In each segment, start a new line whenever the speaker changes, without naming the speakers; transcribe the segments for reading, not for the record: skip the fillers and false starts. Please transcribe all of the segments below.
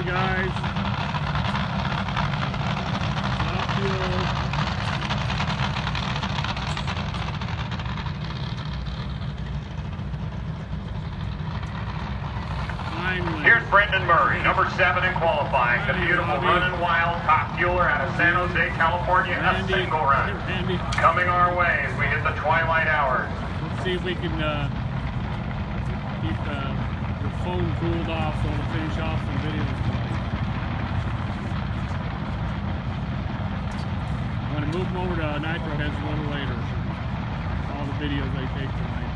Hey guys. Top fuel. Finally.
Here's Brendan Murray, number 7 in qualifying. The beautiful running wild top fueler out of San Jose, California. A single run. Coming our way as we hit the twilight hours.
Let's see if we can keep the phone cooled off so it'll finish off some videos tonight. I'm going to move them over to Nitro Heads a little later. All the videos I take tonight.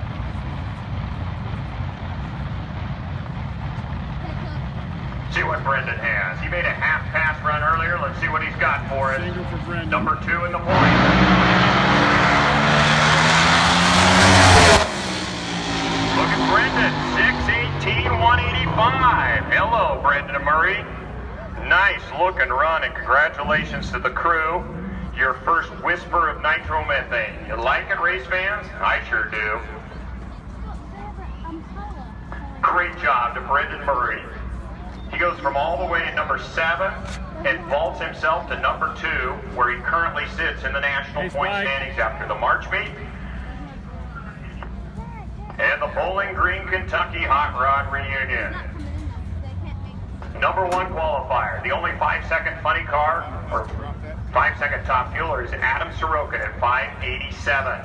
See what Brendan has. He made a half-pass run earlier. Let's see what he's got for us.
Single for Brendan.
Number 2 in the points. Look at Brendan, 6'18", 185. Hello, Brendan Murray. Nice looking run, and congratulations to the crew. Your first whisper of nitromethane. You like it, race fans? I sure do. Great job to Brendan Murray. He goes from all the way at number 7 and vaults himself to number 2, where he currently sits in the national point standings after the March meet. And the Bowling Green, Kentucky Hot Rod Reunion. Number 1 qualifier, the only 5-second funny car, or 5-second top fueler, is Adam Sorokin at 587.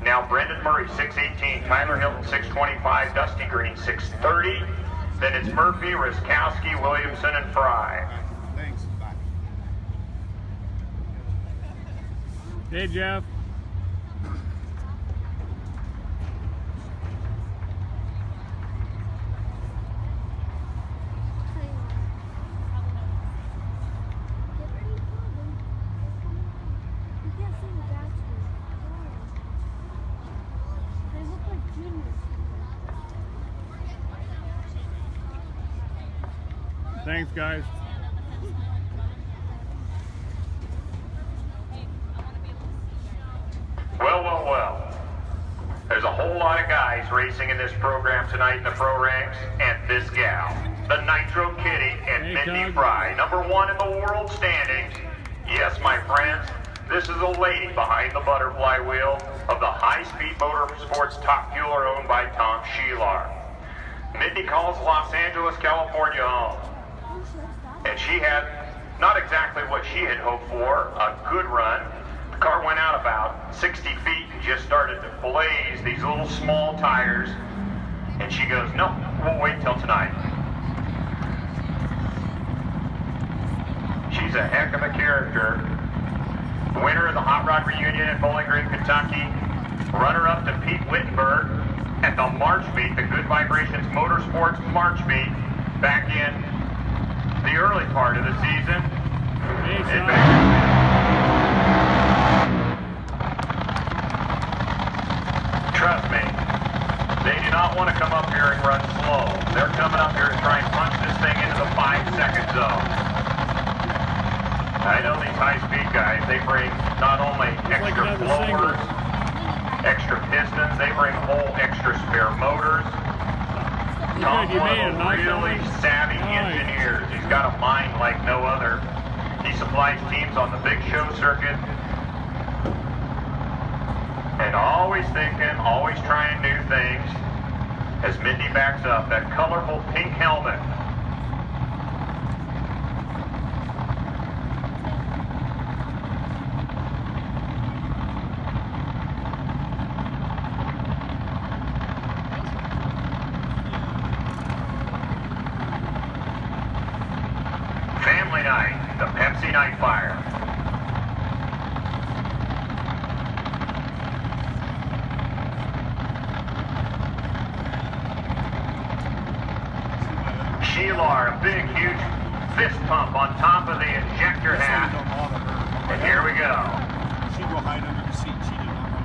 Now Brendan Murray, 618, Tyler Hilton, 625, Dusty Green, 630. Then it's Murphy, Ruskowski, Williamson, and Fry.
Thanks. Bye.
Hey, Jeff. Thanks, guys.
Well. There's a whole lot of guys racing in this program tonight in the pro ranks, and this gal, the Nitro Kitty and Mindy Fry, number 1 in the world standings. Yes, my friends, this is a lady behind the butterfly wheel of the high-speed motorsports top fueler owned by Tom Sheelar. Mindy calls Los Angeles, California home. And she had not exactly what she had hoped for, a good run. The car went out about 60 feet and just started to blaze these little small tires. And she goes, no, we'll wait till tonight. She's a heck of a character. Winner of the Hot Rod Reunion in Bowling Green, Kentucky. Runner-up to Pete Wittenberg at the March meet, the Good Vibrations Motorsports March meet, back in the early part of the season. Trust me, they do not want to come up here and run slow. They're coming up here to try and punch this thing into the 5-second zone. I know these high-speed guys, they bring not only extra blowers, extra pistons, they bring whole extra spare motors. Tom's one of the really savvy engineers. He's got a mind like no other. He supplies teams on the big show circuit. And always thinking, always trying new things. As Mindy backs up, that colorful pink helmet. Family night, the Pepsi Nightfire. Sheelar, a big, huge fist pump on top of the injector hat. And here we go.
She'd go hide under the seat. She did not want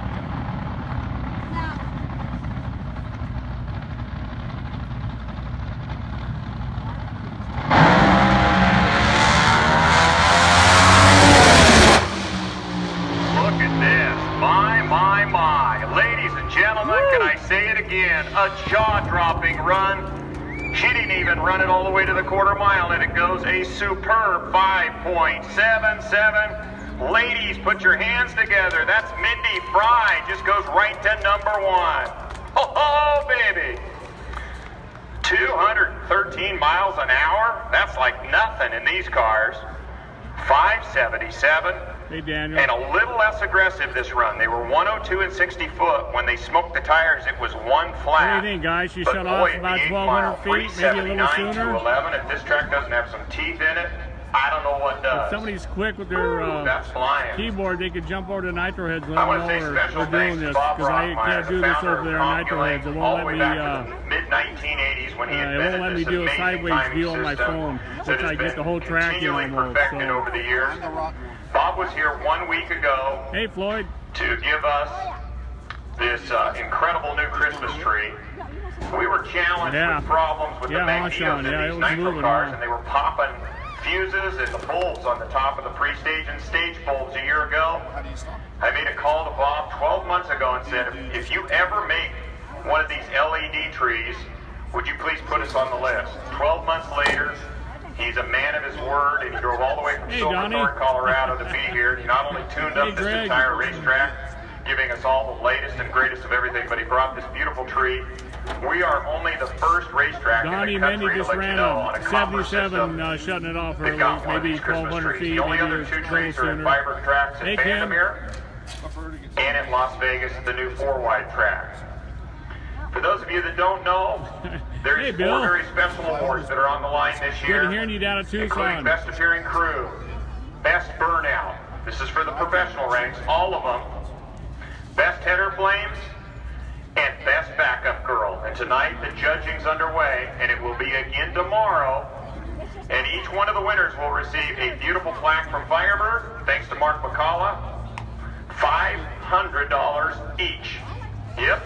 Look at this. My. Ladies and gentlemen, can I say it again? A jaw-dropping run. She didn't even run it all the way to the quarter mile, and it goes a superb 5.77. Ladies, put your hands together. That's Mindy Fry. Just goes right to number 1. Oh, baby. 213 miles an hour? That's like nothing in these cars. 577.
Hey, Daniel.
And a little less aggressive this run. They were 102 and 60 foot. When they smoked the tires, it was one flat.
What do you think, guys? She
But
shut
boy,
off
at
about
the 8
1,200
mile,
feet, maybe a little
379
sooner.
to 11. If this track doesn't have some teeth in it, I don't know what does.
If somebody's quick with their
That's flying.
keyboard, they could jump over to Nitro Heads and
I
let
want
them
to say
know
special
we're doing
thanks
this,
to Bob
because I
Rothmeyer,
can't do
the
this
founder
over
of
there on Nitro
Quilfiying,
Heads. It
all
won't
the way
let
back
me,
to the mid-1980s when he
it
invented
won't let me
this
do a
amazing
sideways
timing
view on my
system
phone,
that
which
has
I get
been
the whole tracking
continually
almost.
perfected
So.
over the years. Bob was here 1 week ago
Hey, Floyd.
to give us this incredible new Christmas tree. We were challenged with problems with the magnetos
Sean,
in
it
these
was
nitro
moving
cars,
on.
and they were popping fuses and the bulbs on the top of the pre-stage and stage bulbs a year ago. I made a call to Bob 12 months ago and said, if you ever make one of these LED trees, would you please put us on the list? 12 months later, he's a man of his word, and he drove all the way from Silver Thorn, Colorado to be here. He not only tuned up this entire racetrack, giving us all the latest and greatest of everything, but he brought this beautiful tree. We are only the first racetrack in the country to let you know on a copper
77
system.
shutting it off
They've
early,
got one of
maybe
these Christmas
1,200
trees.
feet,
The only
maybe
other
a
two
little
trees are at
sooner.
Firebird tracks in
Hey, Ken.
Vandermeer and in Las Vegas at the new 4-wide track. For those of you that don't know, there's
Hey,
4
Bill.
very special awards that are on the line this year.
Good hearing you down at
including
Tucson.
Best Appearing Crew, Best Burnout. This is for the professional ranks, all of them. Best Header Flames, and Best Backup Girl. And tonight the judging's underway, and it will be again tomorrow. And each one of the winners will receive a beautiful plaque from Firebird, thanks to Mark McCullough. $500 each. Yep.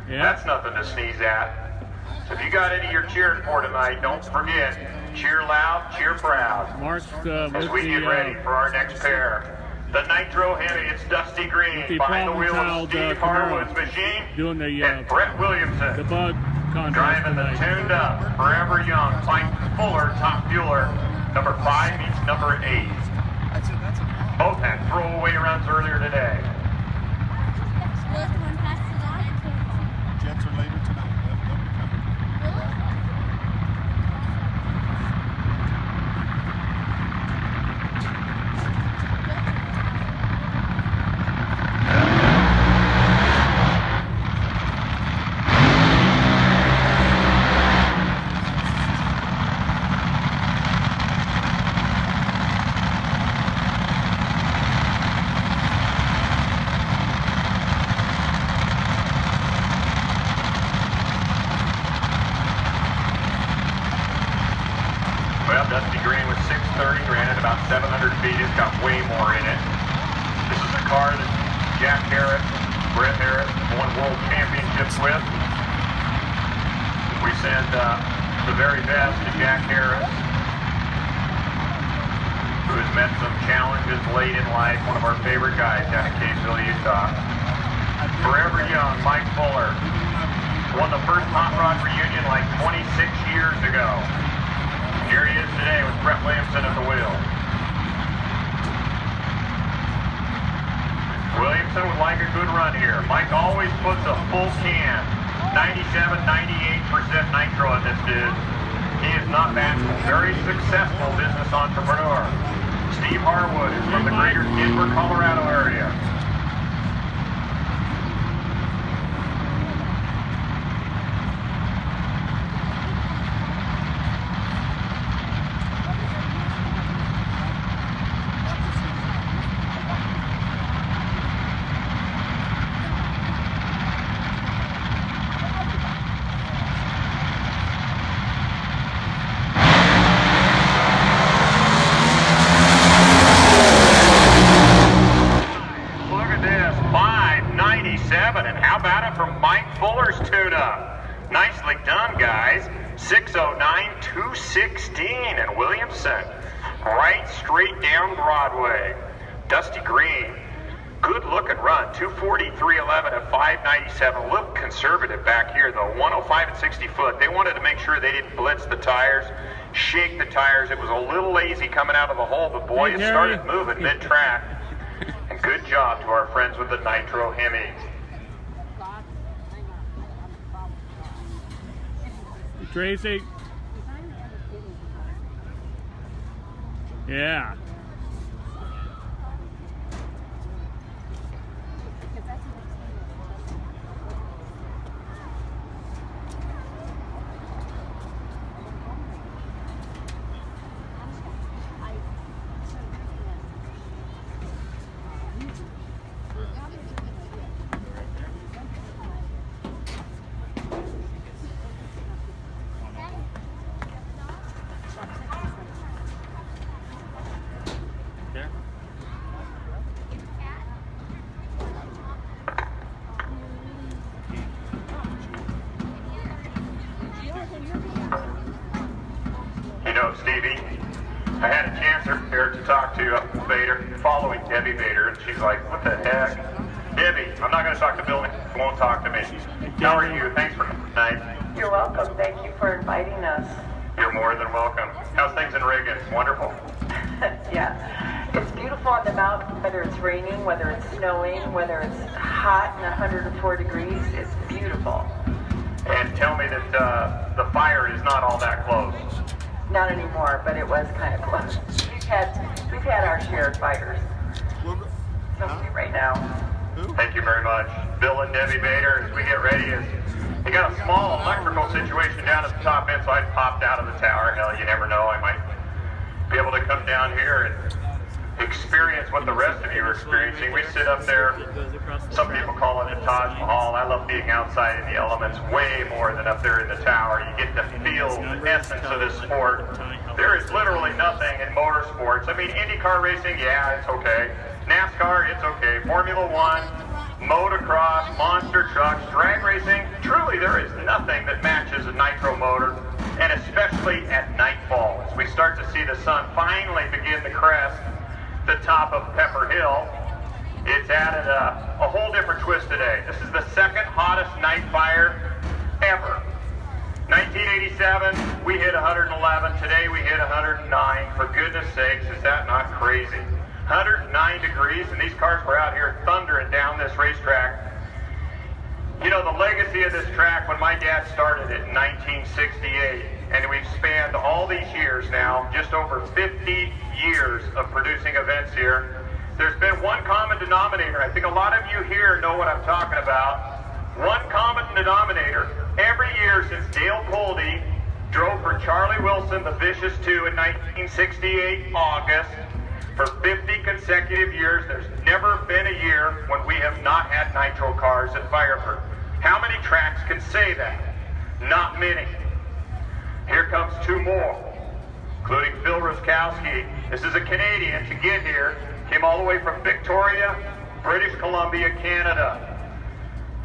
Yeah.
That's nothing to sneeze at. So if you got any you're cheering for tonight, don't forget, cheer loud, cheer proud.
Mark's
As
with
we get ready for our next pair. The Nitro Heavy, it's Dusty Green
the
behind the
problem
wheel of
child,
Steve Harwood's machine
doing the
and Brett Williamson
the bug contest
driving the
tonight.
tuned up, forever young, Mike Fuller, top fueler. Number 5 meets number 8. Both had throwaway runs earlier today.
Jets are later tonight. They'll be coming.
Well, Dusty Green with 630, granted about 700 feet. It's got way more in it. This is a car that Jack Harris, Brett Harris won world championships with. We send the very best to Jack Harris, who has met some challenges late in life. One of our favorite guys down in Kaysville, Utah. Forever young, Mike Fuller won the first Hot Rod reunion like 26 years ago. Here he is today with Brett Williamson at the wheel. Williamson would like a good run here. Mike always puts a full can. 97, 98% nitro in this dude. He is not bad. Very successful business entrepreneur. Steve Harwood is from the greater Denver, Colorado area. Look at this, 597, and how about it from Mike Fuller's tune-up? Nicely done, guys. 609, 216, and Williamson, right straight down Broadway. Dusty Green Good looking run, 243.11 at 597. A little conservative back here though, 105 and 60 foot. They wanted to make sure they didn't blitz the tires, shake the tires. It was a little lazy coming out of the hole, but boy, it started moving mid-track. And good job to our friends with the Nitro Hemi.
Tracy. Yeah.
You know, Stevie, I had a chance here to talk to Vader, following Debbie Vader, and she's like, what the heck? Debbie, I'm not going to talk to Bill, he won't talk to me. How are you? Thanks for coming tonight.
You're welcome. Thank you for inviting us.
You're more than welcome. How's things in Reagan? Wonderful.
Yeah. It's beautiful on the mountain, whether it's raining, whether it's snowing, whether it's hot and 104 degrees. It's beautiful.
And tell me that the fire is not all that close.
Not anymore, but it was kind of close. We've had our share of fires. It's okay right now.
Thank you very much. Bill and Debbie Bader, as we get ready, you got a small electrical situation down at the top end, so I popped out of the tower. Hell, you never know. I might be able to come down here and experience what the rest of you are experiencing. We sit up there. Some people call it a Taj Mahal. I love being outside in the elements way more than up there in the tower. You get to feel the essence of this sport. There is literally nothing in motorsports. I mean, IndyCar racing, yeah, it's okay. NASCAR, it's okay. Formula One, motocross, monster trucks, drag racing, truly there is nothing that matches a nitro motor, and especially at nightfall. As we start to see the sun finally begin to crest the top of Pepper Hill, it's added a whole different twist today. This is the second hottest Nightfire ever. 1987, we hit 111. Today we hit 109. For goodness sakes, is that not crazy? 109 degrees, and these cars were out here thundering down this racetrack. You know, the legacy of this track, when my dad started it in 1968, and we've spanned all these years now, just over 50 years of producing events here. There's been one common denominator. I think a lot of you here know what I'm talking about. One common denominator. Every year since Dale Coldy drove for Charlie Wilson, the Vicious 2, in 1968, August, for 50 consecutive years, there's never been a year when we have not had nitro cars at Firebird. How many tracks can say that? Not many. Here comes two more, including Phil Ruskowski. This is a Canadian to get here. Came all the way from Victoria, British Columbia, Canada.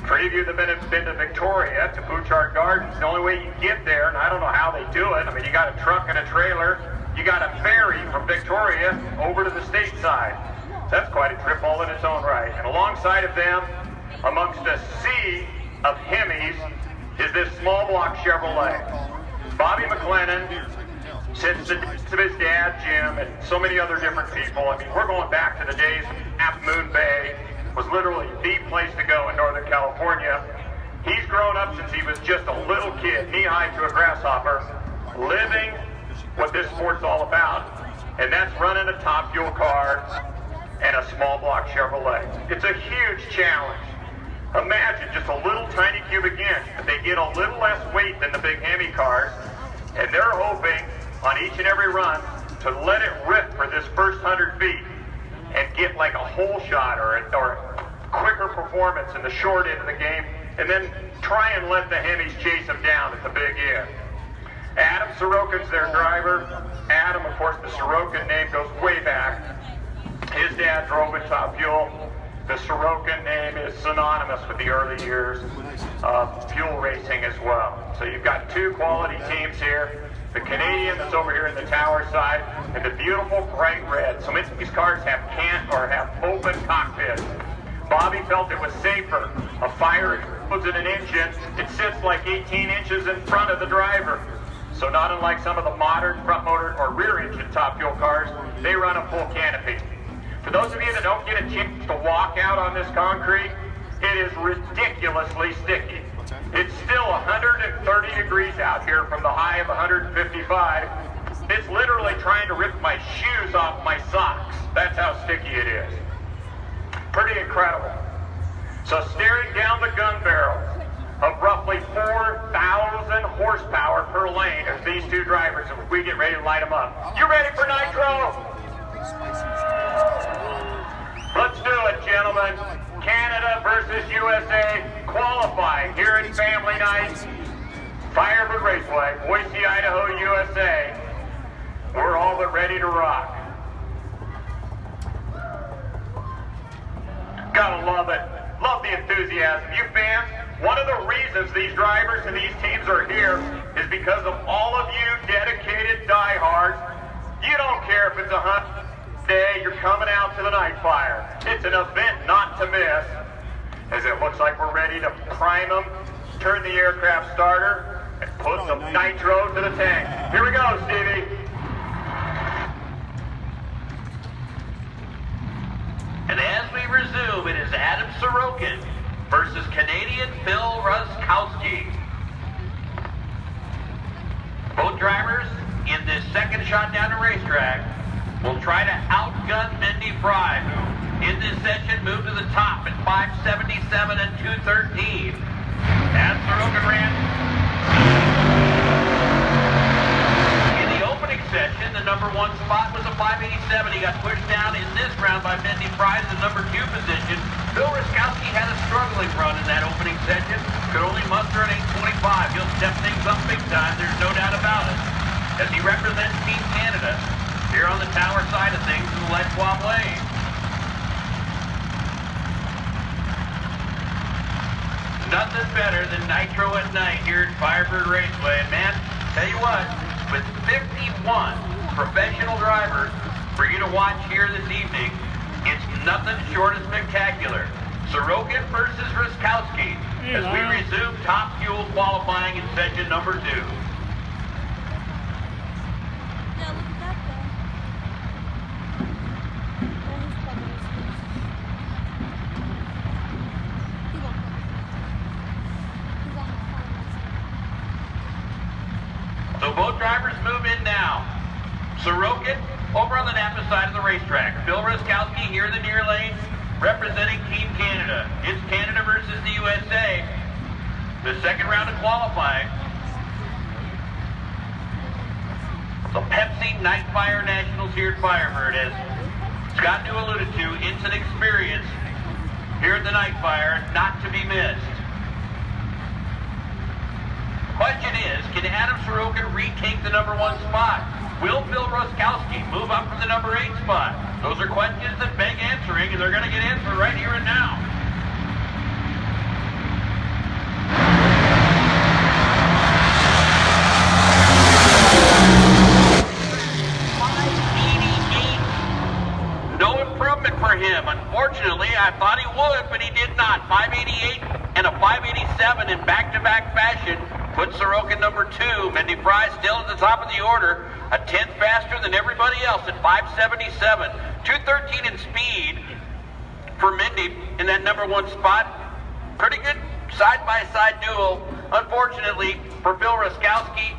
For any of you that have been to Victoria, to Bouchard Gardens, the only way you get there, and I don't know how they do it, I mean, you got a truck and a trailer, you got a ferry from Victoria over to the stateside. So that's quite a trip all in its own right. And alongside of them, amongst a sea of Hemis, is this small block Chevrolet. Bobby McLennan, since the days of his dad, Jim, and so many other different people. I mean, we're going back to the days Half Moon Bay was literally the place to go in Northern California. He's grown up since he was just a little kid, knee-high to a grasshopper, living what this sport's all about. And that's running a top fuel car and a small block Chevrolet. It's a huge challenge. Imagine just a little tiny cubic inch, but they get a little less weight than the big Hemi cars, and they're hoping on each and every run to let it rip for this first 100 feet and get like a hole shot or quicker performance in the short end of the game, and then try and let the Hemis chase them down at the big end. Adam Sorokin's their driver. Adam, of course, the Sorokin name goes way back. His dad drove in Top Fuel. The Sorokin name is synonymous with the early years of fuel racing as well. So you've got two quality teams here. The Canadian that's over here in the tower side, and the beautiful bright red. So many of these cars have can't or have open cockpits. Bobby felt it was safer. A fire explodes in an engine, it sits like 18 inches in front of the driver. So not unlike some of the modern front motor or rear engine top fuel cars, they run a full canopy. For those of you that don't get a chance to walk out on this concrete, it is ridiculously sticky. It's still 130 degrees out here from the high of 155. It's literally trying to rip my shoes off my socks. That's how sticky it is. Pretty incredible. So staring down the gun barrel of roughly 4,000 horsepower per lane as these two drivers, if we get ready to light them up. You ready for nitro? Let's do it, gentlemen. Canada versus USA qualifying here at Family Night. Firebird Raceway, Boise, Idaho, USA. We're all but ready to rock. Gotta love it. Love the enthusiasm. You fans, one of the reasons these drivers and these teams are here is because of all of you dedicated diehards. You don't care if it's a hunt day, you're coming out to the Nightfire. It's an event not to miss. As it looks like we're ready to prime them, turn the aircraft starter, and put some nitro to the tank. Here we go, Stevie.
And as we resume, it is Adam Sorokin versus Canadian Phil Ruskowski. Both drivers in this second shot down the racetrack will try to outgun Mindy Fry, who in this session moved to the top at 577 and 213. As Sorokin ran in the opening session, the number one spot was a 587. He got pushed down in this round by Mindy Fry to the number 2 position. Phil Ruskowski had a struggling run in that opening session. Could only muster an 825. He'll step things up big time, there's no doubt about it. As he represents Team Canada here on the tower side of things in the Les Schwab lane. Nothing better than nitro at night here at Firebird Raceway. And man, tell you what, with 51 professional drivers for you to watch here this evening, it's nothing short of spectacular. Sorokin versus Ruskowski as we resume top fuel qualifying in session number 2. So both drivers move in now. Sorokin over on the Napa side of the racetrack. Phil Ruskowski here in the near lane, representing Team Canada. It's Canada versus the USA. The second round of qualifying. The Pepsi Nightfire Nationals here at Firebird. As Scott New alluded to, it's an experience here at the Nightfire not to be missed. Question is, can Adam Sorokin retake the number 1 spot? Will Phil Ruskowski move up from the number 8 spot? Those are questions that beg answering, and they're going to get answered right here and now. No improvement for him. Unfortunately, I thought he would, but he did not. 588 and a 587 in back-to-back fashion puts Sorokin number 2. Mindy Fry still at the top of the order, a 10th faster than everybody else at 577. 213 in speed for Mindy in that number 1 spot. Pretty good side-by-side duel. Unfortunately for Phil Ruskowski,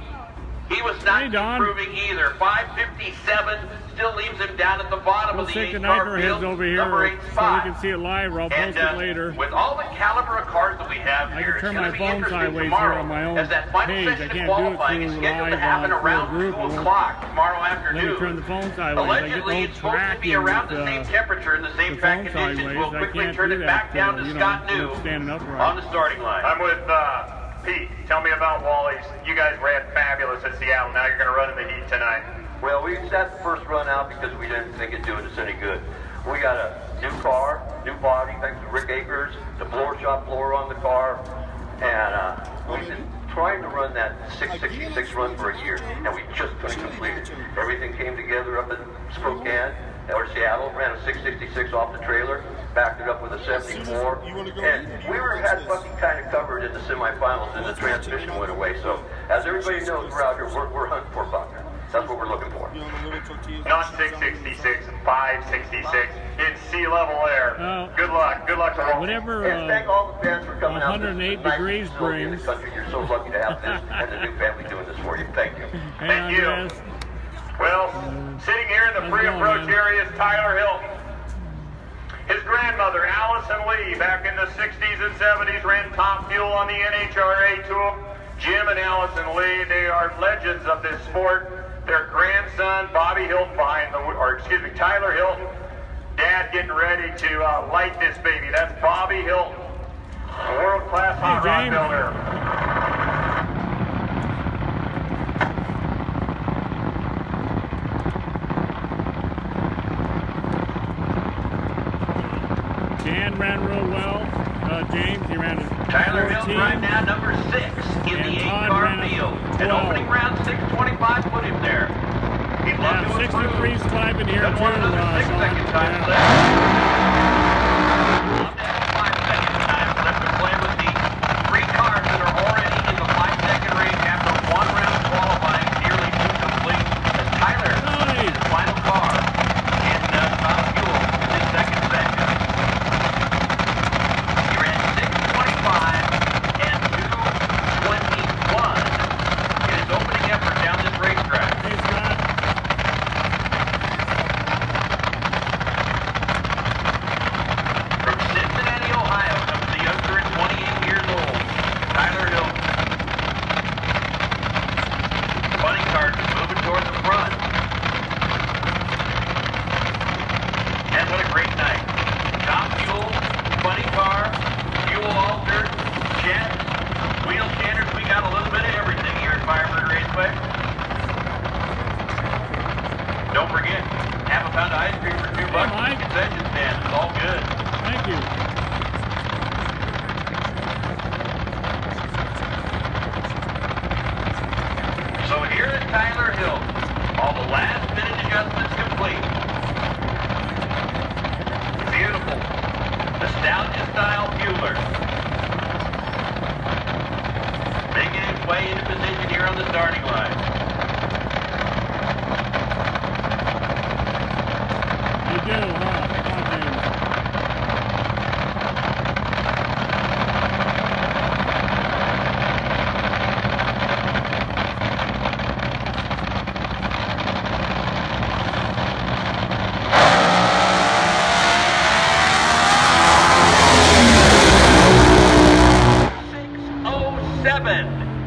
he was not improving either. 557 still leaves him down at the bottom of the 8-car field,
over here
number 8
so
spot.
we can see it live, or I'll post it later.
With all the caliber of cars that we have here,
I can turn
it's
my
going to be
phone
interesting
sideways
tomorrow
here on my own
as that final
page. I
session of
can't do it
qualifying is
through
scheduled to
live
happen
on
around
group.
2 o'clock tomorrow
Let
afternoon.
me turn the phone sideways.
Allegedly, it's supposed to be around the same temperature and the same track conditions. We'll quickly turn it back down to Scott New on the starting line.
I'm with Pete. Tell me about Wally's. You guys ran fabulous at Seattle. Now you're going to run in the heat tonight.
Well, we sat the first run out because we didn't think it'd do us any good. We got a new car, new body, thanks to Rick Akers, the blower shop blower on the car, and we've been trying to run that 666 run for a year, and we just couldn't complete it. Everything came together up in Spokane, or Seattle, ran a 666 off the trailer, backed it up with a 74. And we had fucking kind of covered in the semifinals, and the transmission went away. So, as everybody knows, we're out here, we're hunting for buck. That's what we're looking for.
Not 666, 566 in sea level air. Good luck to all.
Whatever
And thank all the fans for coming out.
108 degrees brings.
Country. You're so lucky to have this and the new family doing this for you. Thank you.
Thank you. Well, sitting here in the pre-approach area is Tyler Hilton. His grandmother, Allison Lee, back in the 60s and 70s, ran Top Fuel on the NHRA Tour. Jim and Allison Lee, they are legends of this sport. Their grandson, Bobby Hilton, Tyler Hilton, Dad getting ready to light this baby. That's Bobby Hilton, a world-class hot rod builder.
Dan ran real well. James, he ran a
Tyler
14.
Hilton right now, number 6 in the 8-car field. And opening round 625 put him there. He'd love to improve.
63's climbing here
Doesn't
too.
want another 6 second time
yeah.
slip. Love to have a 5 second time slip to play with the 3 cars that are already in the 5 second range after 1 round qualifying, nearly 2 complete. As Tyler is the final car in Top Fuel in his second session. He ran 625 and 221 in his opening effort down this racetrack.
Hey, Scott.
From Cincinnati, Ohio, comes the youngster at 28 years old, Tyler Hilton. Funny cars is moving toward the front. And what a great night. Top Fuel, funny car, fuel altered, jets, wheel standards. We got a little bit of everything here at Firebird Raceway. Don't forget, half a pound of ice cream for $2 at the concession stand. It's all good.
Thank you.
So here is Tyler Hilton. All the last minute adjustments complete. Beautiful. Nostalgia style fueler. Making his way into position here on the starting line.
You do, huh? Come on, James.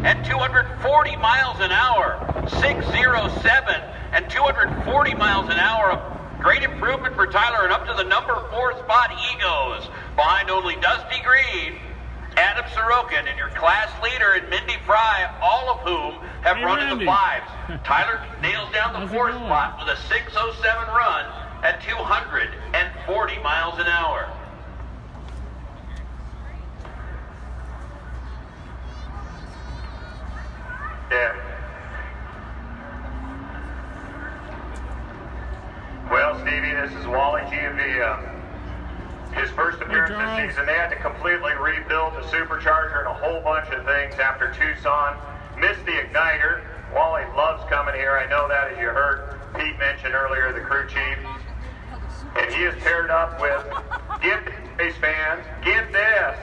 At 240 miles an hour. 607 and 240 miles an hour. Great improvement for Tyler, and up to the number 4 spot he goes. Behind only Dusty Green, Adam Sorokin, and your class leader and Mindy Fry, all of whom have run in the 5s. Tyler nails down the 4th spot with a 607 run at 240 miles an hour.
Yeah. Well, Stevie, this is Wally Giavia. His first appearance this season, they had to completely rebuild the supercharger and a whole bunch of things after Tucson. Missed the igniter. Wally loves coming here. I know that, as you heard Pete mention earlier, the crew chief. And he is paired up with, get this, race fans, get this.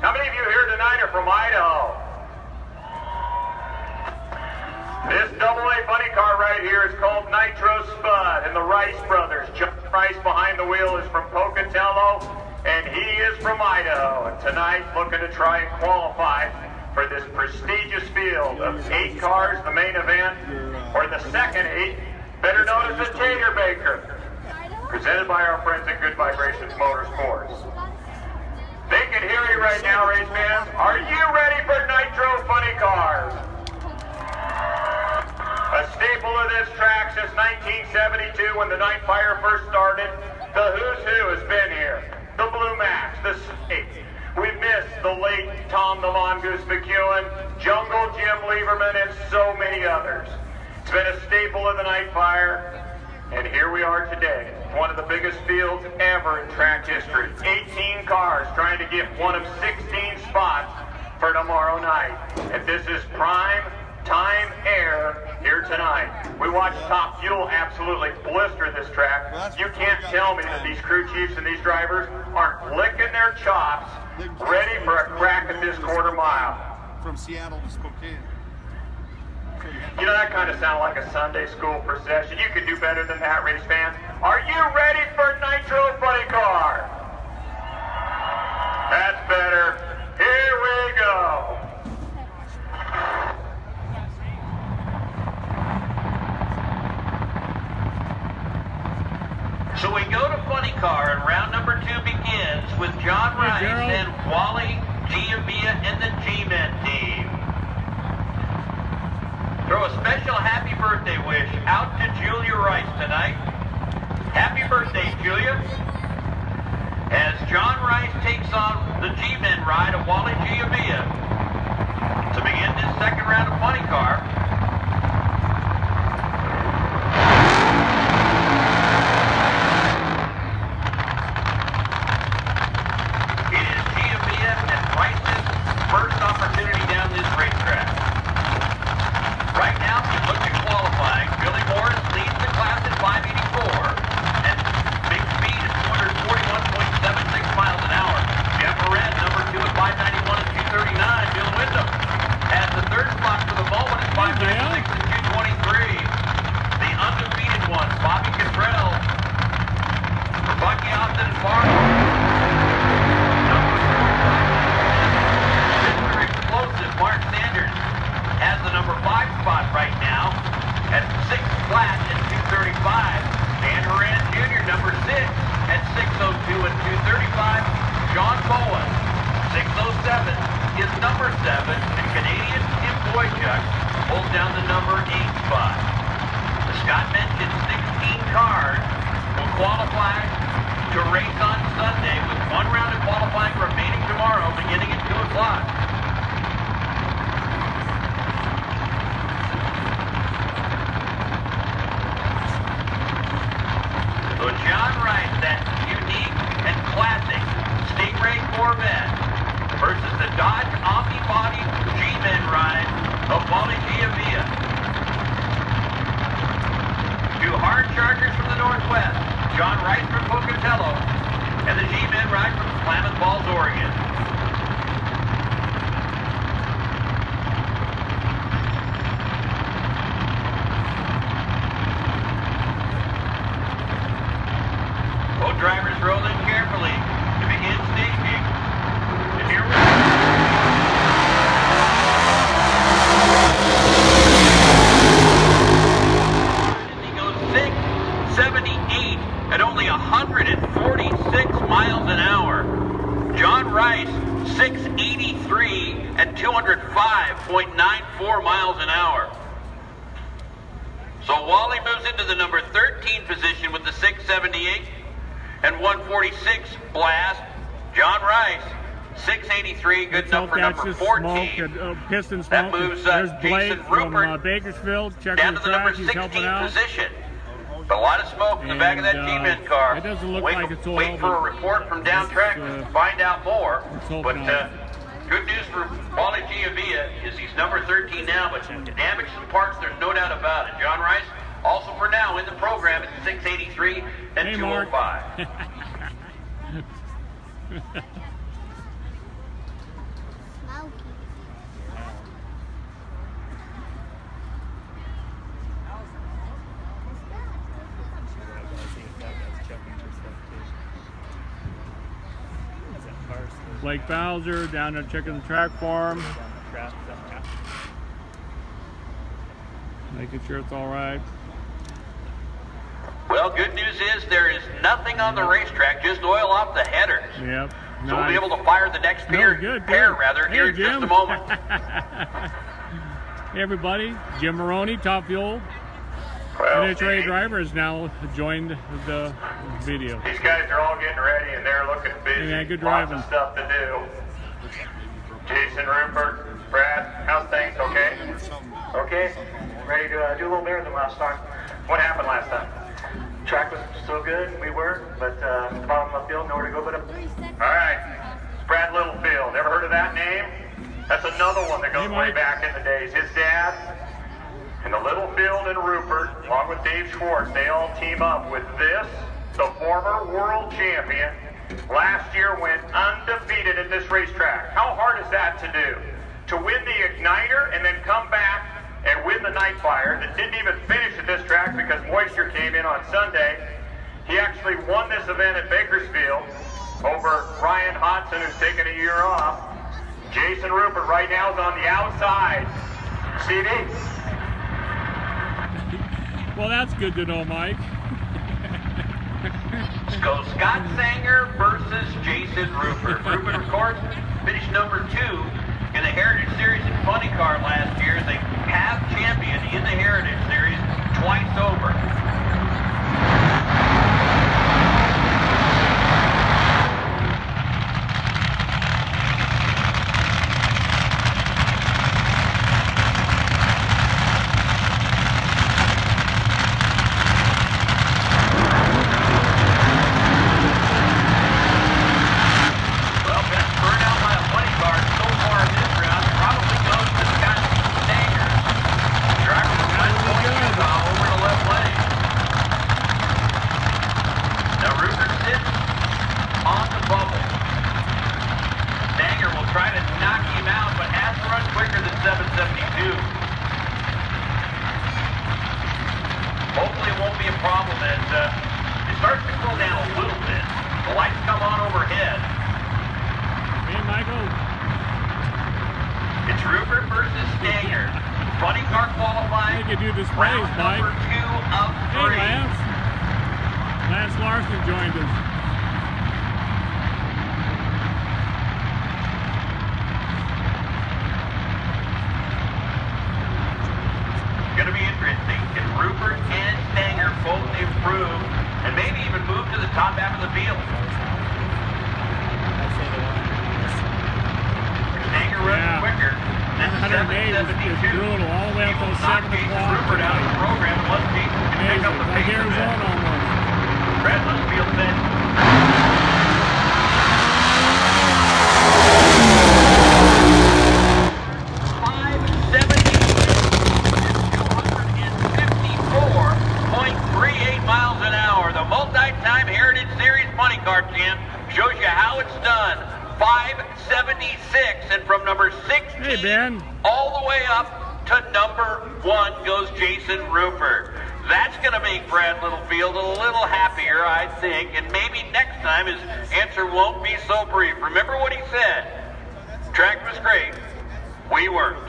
How many of you here tonight are from Idaho? This AA funny car right here is called Nitro Spud, and the Rice brothers. John Rice behind the wheel is from Pocatello, and he is from Idaho. And tonight, looking to try and qualify for this prestigious field of 8 cars, the main event, or the second 8, better known as the Tater Baker, presented by our friends at Good Vibrations Motorsports. They can hear you right now, race fans. Are you ready for Nitro Funny Cars? A staple of this track since 1972 when the Nightfire first started. The who's who has been here. The Blue Max, the Snake. We've missed the late Tom the Mongoose McEwen, Jungle Jim Lieberman, and so many others. It's been a staple of the Nightfire. And here we are today, one of the biggest fields ever in track history. 18 cars trying to get one of 16 spots for tomorrow night. And this is prime time air here tonight. We watched Top Fuel absolutely blister this track. You can't tell me that these crew chiefs and these drivers aren't licking their chops, ready for a crack at this quarter mile.
From Seattle to Spokane.
You know, that kind of sounded like a Sunday school procession. You could do better than that, race fans. Are you ready for Nitro Funny Car? That's better. Here we go.
So we go to Funny Car, and round number 2 begins with John Rice and Wally Giavia and the G-Men team. Throw a special happy birthday wish out to Julia Rice tonight. Happy birthday, Julia. As John Rice takes on the G-Men ride of Wally Giavia to begin this second round of Funny Car. It is Giavia and Rice's first opportunity down this racetrack. Right now, if you look at qualifying, Billy Morris leads the class at 584, and big speed is 241.76 miles an hour. Jeff Moran, number 2 at 591 and 239. Bill Wyndham has the third spot for the moment at 596 and 223. The undefeated one, Bobby Cottrell, for Bucky Austin and Fargo. Mr. Explosive, Mark Sanders, has the number 5 spot right now at 6 flat and 235. Dan Horan Jr., number 6 at 602 and 235. John Bowen, 607 is number 7, and Canadian Tim Boychuk holds down the number 8 spot. As Scott mentioned, 16 cars will qualify to race on Sunday with 1 round of qualifying remaining tomorrow beginning at 2 o'clock. So John Rice, that unique and classic Stingray Corvette versus the Dodge Omnibody G-Men ride of Wally Giavia. 2 hard chargers from the Northwest, John Rice from Pocatello, and the G-Men ride from Klamath Falls, Oregon. Both drivers roll in carefully to begin staging. And here we go. He goes 678 at only 146 miles an hour. John Rice, 683 at 205.94 miles an hour. So Wally moves into the number 13 position with the 678 and 146 blast. John Rice, 683, good enough for number 14.
Smoke, piston smoke.
That moves
There's Blake
Jason Rupert
from Bakersfield. Checking
down to the number
track. He's
16
helping out.
position. But a lot of smoke in the back of that G-Men car.
It doesn't look
wait,
like it's oil,
wait for a report from down track to find out more. But good news for Wally Giavia is he's number 13 now, but damage some parts, there's no doubt about it. John Rice, also for now in the program at 683 and 205.
Blake Bowser down there checking the track for him. Making sure it's all right.
Well, good news is there is nothing on the racetrack, just oil off the headers.
Yep.
So we'll be able to fire the next pair here in just a moment.
Hey everybody, Jim Maroney, Top Fuel.
Well,
NHRA driver has now joined the video.
These guys are all getting ready and they're looking busy.
Yeah, good
Lots
driving.
of stuff to do. Jason, Rupert, Brad, how's things? Okay? Okay? Ready to do a little better than last time? What happened last time?
track was so good, we were, but at the bottom of the field, nowhere to go but up.
All right, it's Brad Littlefield. Ever heard of that name? That's another one that goes way back in the days. His dad and the Littlefield and Rupert, along with Dave Schwartz, they all team up with this, the former world champion. Last year went undefeated at this racetrack. How hard is that to do? To win the Igniter and then come back and win the Nightfire that didn't even finish at this track because moisture came in on Sunday. He actually won this event at Bakersfield over Ryan Hodson, who's taken a year off. Jason Rupert right now is on the outside. CD.
Well, that's good to know, Mike.
Let's go Scott Sanger versus Jason Rupert. Rupert, of course, finished number 2 in the Heritage Series in Funny Car last year. They have championed in the Heritage Series twice over. Hopefully it won't be a problem as it starts to cool down a little bit. The lights come on overhead.
Hey, Michael.
It's Rupert versus Stanger. Funny car qualifying.
They could do displays,
round
Mike.
number 2 of 3.
Hey, Lance. Lance Larson joined us.
Going to be interesting. Can Rupert and Stanger both improve and maybe even move to the top half of the field? Stanger runs quicker. That's
108 is
772.
brutal, all the way up till 7 o'clock.
Rupert out of the program once Jason can pick up the
Like
pace of it.
Arizona almost.
Brad Littlefield said, miles an hour. The multi-time Heritage Series Money Car champ shows you how it's done. 576, and from number 16 all the way up to number 1 goes Jason Rupert. That's going to make Brad Littlefield a little happier, I think, and maybe next time his answer won't be so brief. Remember what he said. Track was great. We weren't.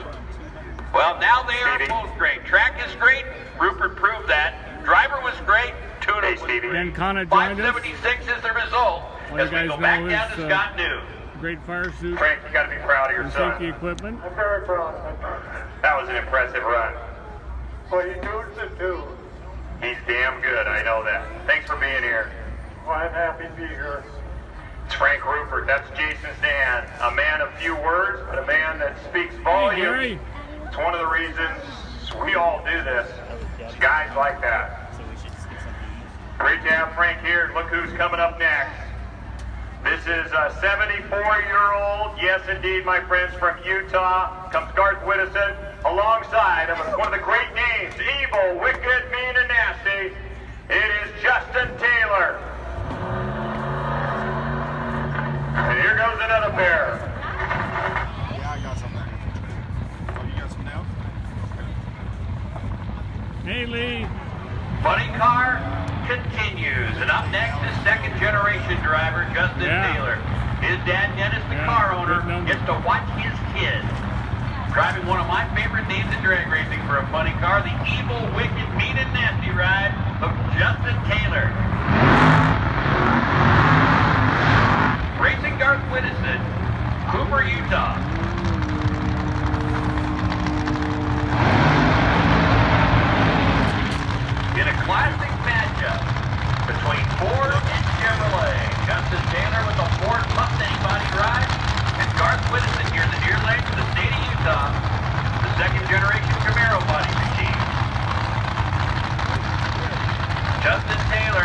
Well, now they are both great. Track is great. Rupert proved that. Driver was great. Tune-up was great.
Ben Connor joined us.
576 is the result as we go back down to Scott New.
Great fire suit.
Frank, you got to be proud of your son.
Safety equipment.
I'm very proud.
That was an impressive run.
Well, you do it too.
He's damn good, I know that. Thanks for being here.
Well, I'm happy to be here.
It's Frank Rupert. That's Jason's dad. A man of few words, but a man that speaks volume.
Hey, Gary.
It's one of the reasons we all do this. It's guys like that. Great to have Frank here. Look who's coming up next. This is a 74-year-old, yes indeed, my friends, from Utah. Comes Garth Whittison alongside of one of the great names, evil, wicked, mean, and nasty. It is Justin Taylor. And here goes another pair.
Yeah, I got some there. Oh, you got some now?
Hey, Lee.
Funny car continues, and up next is second-generation driver Justin Taylor. His dad, Dennis, the car owner, gets to watch his kids driving one of my favorite names in drag racing for a funny car, the evil, wicked, mean, and nasty ride of Justin Taylor. Racing Garth Whittison, Cooper, Utah. In a classic matchup between Ford and Chevrolet, Justin Taylor with a Ford Mustang body ride, and Garth Whittison here in the Deer Lake of the state of Utah, the second-generation Camaro body machine. Justin Taylor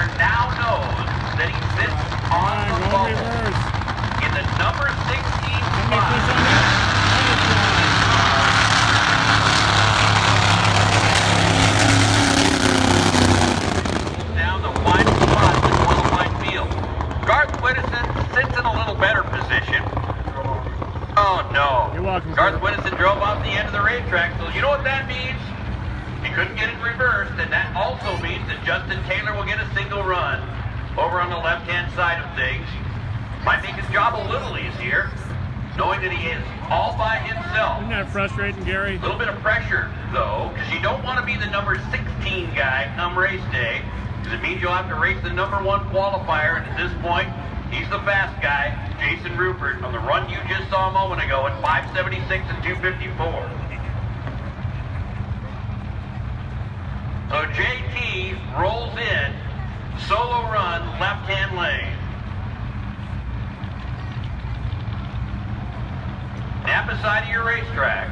He couldn't get it reversed, and that also means that Justin Taylor will get a single run over on the left-hand side of things. Might make his job a little easier, knowing that he is all by himself.
Isn't that frustrating, Gary?
A little bit of pressure, though, because you don't want to be the number 16 guy come race day, because it means you'll have to race the number 1 qualifier, and at this point, he's the fast guy, Jason Rupert, on the run you just saw a moment ago at 5:76 and 2:54. So JT rolls in, solo run, left-hand lane. Napa side of your racetrack.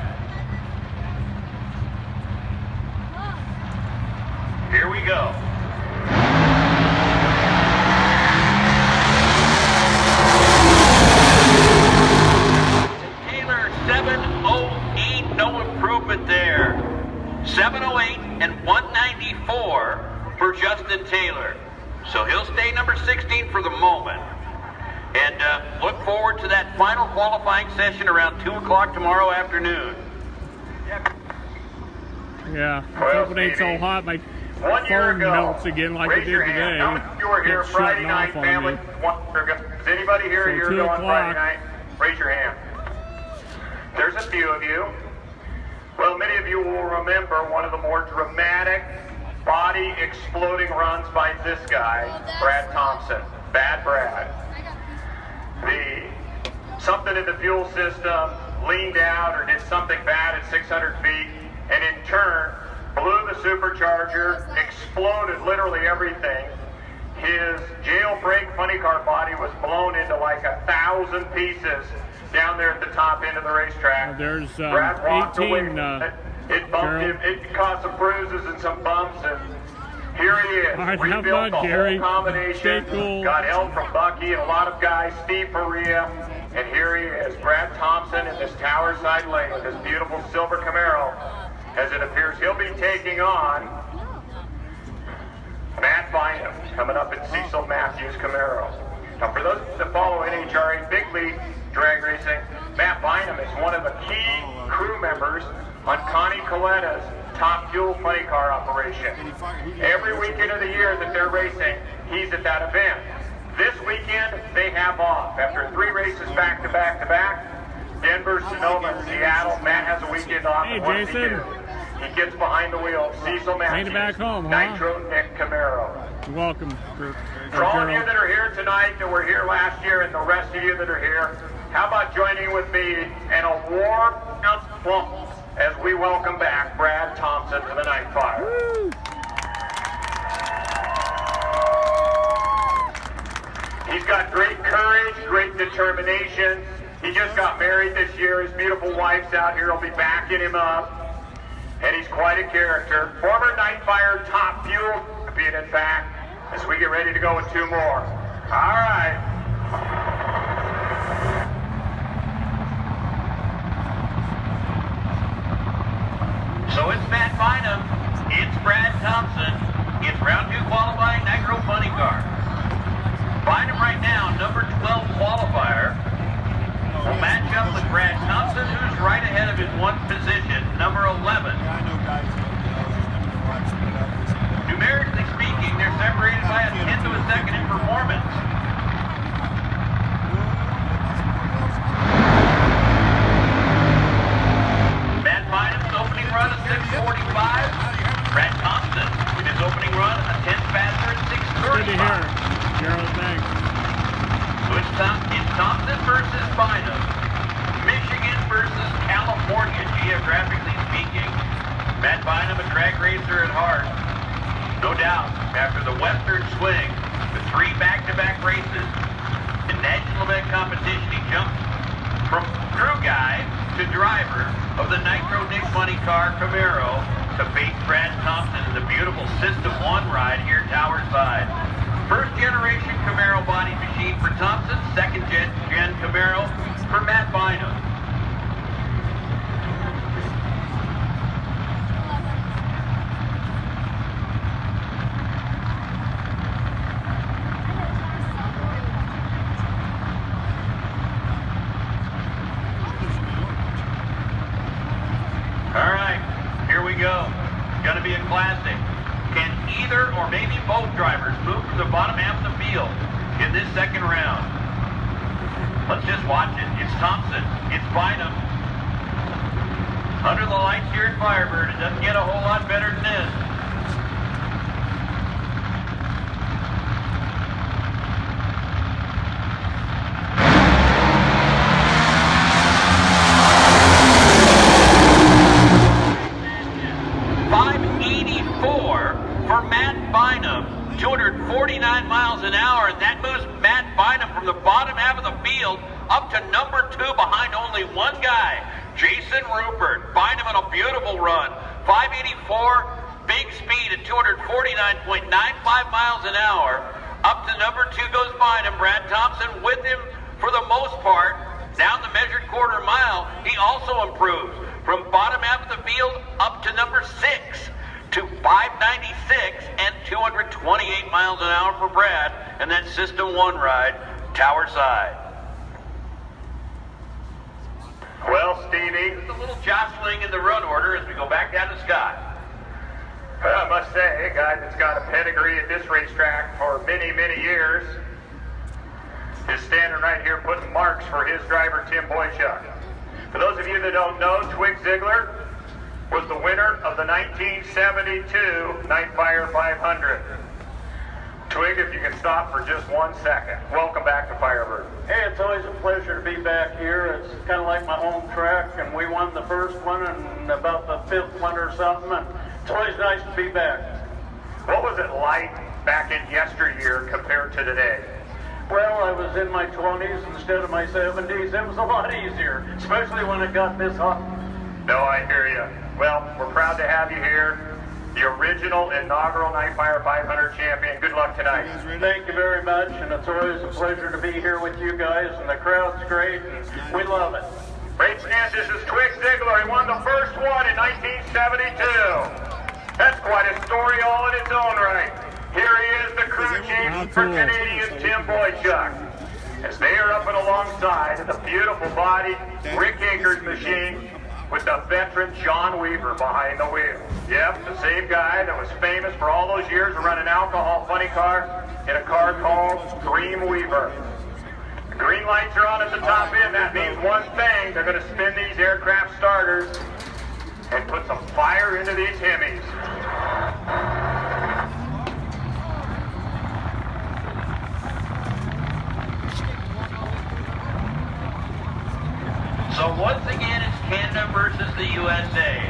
Here we go. Taylor 708, no improvement there. 708 and 194 for Justin Taylor. So he'll stay number 16 for the moment. And look forward to that final qualifying session around 2 o'clock tomorrow afternoon.
Yeah, I hope it ain't so hot. My phone melts again like it did today.
How many of you were here Friday night, family? Is anybody here going Friday night? Raise your hand. There's a few of you. Well, many of you will remember one of the more dramatic body exploding runs by this guy, Brad Thompson. Bad Brad. Something in the fuel system leaned out or did something bad at 600 feet, and in turn blew the supercharger, exploded literally everything. His jailbreak funny car body was blown into like 1,000 pieces down there at the top end of the racetrack.
There's
Brad walked
18.
away. It bumped him. It caused some bruises and some bumps, and here he is.
All right, have
Rebuilt
fun,
the
Gary.
whole combination.
Stay cool.
Got help from Bucky and a lot of guys, Steve Perea, and here he is, Brad Thompson in this tower side lane with this beautiful silver Camaro. As it appears, he'll be taking on Matt Bynum coming up in Cecil Matthews' Camaro. Now, for those that follow NHRA Big League drag racing, Matt Bynum is one of the key crew members on Connie Coletta's Top Fuel Funny Car operation. Every weekend of the year that they're racing, he's at that event. This weekend, they have off. After 3 races back to back to back, Denver, Sonoma, and Seattle, Matt has a weekend off.
Hey,
and what does he
Jason.
do? He gets behind the wheel of Cecil Matthews,
Made it back home, huh?
Nitro Nick Camaro.
You're welcome.
For all of you that are here tonight, that were here last year, and the rest of you that are here, how about joining with me in a warm applause as we welcome back Brad Thompson to the Nightfire.
Woo.
He's got great courage, great determination. He just got married this year. His beautiful wife's out here. Will be backing him up. And he's quite a character. Former Nightfire Top Fuel champion, in fact, as we get ready to go with 2 more. All right.
So it's Matt Bynum, it's Brad Thompson, it's round 2 qualifying Nitro Funny Car. Bynum right now, number 12 qualifier, will match up with Brad Thompson, who's right ahead of his 1 position, number 11. Numerically speaking, they're separated by a 1/10 of a second in performance. Matt Bynum's opening run at 6:45. Brad Thompson, in his opening run, a 10th faster at
Good to hear
6:35.
it. Gerald, thanks.
So it's Thompson versus Bynum. Michigan versus California, geographically speaking. Matt Bynum, a drag racer at heart. No doubt, after the Western swing, the 3 back-to-back races, in national event competition, he jumped from crew guy to driver of the Nitro Nick Funny Car Camaro to face Brad Thompson in the beautiful System 1 ride here Tower Side. First generation Camaro body machine for Thompson, second gen Camaro for Matt Bynum. All right, here we go. Going to be a classic. Can either or maybe both drivers move from the bottom half of the field in this second round? Let's just watch it. It's Thompson. It's Bynum. Under the lights here at Firebird, it doesn't get a whole lot better than this. For Matt Bynum, 249 miles an hour, and that moves Matt Bynum from the bottom half of the field up to number 2 behind only one guy, Jason Rupert. Bynum in a beautiful run, 584, big speed at 249.95 miles an hour. Up to number 2 goes Bynum. Brad Thompson with him for the most part. Down the measured quarter mile, he also improves from bottom half of the field up to number 6. To 596 and 228 miles an hour for Brad, and that System 1 ride, Tower Side.
Well, Stevie,
There's a little jostling in the run order as we go back down to Scott.
I must say, a guy that's got a pedigree at this racetrack for many, many years is standing right here putting marks for his driver, Tim Boychuk. For those of you that don't know, Twig Ziegler was the winner of the 1972 Nightfire 500. Twig, if you can stop for just 1 second. Welcome back to Firebird.
Hey, it's always a pleasure to be back here. It's kind of like my home track, and we won the first one and about the 5th one or something, and it's always nice to be back.
What was it like back in yesteryear compared to today?
Well, I was in my 20s instead of my 70s. It was a lot easier, especially when it got this hot.
No, I hear you. Well, we're proud to have you here, the original inaugural Nightfire 500 champion. Good luck tonight.
Thank you very much, and it's always a pleasure to be here with you guys, and the crowd's great, and we love it.
Great chance. This is Twig Ziegler. He won the first one in 1972. That's quite a story all in its own right. Here he is, the crew chief for Canadian Tim Boychuk, as they are up and alongside the beautiful body Rick Akers machine with the veteran John Weaver behind the wheel. Yep, the same guy that was famous for all those years of running alcohol funny car in a car called Dream Weaver. The green lights are on at the top end. That means one thing. They're going to spin these aircraft starters and put some fire into these Hemis.
So once again, it's Canada versus the USA.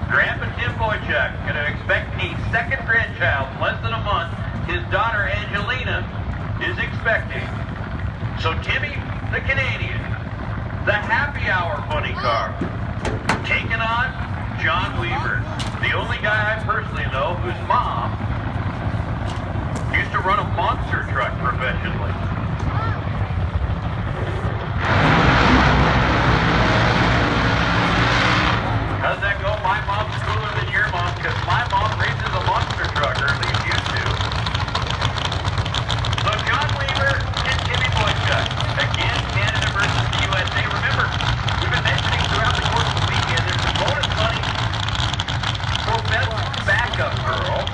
Grandpa Tim Boychuk going to expect a second grandchild in less than a month. His daughter Angelina is expecting. So Timmy, the Canadian, the happy hour funny car, taking on John Weaver, the only guy I personally know whose mom used to run a monster truck professionally. How's that go? My mom's cooler than your mom, because my mom races a monster truck, or at least used to. So John Weaver and Timmy Boychuk. Again, Canada versus the USA. Remember, we've been mentioning throughout the course of the weekend, there's some bonus money for best backup girl.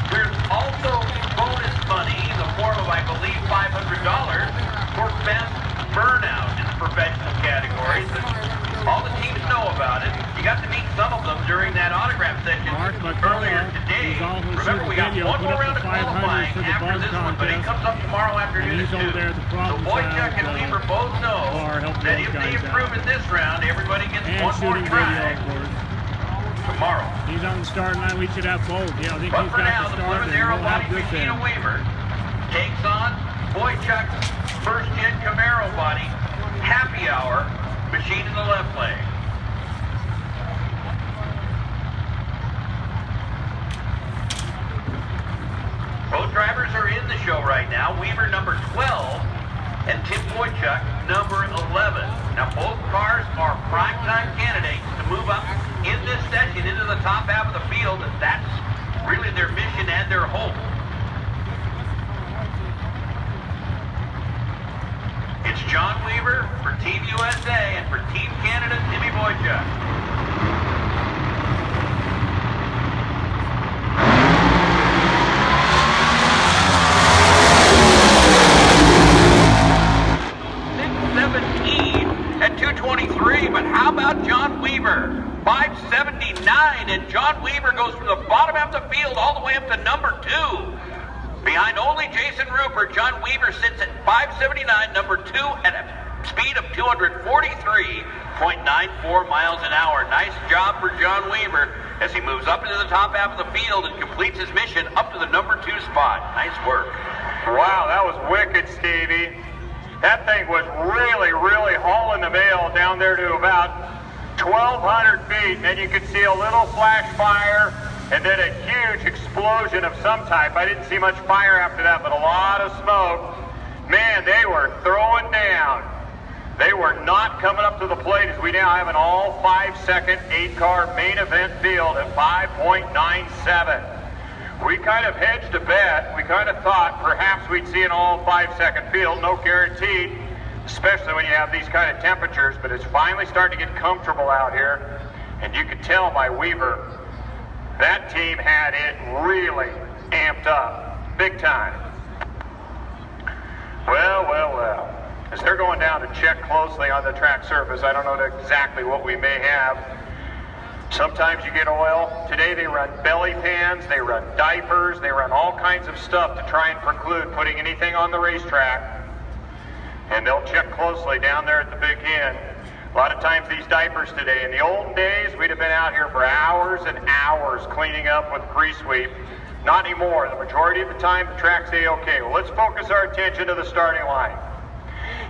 There's also bonus money in the form of, I believe, $500 for best burnout in the professional categories. All the teams know about it. You got to meet some of them during that autograph session earlier today. Remember, we got one more round of qualifying after this one, but it comes up tomorrow afternoon too. So Boychuk and Weaver both know that if they improve in this round, everybody gets one more try tomorrow.
He's on the starting line. We should have both. Yeah, I think
but
he's
for
got
now,
the
the
start,
Plymouth
and
Aero
we'll have
body
good
Christina
then.
Weaver takes on Boychuk's first-gen Camaro body happy hour machine in the left lane. Both drivers are in the show right now. Weaver number 12 and Tim Boychuk number 11. Now both cars are primetime candidates to move up in this session into the top half of the field, and that's really their mission and their hope. It's John Weaver for Team USA, and for Team Canada, Timmy Boychuk. John Weaver goes from the bottom half of the field all the way up to number 2. Behind only Jason Rupert, John Weaver sits at 579, number 2 at a speed of 243.94 miles an hour. Nice job for John Weaver as he moves up into the top half of the field and completes his mission up to the number 2 spot. Nice work.
Wow, that was wicked, Stevie. That thing was really, really hauling the mail down there to about 1,200 feet, and then you could see a little flash fire and then a huge explosion of some type. I didn't see much fire after that, but a lot of smoke. Man, they were throwing down. They were not coming up to the plate as we now have an all 5-second 8-car main event field at 5.97. We kind of hedged a bet. We kind of thought perhaps we'd see an all 5-second field. No guaranteed, especially when you have these kind of temperatures, but it's finally starting to get comfortable out here. And you could tell by Weaver, that team had it really amped up, big time. Well. As they're going down to check closely on the track surface, I don't know exactly what we may have. Sometimes you get oil. Today they run belly pans, they run diapers, they run all kinds of stuff to try and preclude putting anything on the racetrack. And they'll check closely down there at the big end. A lot of times these diapers today, in the olden days, we'd have been out here for hours and hours cleaning up with pre-sweep. Not anymore. The majority of the time, the track's A-okay. Well, let's focus our attention to the starting line.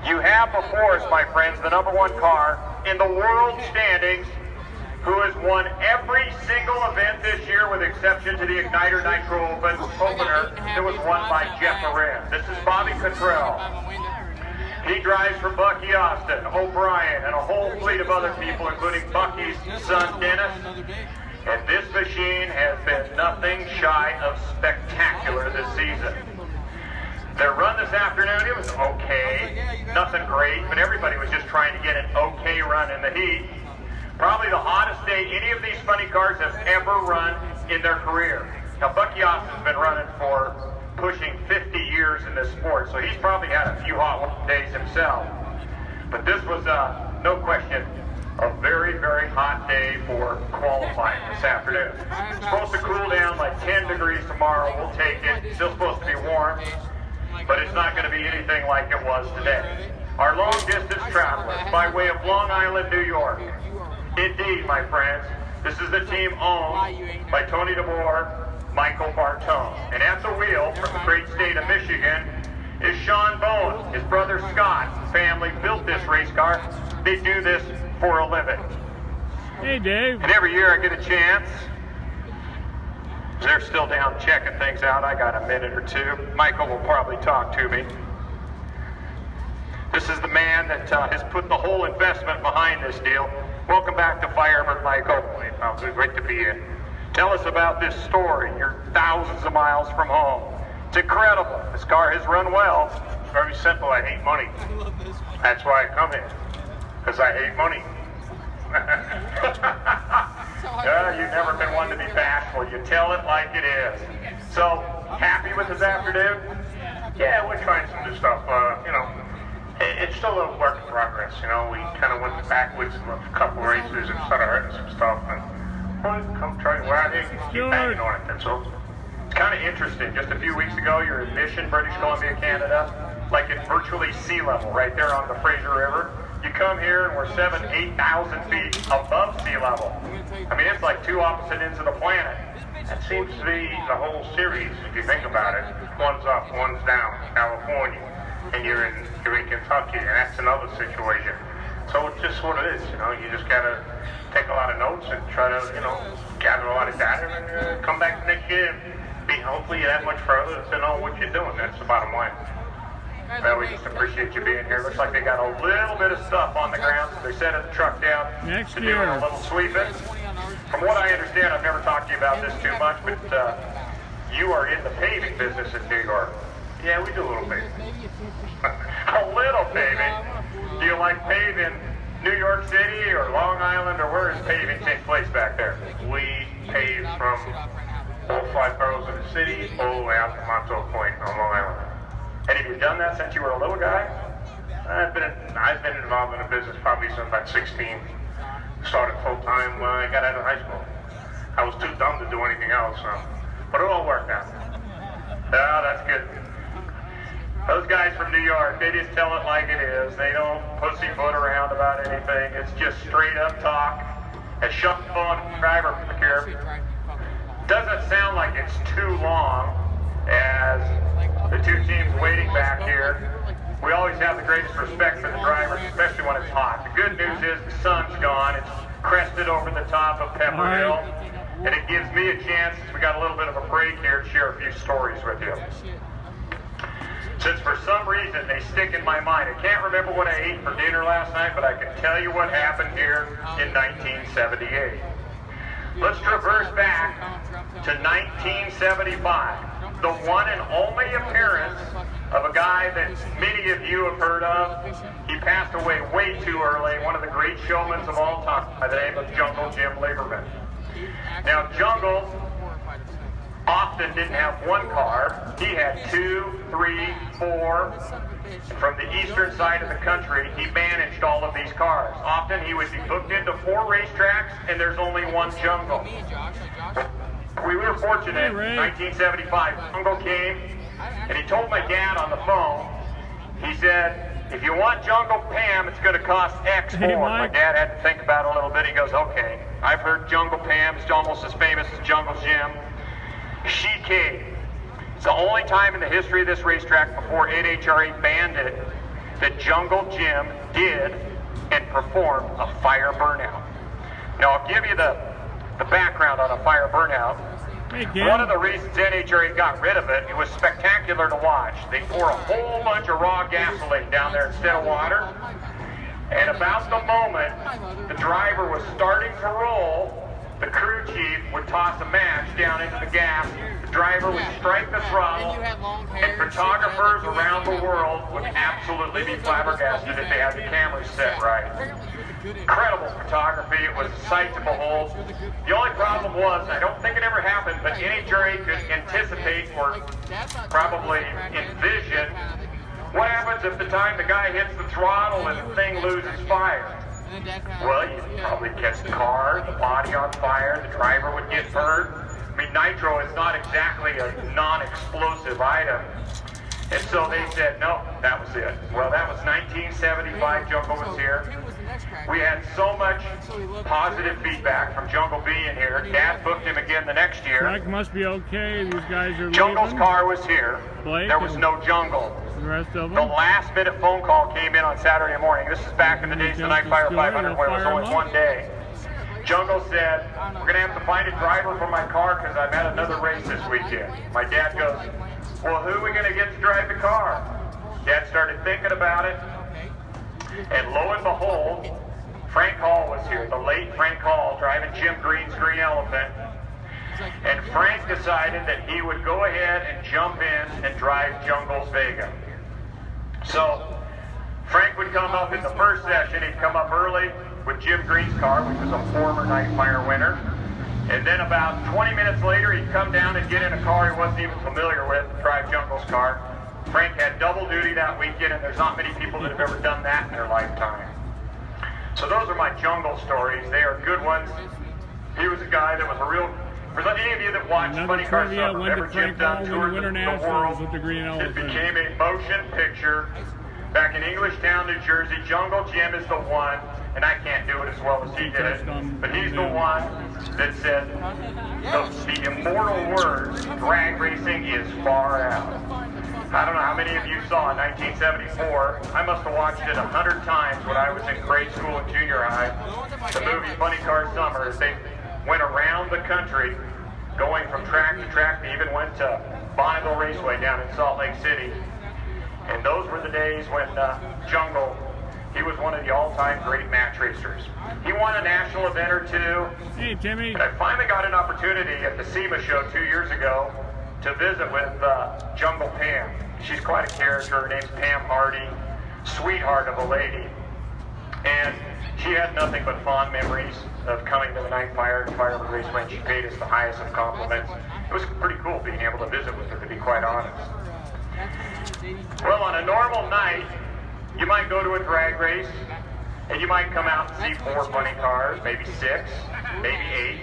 You have before us, my friends, the number 1 car in the world standings who has won every single event this year with exception to the Igniter Nitro opener that was won by Jeff Moran. This is Bobby Cottrell. He drives for Bucky Austin, O'Brien, and a whole fleet of other people, including Bucky's son, Dennis. And this machine has been nothing shy of spectacular this season. Their run this afternoon, it was okay. Nothing great, but everybody was just trying to get an okay run in the heat. Probably the hottest day any of these funny cars have ever run in their career. Now, Bucky Austin's been running for pushing 50 years in this sport, so he's probably had a few hot days himself. But this was, no question, a very, very hot day for qualifying this afternoon. It's supposed to cool down like 10 degrees tomorrow. We'll take it. It's still supposed to be warm, but it's not going to be anything like it was today. Our long-distance travelers by way of Long Island, New York. Indeed, my friends, this is the team owned by Tony DeBoer, Michael Bartone. And at the wheel from the great state of Michigan is Sean Bowen. His brother Scott, family built this race car. They do this for a living.
Hey, Dave.
And every year I get a chance. They're still down checking things out. I got a minute or two. Michael will probably talk to me. This is the man that has put the whole investment behind this deal. Welcome back to Firebird, Michael. It's great to be here. Tell us about this story. You're thousands of miles from home. It's incredible. This car has run well.
Very simple. I hate money. That's why I come here. Because I hate money.
You've never been one to be bashful. You tell it like it is. So, happy with this afternoon?
Yeah, we're trying some new stuff. It's still a work in progress. We kind of went backwards in a couple races and started hurting some stuff. And come try. We're out here. Keep banging on it. That's all.
It's kind of interesting. Just a few weeks ago, you're in Mission, British Columbia, Canada, like at virtually sea level, right there on the Fraser River. You come here and we're 7,000 to 8,000 feet above sea level. I mean, it's like two opposite ends of the planet.
That seems to be the whole series, if you think about it. One's up, one's down, California, and you're in Kentucky, and that's another situation. So it's just what it is, You just gotta take a lot of notes and try to, gather a lot of data and come back next year and be hopefully that much further to know what you're doing. That's the bottom line.
Well, we just appreciate you being here. Looks like they got a little bit of stuff on the ground, so they set the truck down
Next
to
year.
do a little sweeping. From what I understand, I've never talked to you about this too much, but you are in the paving business in New York.
Yeah, we do a little bit.
A little paving? Do you like paving New York City or Long Island, or where does paving take place back there?
We pave from all 5 boroughs of the city all the way out to Montauk Point on Long Island.
And have you done that since you were a little guy?
I've been involved in the business probably since about 16. Started full time when I got out of high school. I was too dumb to do anything else, so. But it all worked out. Yeah, that's good. Those guys from New York, they just tell it like it is. They don't pussyfoot around about anything. It's just straight up talk. A shotgun driver here doesn't sound like it's too long as the two teams waiting back here. We always have the greatest respect for the drivers, especially when it's hot. The good news is the sun's gone. It's crested over the top of Pepper Hill. And it gives me a chance, since we got a little bit of a break here, to share a few stories with you. Since for some reason they stick in my mind. I can't remember what I ate for dinner last night, but I can tell you what happened here in 1978. Let's traverse back to 1975. The one and only appearance of a guy that many of you have heard of. He passed away way too early, one of the great showmen of all time, by the name of Jungle Jim Lieberman. Now, Jungle often didn't have one car. He had 2, 3, 4. From the eastern side of the country, he managed all of these cars. Often he would be booked into 4 racetracks, and there's only one Jungle. We were fortunate in 1975. Jungle came, and he told my dad on the phone, he said, if you want Jungle Pam, it's going to cost X more. My dad had to think about it a little bit. He goes, okay, I've heard Jungle Pam is almost as famous as Jungle Jim. She came. It's the only time in the history of this racetrack before NHRA banned it that Jungle Jim did and performed a fire burnout. Now, I'll give you the background on a fire burnout. One of the reasons NHRA got rid of it, it was spectacular to watch. They pour a whole bunch of raw gasoline down there instead of water. And about the moment the driver was starting to roll, the crew chief would toss a match down into the gas, the driver would strike the throttle, and photographers around the world would absolutely be flabbergasted if they had the cameras set right. Incredible photography. It was a sight to behold. The only problem was, I don't think it ever happened, but NHRA could anticipate or probably envision what happens if the time the guy hits the throttle and the thing loses fire. Well, you'd probably catch the car, the body on fire, the driver would get burned. I mean, nitro is not exactly a non-explosive item. And so they said, no, that was it. Well, that was 1975, Jungle was here. We had so much positive feedback from Jungle being here. Dad booked him again the next year.
Track must be okay. These guys are
Jungle's
leaving.
car was here.
Blake
there was no Jungle.
The rest of them.
The last minute phone call came in on Saturday morning. This is back in the days of the Nightfire 500 where it was only one day. Jungle said, we're going to have to find a driver for my car because I'm at another race this weekend. My dad goes, well, who are we going to get to drive the car? Dad started thinking about it, and lo and behold, Frank Hall was here, the late Frank Hall, driving Jim Green's Green Elephant. And Frank decided that he would go ahead and jump in and drive Jungle's Vega. So Frank would come up in the first session. He'd come up early with Jim Green's car, which was a former Nightfire winner. And then about 20 minutes later, he'd come down and get in a car he wasn't even familiar with, drive Jungle's car. Frank had double duty that weekend, and there's not many people that have ever done that in their lifetime. So those are my Jungle stories. They are good ones. He was a guy that was a real... For any of you that watch Funny Car Summer, remember Jim done tours of the world? It became a motion picture. Back in Englishtown, New Jersey, Jungle Jim is the one, and I can't do it as well as he did it, but he's the one that said the immortal words, drag racing is far out. I don't know how many of you saw in 1974. I must have watched it 100 times when I was in grade school and junior high. The movie Funny Car Summer, as they went around the country, going from track to track. They even went to Bonneville Raceway down in Salt Lake City. And those were the days when Jungle, he was one of the all-time great match racers. He won a national event or two.
Hey, Timmy.
And I finally got an opportunity at the SEMA show 2 years ago to visit with Jungle Pam. She's quite a character. Her name's Pam Hardy, sweetheart of a lady. And she had nothing but fond memories of coming to the Nightfire and Firebird Raceway, and she paid us the highest of compliments. It was pretty cool being able to visit with her, to be quite honest. Well, on a normal night, you might go to a drag race, and you might come out and see 4 funny cars, maybe 6, maybe 8.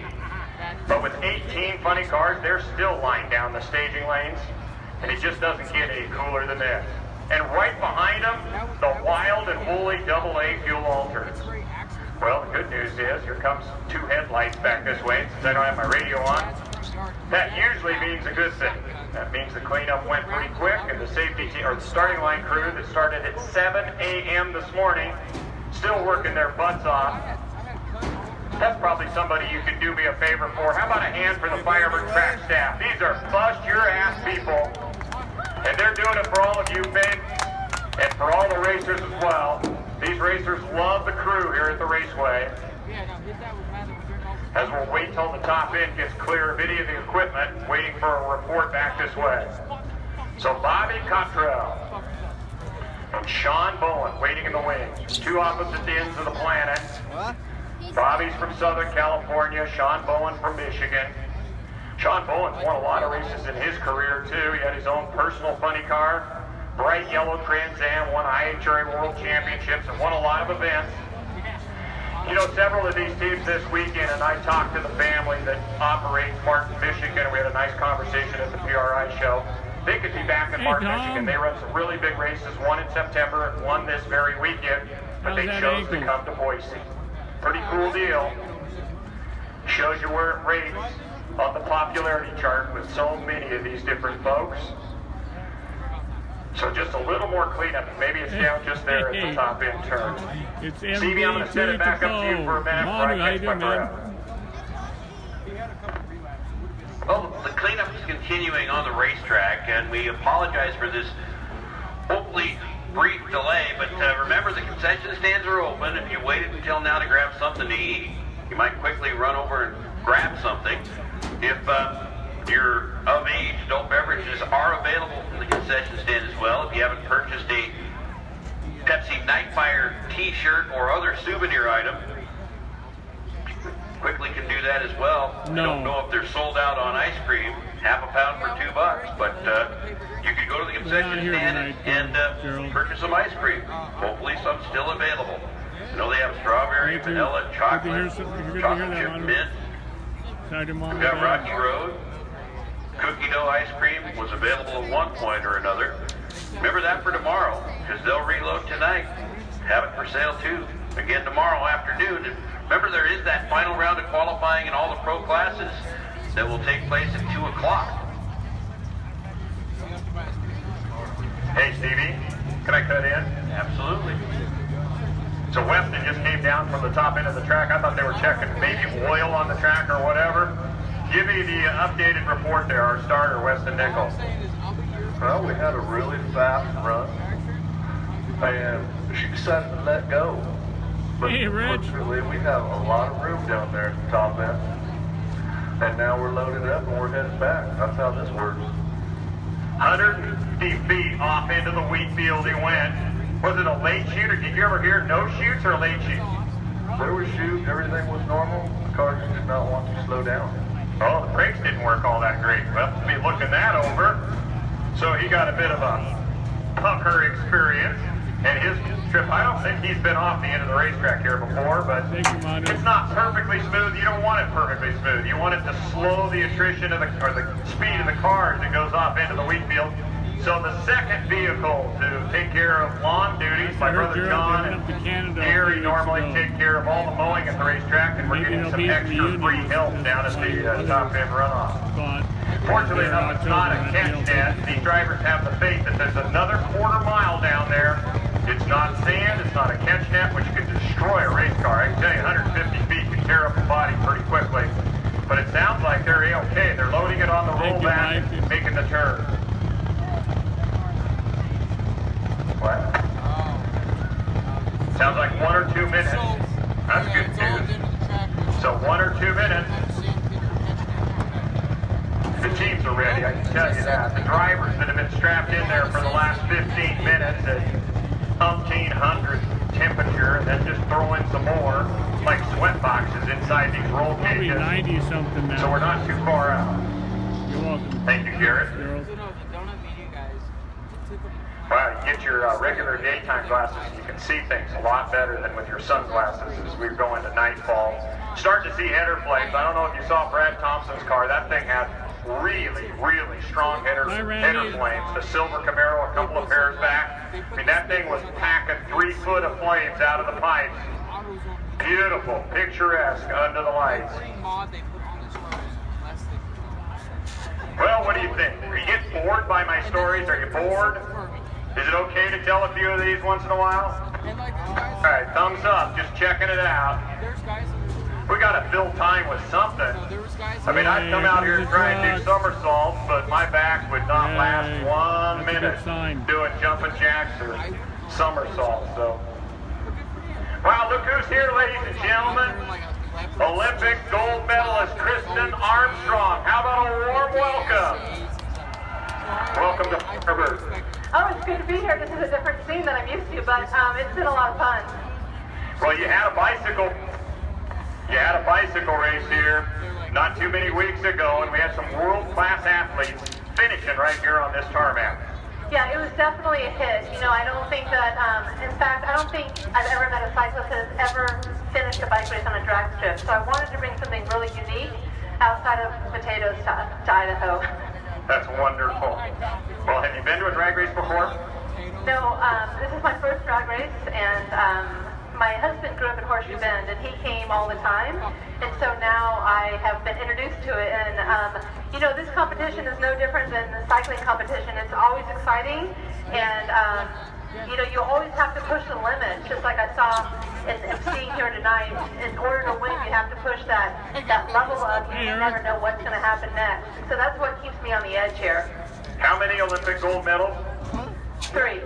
But with 18 funny cars, they're still lined down the staging lanes, and it just doesn't get any cooler than this. And right behind them, the wild and woolly AA fuel alternates. Well, the good news is, here comes 2 headlights back this way, since I don't have my radio on. That usually means a good thing. That means the cleanup went pretty quick, and the safety team, or the starting line crew that started at 7 a.m. this morning, still working their butts off. That's probably somebody you could do me a favor for. How about a hand for the Firebird track staff? These are bust-your-ass people, and they're doing it for all of you, babe, and for all the racers as well. These racers love the crew here at the raceway. As we'll wait till the top end gets clear of any of the equipment, waiting for a report back this way. So Bobby Cottrell and Sean Bowen waiting in the wings. 2 opposite ends of the planet. Bobby's from Southern California, Sean Bowen from Michigan. Sean Bowen's won a lot of races in his career too. He had his own personal funny car, bright yellow Trans Am, won IHRA World Championships, and won a lot of events. You know, several of these teams this weekend, and I talked to the family that operates Martin, Michigan, and we had a nice conversation at the PRI show. They could be back in Martin, Michigan. They run some really big races, one in September and one this very weekend, but they chose to come to Boise. Pretty cool deal. Shows you where it rates on the popularity chart with so many of these different folks. So just a little more cleanup. Maybe it's down just there at the top end turn. Stevie, I'm going to send it back up to you for a minute before I catch my breath.
Well, the cleanup is continuing on the racetrack, and we apologize for this hopefully brief delay, but remember the concession stands are open. If you waited until now to grab something to eat, you might quickly run over and grab something. If you're of age, adult beverages are available from the concession stand as well. If you haven't purchased a Pepsi Nightfire t-shirt or other souvenir item, quickly can do that as well.
No.
I don't know if they're sold out on ice cream, half a pound for $2, but you could go to the concession stand and purchase some ice cream. Hopefully some still available. I know they have strawberry, vanilla, chocolate, chocolate chip mint. We've got Rocky Road. Cookie dough ice cream was available at one point or another. Remember that for tomorrow, because they'll reload tonight. Have it for sale too, again tomorrow afternoon. And remember, there is that final round of qualifying in all the pro classes that will take place at 2 o'clock.
Hey Stevie, can I cut in?
Absolutely.
So Weston just came down from the top end of the track. I thought they were checking maybe oil on the track or whatever. Give me the updated report there, our starter, Weston Nichols.
Well, we had a really fast run, and she decided to let go. But
hey, Rich.
Fortunately, we have a lot of room down there at the top end. And now we're loaded up and we're headed back. That's how this works.
150 feet off into the wheat field he went. Was it a late shoot, or did you ever hear no shoots or late shoots?
There was shoot, everything was normal. The car just did not want to slow down.
Oh, the brakes didn't work all that great. Well, to be looking that over. So he got a bit of a pucker experience. And his trip, I don't think he's been off the end of the racetrack here before, but it's not perfectly smooth. You don't want it perfectly smooth. You want it to slow the attrition of the speed of the car as it goes off into the wheat field. So the second vehicle to take care of lawn duties, my brother John and Gary normally take care of all the mowing at the racetrack, and we're getting some extra free help down at the top end runoff. Fortunately enough, it's not a catch net. These drivers have the faith that there's another quarter-mile down there. It's not sand, it's not a catch net, which could destroy a race car. I can tell you 150 feet can tear up the body pretty quickly. But it sounds like they're okay. They're loading it on the rollback and making the turn. What? Sounds like 1 or 2 minutes. That's good news. So 1 or 2 minutes. The teams are ready, I can tell you that. The drivers that have been strapped in there for the last 15 minutes at 1,800 temperature, and then just throw in some more, like sweat boxes inside these roll cages.
Probably 90 something now.
So we're not too far out.
You're welcome.
Thank you, Garrett. Wow, get your regular daytime glasses, you can see things a lot better than with your sunglasses as we go into nightfall. Starting to see header flames. I don't know if you saw Brad Thompson's car. That thing had really, really strong header flames. The silver Camaro a couple of pairs back. I mean, that thing was packing 3 foot of flames out of the pipes. Beautiful, picturesque under the lights. Well, what do you think? Are you getting bored by my stories? Are you bored? Is it okay to tell a few of these once in a while? All right, thumbs up, just checking it out. We got to fill time with something. I mean, I'd come out here and try and do somersaults, but my back would not last 1 minute doing jumping jacks or somersaults. So, wow, look who's here, ladies and gentlemen. Olympic gold medalist Kristen Armstrong. How about a warm welcome? Welcome to Firebird.
Oh, it's good to be here. This is a different scene than I'm used to, but it's been a lot of fun.
Well, you had a bicycle race here not too many weeks ago, and we had some world-class athletes finishing right here on this tarmac.
Yeah, it was definitely a hit. You know, I don't think that, in fact, I don't think I've ever met a cyclist that has ever finished a bike race on a drag strip. So I wanted to bring something really unique outside of potatoes to Idaho.
That's wonderful. Well, have you been to a drag race before?
No, this is my first drag race, and my husband grew up in Horseshoe Bend, and he came all the time, and so now I have been introduced to it, and you know, this competition is no different than the cycling competition. It's always exciting, and you know, you always have to push the limits, just like I saw and seeing here tonight. In order to win, you have to push that level of, you never know what's going to happen next. So that's what keeps me on the edge here.
How many Olympic gold medals?
3.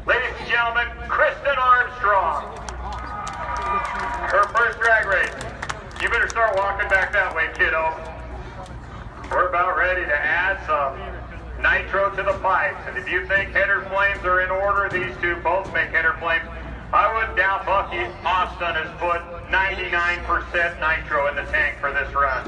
Ladies and gentlemen, Kristen Armstrong. Her first drag race. You better start walking back that way, kiddo. We're about ready to add some nitro to the pipes. And if you think header flames are in order, these two both make header flames. I wouldn't doubt Bucky Austin has put 99% nitro in the tank for this run.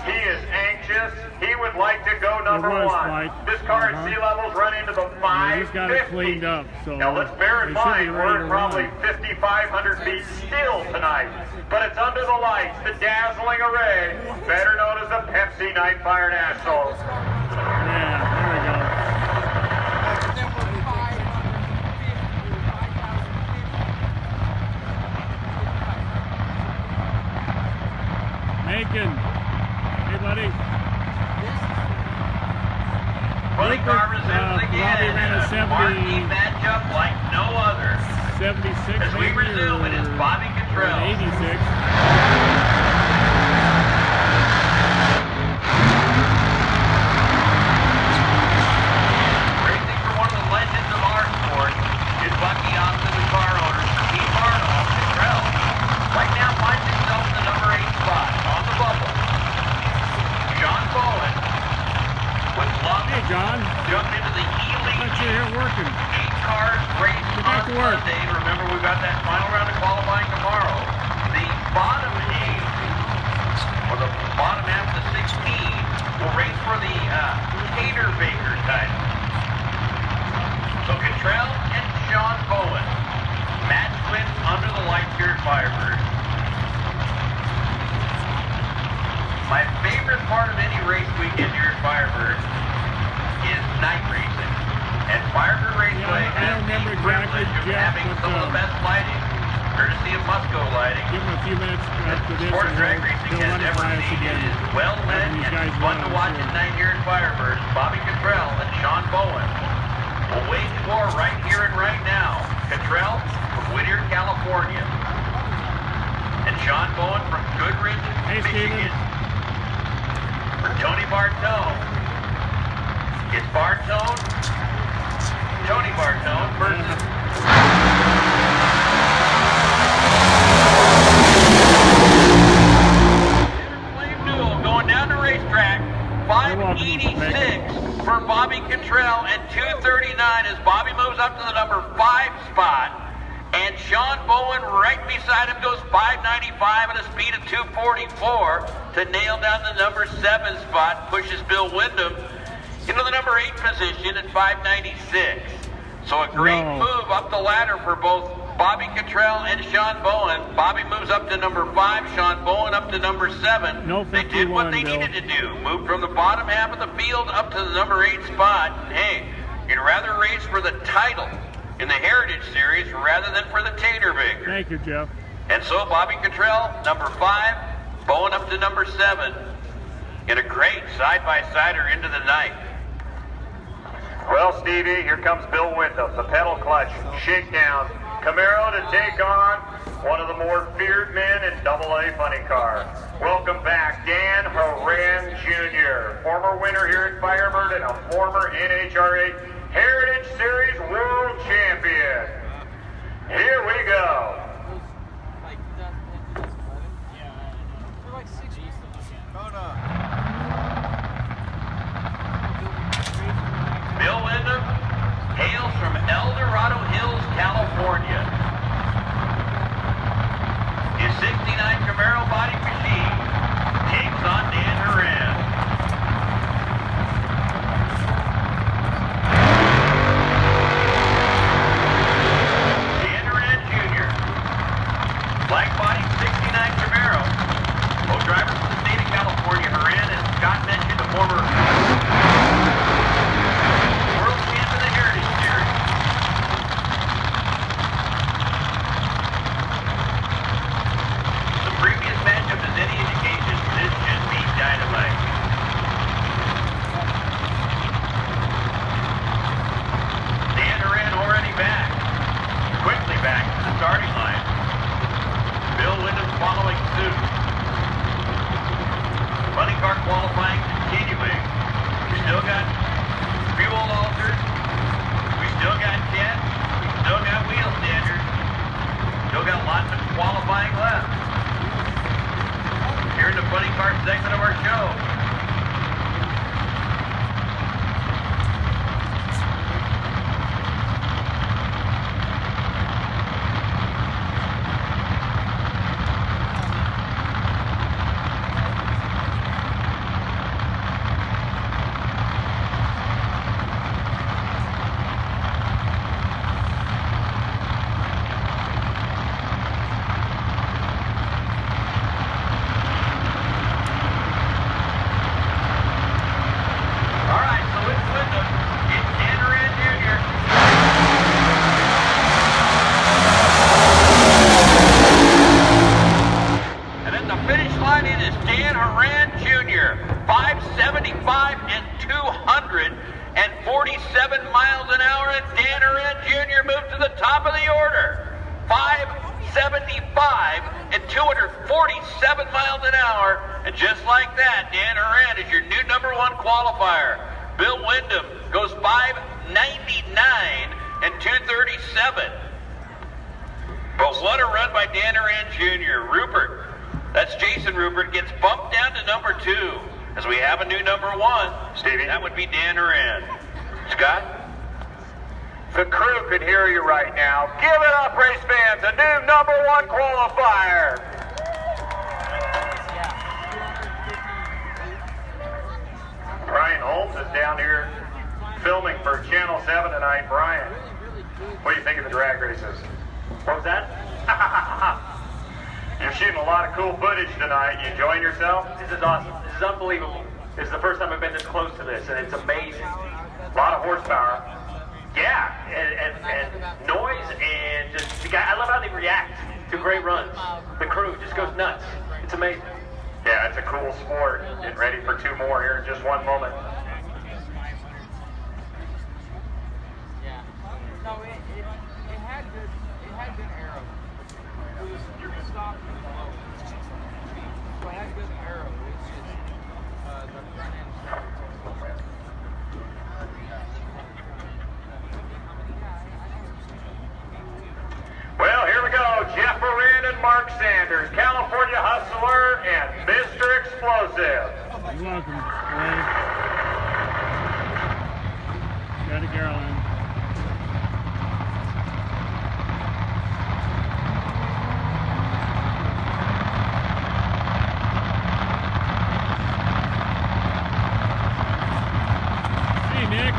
He is anxious. He would like to go number 1. This car at sea level's run into the 550.
He's got it cleaned up. So
now let's bear in mind we're at probably 5,500 feet still tonight. But it's under the lights, the dazzling array, better known as the Pepsi Nightfire Nationals.
Yeah, there we go. Macon. Hey, buddy.
Well, the car resumes again.
ran a 70,
marquee matchup like no other.
76.
As we resume, it is Bobby Cottrell.
86.
Racing for one of the legends of our sport is Bucky Austin, the car owner, Steve Arnold. Cottrell right now finds himself in the number 8 spot on the bubble. John Bowen with luck.
Hey, John.
Jumped into the E-League.
Thought you were here working.
8 cars raced
Get back
on
to work.
Sunday. Remember, we've got that final round of qualifying tomorrow. The bottom 8, or the bottom half of the 16, will race for the Cater Baker title. So Cottrell and Sean Bowen, match wins under the lights here at Firebird. My favorite part of any race weekend here at Firebird is night racing. And Firebird Raceway has the privilege of having some of the best lighting, courtesy of Musco Lighting.
Give him a few minutes after this.
Sport of drag racing has never seen. It is well lit and fun to watch at night here at Firebird. Bobby Cottrell and Sean Bowen will wage war right here and right now. Cottrell from Whittier, California, and Sean Bowen from Goodrich, Michigan. For Tony Bartone, it's Bartone, Tony Bartone versus Flame Duel going down the racetrack. 586 for Bobby Cottrell and 239 as Bobby moves up to the number 5 spot. And Sean Bowen right beside him goes 595 at a speed of 244 to nail down the number 7 spot, pushes Bill Windham into the number 8 position at 596. So a great move up the ladder for both Bobby Cottrell and Sean Bowen. Bobby moves up to number 5, Sean Bowen up to number 7.
No
they did what they needed to do. Moved from the bottom half of the field up to the number 8 spot. And hey, you'd rather race for the title in the Heritage Series rather than for the Taterbaker.
Thank you, Jeff.
And so Bobby Cottrell, number 5, Bowen up to number 7. In a great side-by-sider into the night.
Well, Stevie, here comes Bill Windham, the pedal clutch, shakedown. Camaro to take on one of the more feared men in AA funny car. Welcome back, Dan Horan Jr., former winner here at Firebird and a former NHRA Heritage Series World Champion. Here we go.
Bill Windham hails from El Dorado Hills, California. His 69 Camaro body machine takes on Dan Horan. Dan Horan Jr., black body 69 Camaro, co-driver from the state of California. Horan, as Scott mentioned, a former any indication, this should be dynamite. Dan Horan already back. Quickly back to the starting line. Bill Windham following suit. Funny car qualifying continuing. We still got fuel alters. We still got jet. We still got wheel standards. Still got lots of qualifying left. Here in the funny car segment of our show.
The crew can hear you right now. Give it up, race fans, a new #1 qualifier. Brian Holmes is down here filming for Channel 7 tonight. Brian, what do you think of the drag races?
What was that?
You're shooting a lot of cool footage tonight. You enjoying yourself?
This is awesome. This is unbelievable. This is the first time I've been this close to this, and it's amazing.
A lot of horsepower.
Yeah, and noise, and just I love how they react to great runs. The crew just goes nuts. It's amazing.
Yeah, it's a cool sport. Get ready for 2 more here in just 1 moment.
Yeah. No, it had good arrow. It was stopped and low. So it had good arrow. It's just the front end started.
Well, here we go. Jeff Moran and Mark Sanders, California Hustler and Mr. Explosive.
You're welcome, Ray. Go to Caroline. Hey, Nick.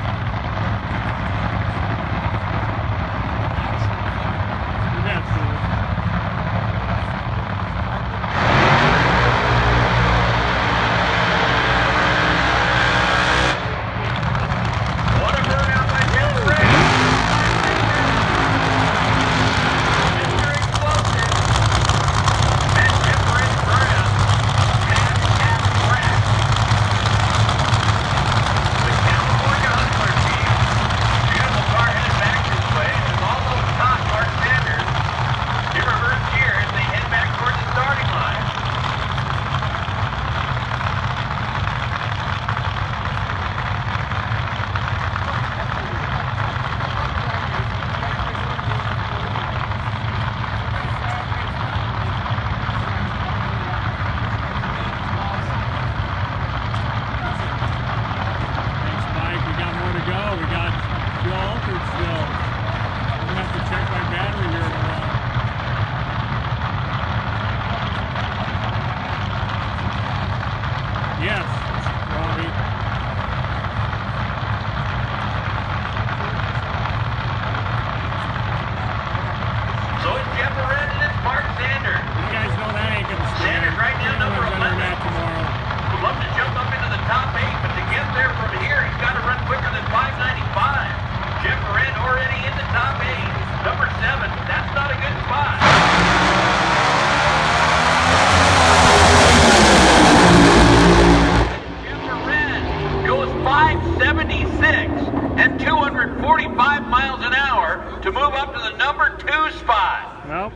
145 miles an hour to move up to the number 2 spot.
Well,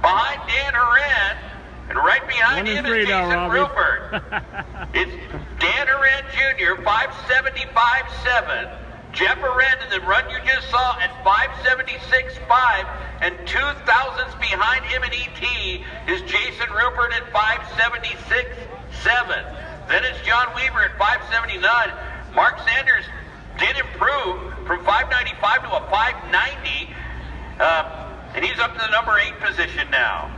behind Dan Horan, and right behind him is Jason Rupert. It's Dan Horan Jr., 575.7. Jeff Horan in the run you just saw at 576.5, and 2 thousandths behind him in ET is Jason Rupert at 576.7. Then it's John Weaver at 579. Mark Sanders did improve from 595 to a 590, and he's up to the number 8 position now.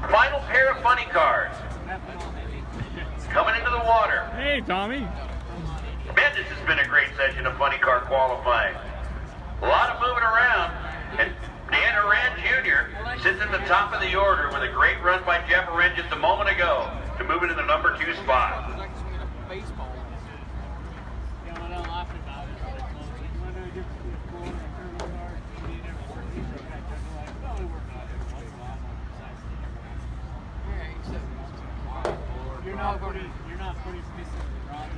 Final pair of funny cars coming into the water.
Hey, Tommy.
Man, this has been a great session of funny car qualifying. A lot of moving around, and Dan Horan Jr. sits at the top of the order with a great run by Jeff Horan just a moment ago to move into the number 2 spot.
You're not putting pieces of rock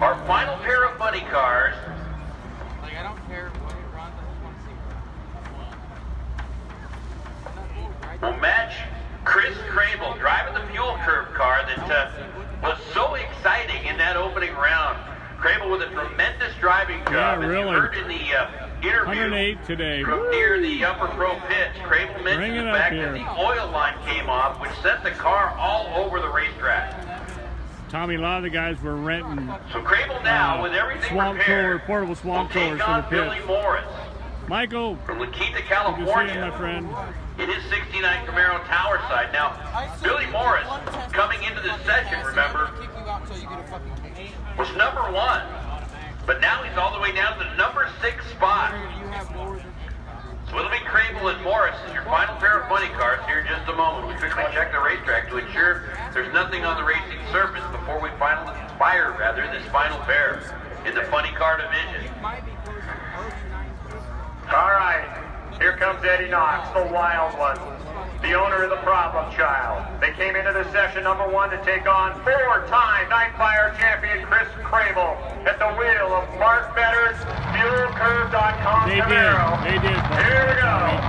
Our final pair of funny cars.
Like, I don't care what it runs, I just want to see it.
Will match Chris Crable driving the fuel curve car that was so exciting in that opening round. Crable with a tremendous driving job.
Yeah,
As
really.
you heard in the interview
108 today.
from near the upper pro pits, Crable mentioned the fact that the oil line came off, which sent the car all over the racetrack.
Tommy, a lot of the guys were renting
So Crable now, with everything
swamp
prepared,
cooler, portable swamp
will take
coolers for the
on Billy
pits.
Morris
Michael,
from La Quinta,
good to see
California.
you, my friend.
It is 69 Camaro Tower side. Now, Billy Morris, coming into this session, remember, was number 1. But now he's all the way down to the number 6 spot. So it'll be Crable and Morris as your final pair of funny cars here in just a moment. We quickly check the racetrack to ensure there's nothing on the racing surface before we fire this final pair in the funny car division.
All right, here comes Eddie Knox, the wild one, the owner of the problem child. They came into this session number 1 to take on 4-time Nightfire champion Chris Crable at the wheel of Mark Better's FuelCurve.com Camaro.
They did.
Here we go.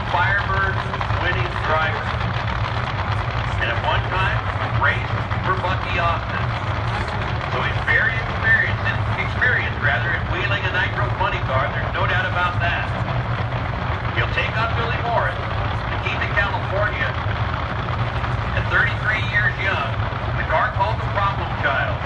Firebird winning driver. And at one time, raced for Bucky Austin. So he's very experienced in wheeling a nitro funny car. There's no doubt about that. He'll take on Billy Morris, Keitha, California. At 33 years young, the car called the Problem Child.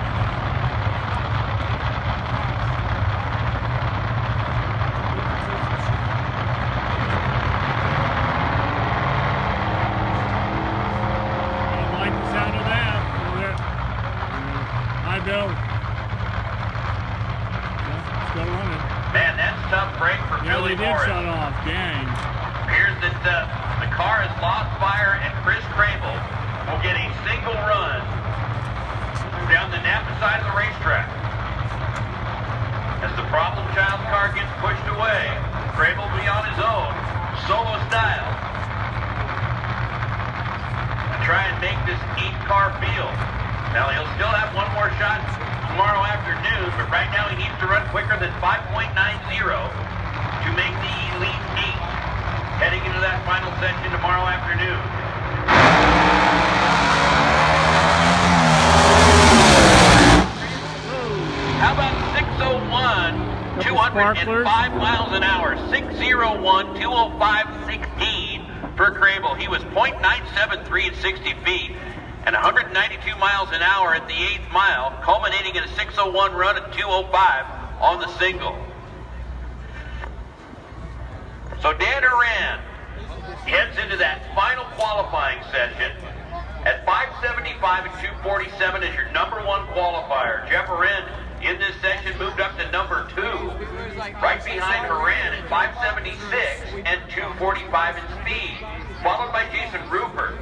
Bill. Yeah, still running.
Man, that's tough break for Billy Morris.
Shut off. Dang.
Here's the car has lost fire, and Chris Crable will get a single run down the Napa side of the racetrack. As the Problem Child car gets pushed away, Crable will be on his own. solo style. Try and make this 8-car field. Now he'll still have one more shot tomorrow afternoon, but right now he needs to run quicker than 5.90 to make the Elite 8 heading into that final section tomorrow afternoon. How about 601, 205 miles an hour, 601, 205, 16 for Crable. He was .973 at 60 feet and 192 miles an hour at the 8th mile, culminating in a 601 run at 205 on the single. So Dan Horan heads into that final qualifying session at 575 and 247 as your #1 qualifier. Jeff Horan in this section moved up to #2, right behind Horan at 576 and 245 in speed, followed by Jason Rupert.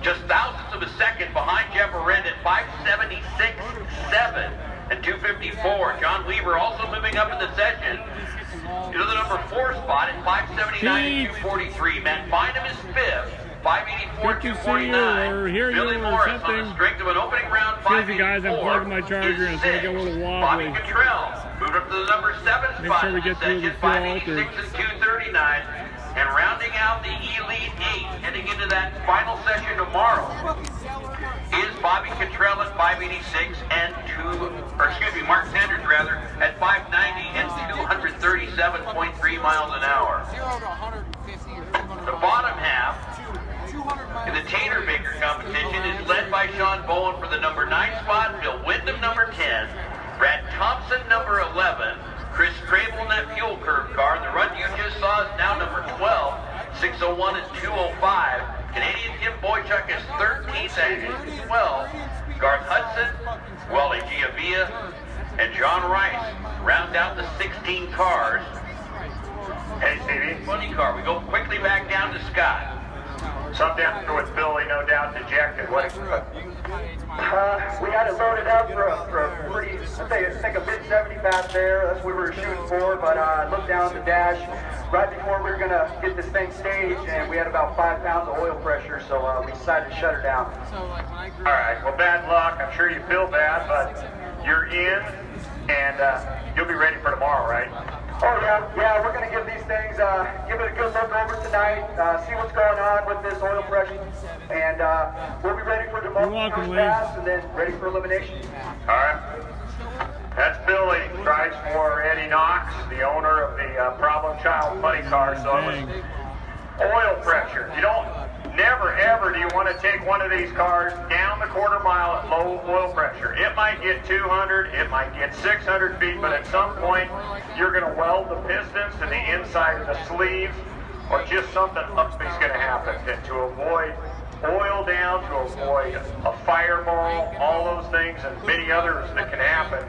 Just thousandths of a second behind Jeff Horan at 576.7 and 254. John Weaver also moving up in the session to the #4 spot at 579 and 243. Matt Bynum is 5th. 584, 249. Billy Morris on the strength of an opening round 584.
Guys, I'm plugging my charger in, so I get a little wobbly.
Bobby Cottrell moved up to the #7 spot.
Make sure we get through the
586 and 239. And rounding out the Elite 8, heading into that final session tomorrow, is Bobby Cottrell at 586 and Mark Sanders rather, at 590 and 237.3 miles an hour. The bottom half in the Tater Baker competition is led by Sean Bowen for the #9 spot, Bill Wyndham #10, Brad Thompson #11, Chris Crable in that fuel curve car. The run you just saw is now #12, 601 and 205. Canadian Tim Boychuk is 13th at 12. Garth Hudson, Wally Giavia, and John Rice round out the 16 cars.
Hey, Stevie.
Funny car. We go quickly back down to Scott.
Something with Billy, no doubt, dejected. What?
We had it loaded up for a pretty, I think a mid-70 back there. That's what we were shooting for, but I looked down the dash right before we were going to get this thing staged, and we had about 5 pounds of oil pressure, so we decided to shut her down.
All right, well, bad luck. I'm sure you feel bad, but you're in, and you'll be ready for tomorrow, right?
Oh, yeah, we're going to give these things, give it a good look over tonight, see what's going on with this oil pressure, and we'll be ready for tomorrow's first pass, and then ready for elimination.
All right. That's Billy, drives for Eddie Knox, the owner of the Problem Child Funny Car. So it was oil pressure. Never ever do you want to take one of these cars down the quarter mile at low oil pressure. It might get 200, it might get 600 feet, but at some point you're going to weld the pistons to the inside of the sleeves, or just something ugly's going to happen. And to avoid oil down, to avoid a fireball, all those things and many others that can happen,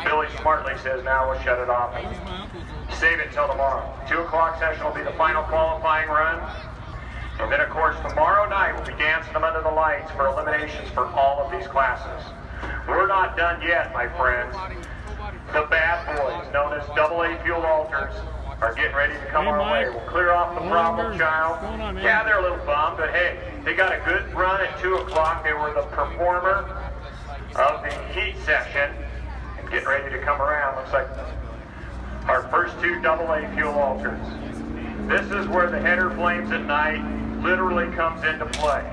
Billy smartly says, now we'll shut it off and save it till tomorrow. 2 o'clock session will be the final qualifying run. And then, of course, tomorrow night we'll be dancing them under the lights for eliminations for all of these classes. We're not done yet, my friends. The bad boys, known as AA Fuel Alters, are getting ready to come our way. We'll clear off the Problem Child. Yeah, they're a little bummed, but hey, they got a good run at 2 o'clock. They were the performer of the heat session and getting ready to come around. Looks like our first 2 AA Fuel Alters. This is where the header flames at night literally comes into play.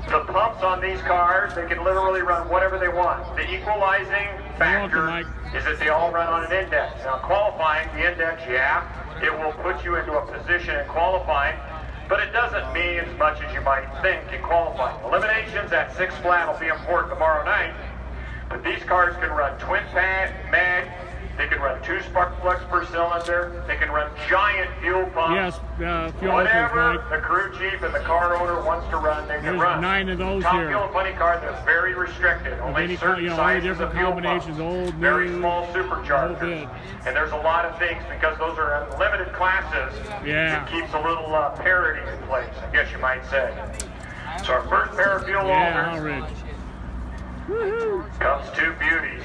The pumps on these cars, they can literally run whatever they want. The equalizing factor is that they all run on an index. Now, qualifying, the index, it will put you into a position in qualifying, but it doesn't mean as much as you might think in qualifying. Eliminations at 6 flat will be important tomorrow night, but these cars can run twin mag. They can run 2 spark plugs per cylinder. They can run giant fuel pumps.
Yes, fuel
whatever the crew chief and the car owner wants to run, they can run.
9 of those
Top
here.
Fuel Funny Car, they're very restricted. Only certain sizes of fuel pumps.
Old,
very
new,
small superchargers. And there's a lot of things, because those are unlimited classes, it keeps a little parity in place, I guess you might say. So our first pair of fuel alters comes 2 beauties.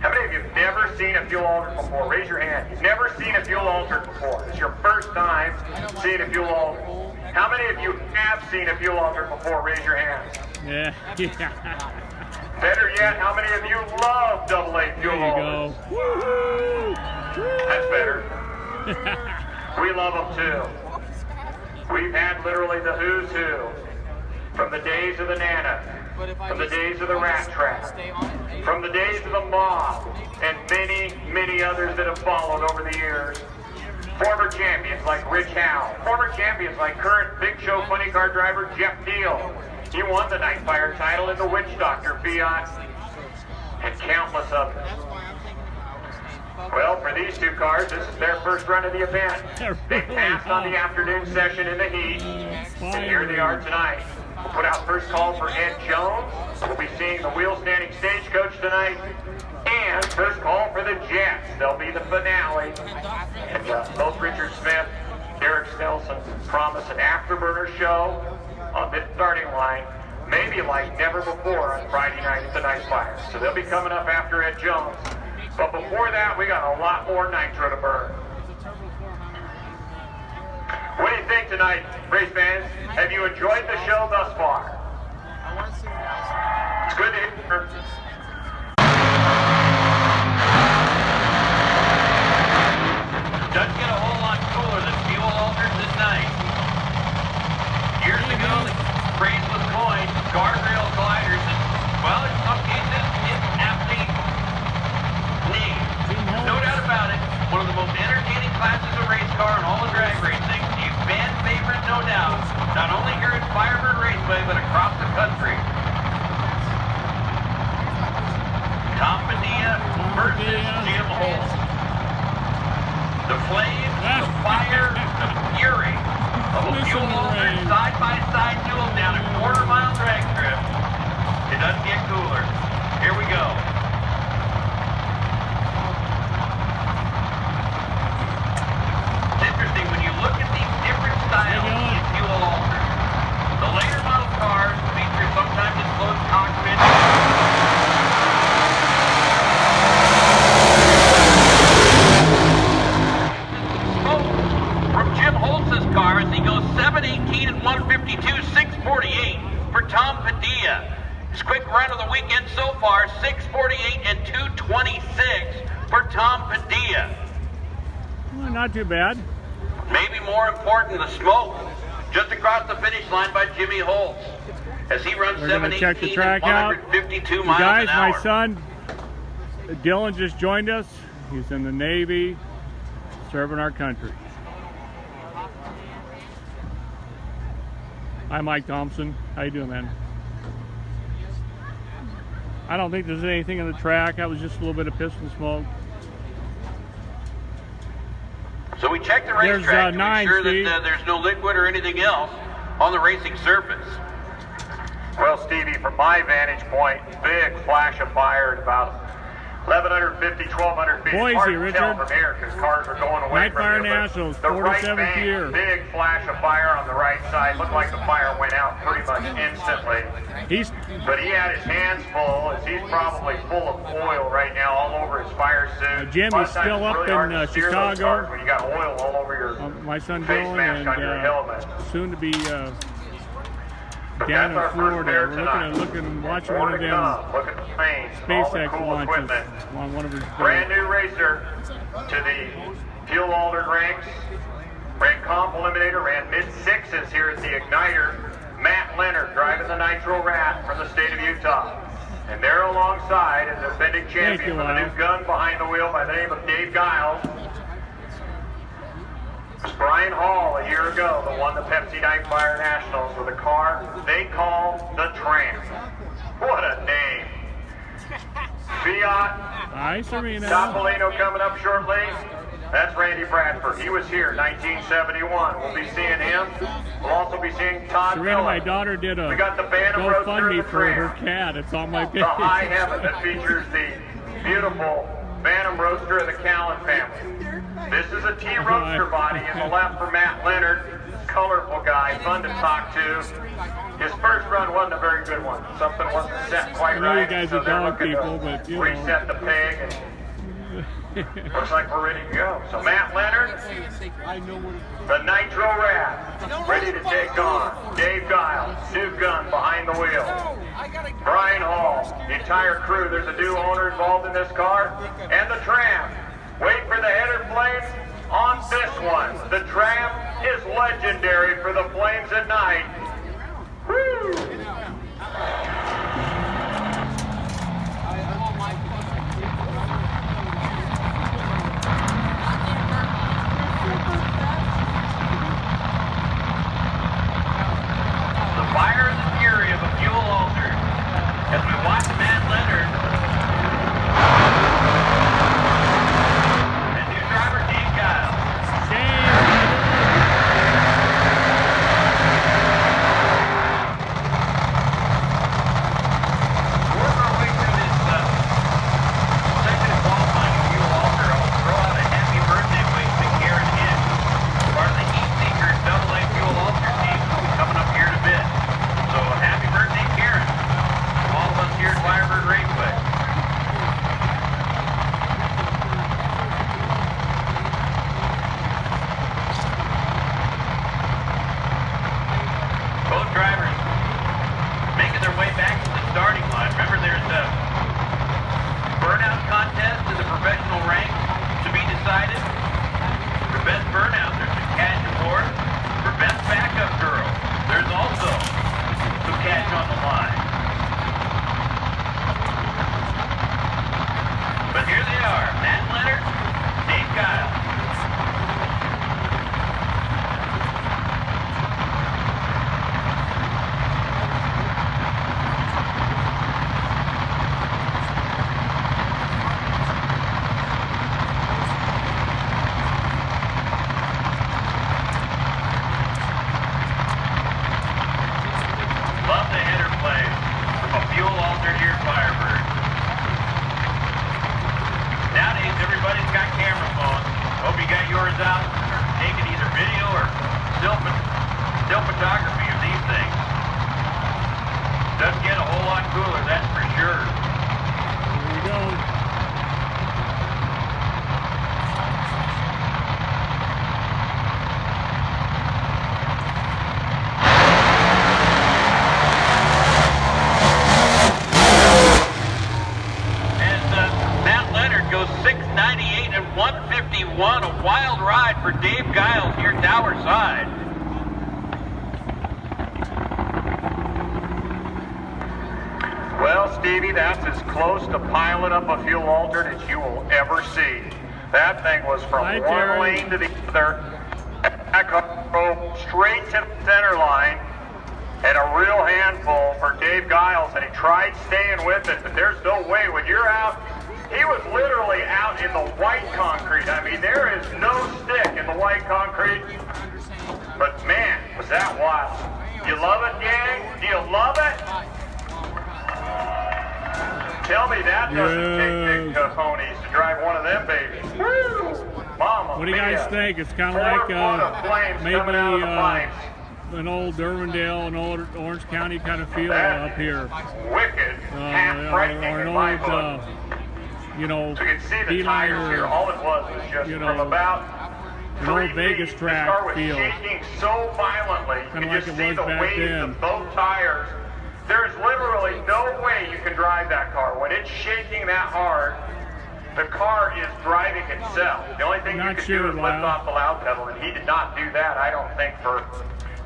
How many of you have never seen a fuel altered before? Raise your hand. You've never seen a fuel altered before. It's your first time seeing a fuel altered. How many of you have seen a fuel altered before? Raise your hands.
Yeah.
Better yet, how many of you love AA fuel
There you
altered?
go. Woo-hoo!
That's better. We love them too. We've had literally the who's who. From the days of the Nana, from the days of the Rat Trap, from the days of the Mob, and many, many others that have followed over the years. Former champions like Rich Howe, former champions like current Big Show funny car driver Jeff Deal. He won the Nightfire title in the Witch Doctor Fiat, and countless others. Well, for these two cars, this is their first run of the event. They passed on the afternoon session in the heat, and here they are tonight. We'll put out first call for Ed Jones. We'll be seeing the wheel standing stagecoach tonight. And first call for the Jets. They'll be the finale. And both Richard Smith, Derek Stelson promise an afterburner show on this starting line, maybe like never before on Friday night at the Nightfire. So they'll be coming up after Ed Jones. But before that, we got a lot more nitro to burn. What do you think tonight, race fans? Have you enjoyed the show thus far? It's good to hear.
Doesn't get a whole lot cooler than fuel altered this night. Years ago, the phrase was coined, guardrail gliders, and, well, in some cases, it's aptly named. No doubt about it, one of the most entertaining classes of race car in all of drag racing, a fan favorite, no doubt, not only here at Firebird Raceway, but across the country. Tom Padilla versus Jim Holt. The flame, the fire, the fury of a fuel altered side-by-side duel down a quarter-mile drag strip. It doesn't get cooler. Here we go. It's interesting when you look at these different styles in fuel altered. The later model cars feature sometimes enclosed cockpits. Car as he goes 718 and 152, 648 for Tom Padilla. His quick run of the weekend so far, 648 and 226 for Tom Padilla.
Well, not too bad.
Maybe more important, the smoke just across the finish line by Jimmy Holtz as he runs 718 and 152 miles
guys,
an hour.
my son Dylan just joined us. He's in the Navy, serving our country. Hi, Mike Thompson. How you doing, man? I don't think there's anything in the track. That was just a little bit of piston smoke.
So we checked the racetrack to make sure that there's no liquid or anything else on the racing surface.
Well, Stevie, from my vantage point, big flash of fire at about 1,150, 1,200 feet.
Boise,
hard to
Richard.
tell from here because cars are going away
Nightfire
from you.
Nationals,
The right
47th
bank,
year.
big flash of fire on the right side. Looked like the fire went out pretty much instantly. But he had his hands full, as he's probably full of oil right now all over his fire suit.
Jim is still up in Chicago.
When you got oil all over your
my son
face
Dylan
mask on your helmet.
and soon to be down in Florida. We're looking and watching one of them
Look at the planes, all the
SpaceX
cool
launches
equipment.
on one of his
Brand new racer to the fuel altered ranks. Ran comp eliminator, ran mid-sixes here at the Igniter. Matt Leonard driving the Nitro Rat from the state of Utah. And there alongside is the defending champion with a new gun behind the wheel by the name of Dave Giles. Brian Hall a year ago that won the Pepsi Nightfire Nationals with a car they call the Tramp. What a name. Fiat.
Hi, Serena.
Topolino coming up shortly. That's Randy Bradford. He was here 1971. We'll be seeing him. We'll also be seeing Todd
Serena,
Miller.
my daughter did a
We got the Bantam Roadster
GoFundMe
of the
for her
Tramp.
cat. It's on my page.
The High Heaven that features the beautiful Phantom Roadster of the Callan family. This is a T Roadster body in the left for Matt Leonard. Colorful guy, fun to talk to. His first run wasn't a very good one. Something wasn't set quite
I know
right.
you guys
so
are
they're
dog
looking
people,
to
but you know.
reset the peg, and looks like we're ready to go. So Matt Leonard, the Nitro Rat, ready to take on Dave Giles, new gun behind the wheel. Brian Hall, the entire crew. There's a new owner involved in this car, and the Tram. Wait for the header flames on this one. The Tram is legendary for the flames at night. Woo! The fire and the fury of a fuel altar as we watch Matt Leonard and new driver Dave Giles. Work our way through this section of qualifying of fuel altar. I'll throw out a happy birthday wish to Karen Hitt, part of the Heat Seekers AA fuel altar team, coming up here in a bit. So happy birthday, Karen, from all of us here at Firebird Raceway. Both drivers making their way back to the starting line. Remember, there's a burnout contest in the professional ranks to be decided. For best burnout, there's a cash award. For best backup girl, there's also some cash on the line. But here they are, Matt Leonard, Dave Giles. Love the header play from a fuel altar here at Firebird. Nowadays, everybody's got camera phones. Hope you got yours out, taking either video or still photography of these things. Doesn't get a whole lot cooler, that's for sure.
Here we go.
Matt Leonard goes 698 and 151, a wild ride for Dave Giles here tower side. Well, Stevie, that's as close to piling up a fuel altar as you will ever see. That thing was from one lane to the other, back up, straight to the center line. And a real handful for Dave Giles, and he tried staying with it, but there's no way. When you're out, he was literally out in the white concrete. I mean, there is no stick in the white concrete. But man, was that wild. You love it, gang? Do you love it? Tell me that doesn't take big ponies to drive one of them babies. Woo! Mama
What do you guys think? It's kind of like maybe an old Irwindale, an old Orange County kind of feel up here.
Wicked,
or an old, you know,
so you can see the tires here. All it was just from about
an old Vegas track feel.
Shaking so violently,
Kind of
you
like
just
it
see
was
the
back
weight
then.
of both tires. There's literally no way you can drive that car. When it's shaking that hard, the car is driving itself. The only thing you can do is lift off the loud pedal, and he did not do that, I don't think, for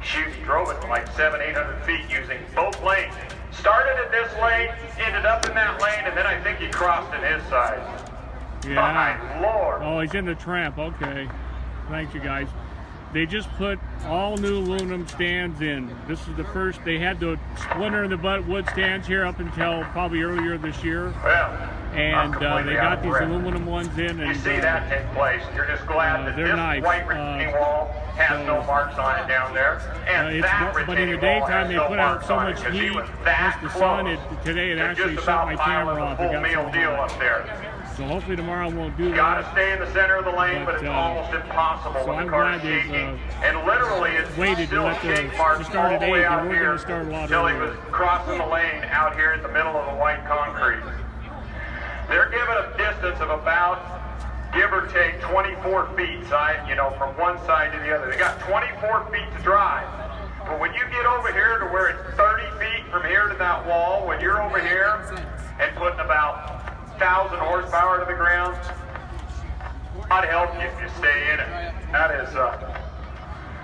shoot. He drove it like 700-800 feet using both lanes. Started at this lane, ended up in that lane, and then I think he crossed in his side.
Yeah.
My Lord.
Oh, he's in the Tramp. Okay. Thanks, you guys. They just put all new aluminum stands in. This is the first. They had the splinter in the butt wood stands here up until probably earlier this year.
Well,
and they got these aluminum ones in. And
you see that take place. You're just glad that this white retaining wall has no marks on it down there. And that
but in the
retaining wall
daytime,
has
they
no
put out
marks
so
on it,
much
'cause he
heat.
was that
Plus the sun.
close
Today it
to
actually
just
shut
about
my
piling
camera
the
off.
full
It got
meal
so
deal
hot.
up there.
So hopefully tomorrow won't do
You gotta
that.
stay in the center of the lane, but it's almost impossible
So
when
I'm
the car is
glad they've,
shaking. And literally, it's
waited to
still
let the
shake marks
to start
all
at
the
8.
way
They
out
weren't
here
going to start a lot
until he
earlier.
was crossing the lane out here in the middle of the white concrete. They're giving a distance of about, give or take, 24 feet side, you know, from one side to the other. They got 24 feet to drive. But when you get over here to where it's 30 feet from here to that wall, when you're over here and putting about 1,000 horsepower to the ground, I'd help you if you stay in it. That is,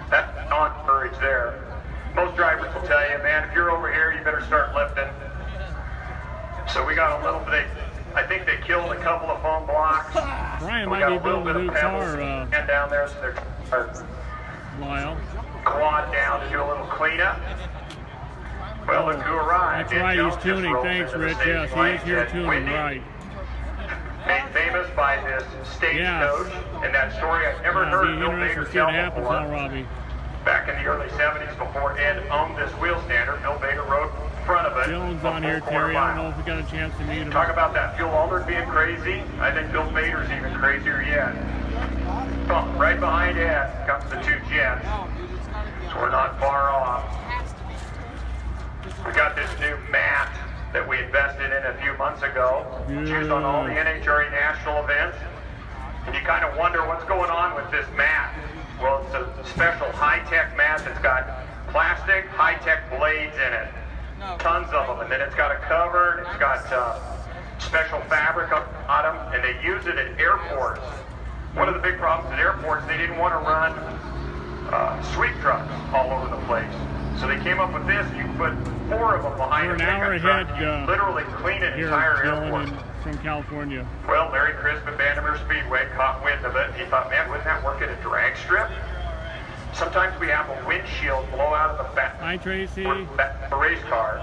that's non-courage there. Most drivers will tell you, man, if you're over here, you better start lifting. So we got a little bit, I think they killed a couple of foam blocks.
Brian
We
might
got
be
a little
building a
bit
new
of pebbles
car,
and down there, so they're
Lyle.
quad down to do a little cleanup. Well, look who arrived.
That's right,
Ed
he's
Jones just
tuning.
rolled
Thanks,
into the
Rich.
stage
Yes, he
lane.
is here
Ed
tuning,
Whitney,
right.
Made famous by this stagecoach and that story I've never
It'll
heard
be
Bill
interesting
Bader
to see
tell
what happens
before.
now, Robbie.
Back in the early 70s, before Ed owned this wheel standard, Bill Bader rode in front of it.
Dylan's on here, Terry. I don't know if we got a chance to meet him.
Talk about that fuel Aldred being crazy. I think Bill Bader's even crazier yet. Oh, right behind Ed comes the two Jets. So we're not far off. We got this new mat that we invested in a few months ago. It's used on all the NHRA national events. And you kind of wonder what's going on with this mat. Well, it's a special high-tech mat that's got plastic, high-tech blades in it. Tons of them. And then it's got a cover, it's got special fabric on them, and they use it at airports. One of the big problems at airports, they didn't want to run sweep trucks all over the place. So they came up with this. You put 4 of them behind
We're
a
an hour
pickup
ahead,
truck, literally clean an
here,
entire
Dylan,
airport.
from California.
Well, Larry Crisp at Vandermeer Speedway caught wind of it. He thought, man, wouldn't that work at a drag strip? Sometimes we have a windshield blow out of the back
Hi, Tracy.
of the race car,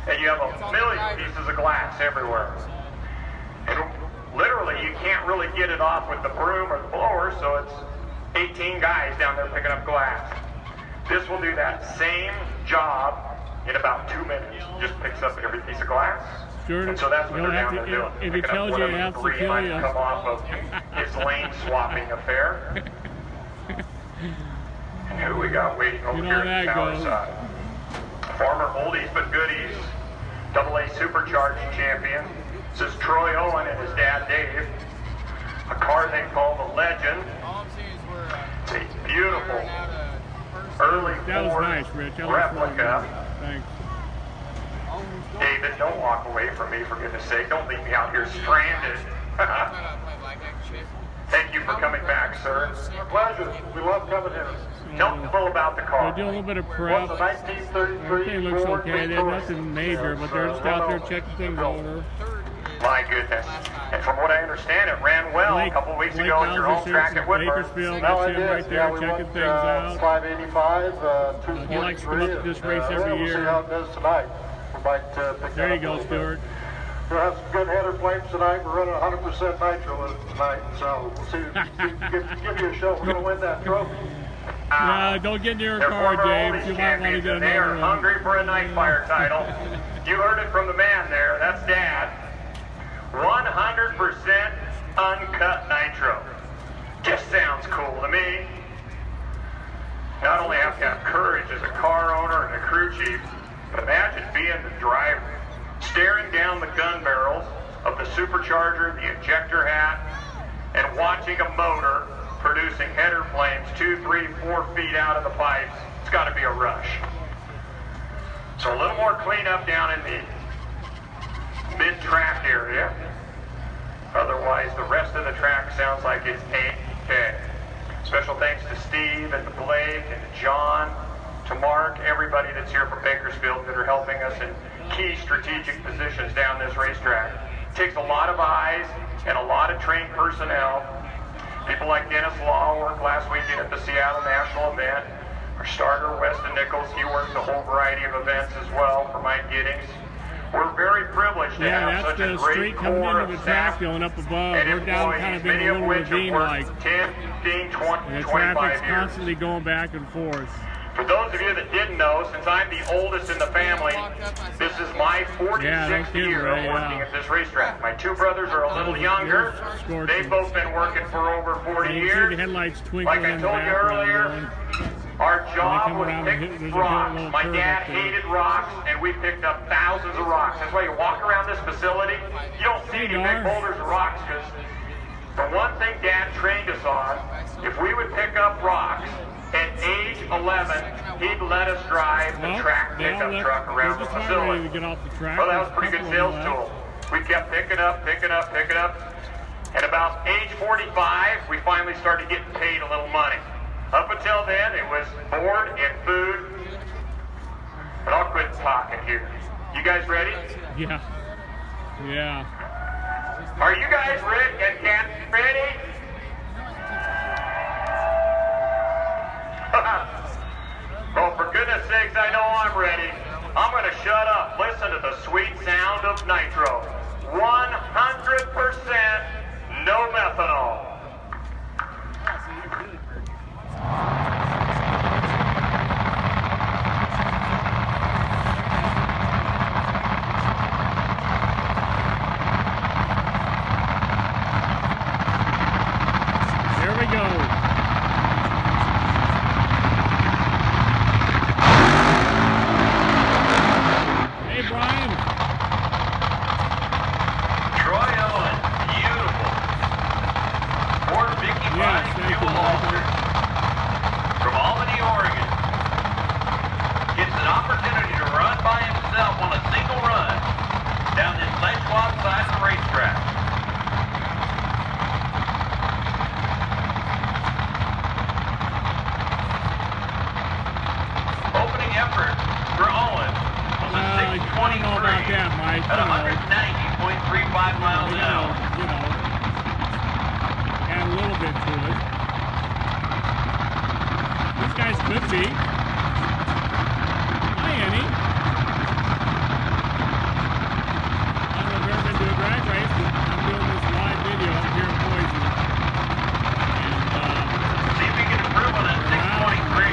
and you have a million pieces of glass everywhere. And literally, you can't really get it off with the broom or the blower, so it's 18 guys down there picking up glass. This will do that same job in about 2 minutes. Just picks up every piece of glass.
Sure.
And so that's what
You'll
they're
have
down
to,
there doing.
if he
Picking up
tells you
whatever
he has to
debris
kill
might
you.
come off of his lane swapping affair. And who we got waiting over
You know
here
how that
at our
goes.
side? Former oldies but goodies, AA Supercharged champion. This is Troy Owen and his dad Dave. A car they call the Legend. It's a beautiful early
That was
Ford
nice, Rich. That was fun.
replica.
Thanks.
David, don't walk away from me, for goodness sake. Don't leave me out here stranded. Thank you for coming back, sir.
Pleasure. We love coming here.
Tell people about the car.
They do a little bit of prep.
What's a 1933
Everything looks
Ford
okay. There's
Victoria?
nothing major, but they're just out there checking things over.
My goodness. And from what I understand, it ran well a couple weeks ago at your home track at Woodburn.
Bakersfield,
No,
that's
I
him right
did.
there
Yeah, we
checking
went
things out.
585, 243.
He likes to come up to this race every
We'll see
year.
how it does tonight. We might pick
There
that
you
up a
go,
little bit.
Stuart.
We'll have some good header flames tonight. We're running 100% nitro in it tonight, so we'll see. Give you a show. We're going to win that trophy.
No, don't get near a
They're
car,
former
James.
oldies
You might want to
champions,
get
and they are
another one.
hungry for a Nightfire title. You heard it from the man there. That's Dad. 100% uncut nitro. Just sounds cool to me. Not only have to have courage as a car owner and a crew chief, but imagine being the driver, staring down the gun barrels of the supercharger, the injector hat, and watching a motor producing header flames 2, 3, 4 feet out of the pipes. It's got to be a rush. So a little more cleanup down in the mid-track area. Otherwise, the rest of the track sounds like it's A-OK. Special thanks to Steve and to Blake and to John, to Mark, everybody that's here from Bakersfield that are helping us in key strategic positions down this racetrack. It takes a lot of eyes and a lot of trained personnel. People like Dennis Law worked last weekend at the Seattle National event. Our starter, Weston Nichols, he worked a whole variety of events as well for Mike Giddings. We're very privileged to
Yeah,
have
that's
such a
the
great
street coming
core
into
of
the track
staff
going up above.
and
We're down kind
employees,
of in
many
a
of
little
which have
ravine like.
worked 10, 15, 20,
And the
25
traffic's
years.
constantly going back and forth.
For those of you that didn't know, since I'm the oldest in the family, this is my 46th year of working at this racetrack. My two brothers are a little younger. They've both been working for over 40 years. Like I told you earlier, our job was pick rocks. My dad hated rocks, and we picked up thousands of rocks. That's why you walk around this facility, you don't see any big boulders of rocks, because the one thing Dad trained us on, if we would pick up rocks, at age 11, he'd let us drive the track pickup truck around the facility. Well, that was a pretty good sales tool. We kept picking up. At about age 45, we finally started getting paid a little money. Up until then, it was board and food. But I'll quit talking here. You guys ready?
Yeah.
Are you guys ready? And Cat ready? Well, for goodness sakes, I know I'm ready. I'm going to shut up. Listen to the sweet sound of nitro. 100% no methanol.
Here we go.
From Albany, Oregon, gets an opportunity to run by himself on a single run down this ledge-swap side of the racetrack. Opening effort for Owen was a 6:23 at 190.35 miles an hour.
Add a little bit to it. These guys could be. Hi, Annie. I've never been to a drag race, but I'm doing this live video up here in Boise. And,
see if we can improve on that 6:23.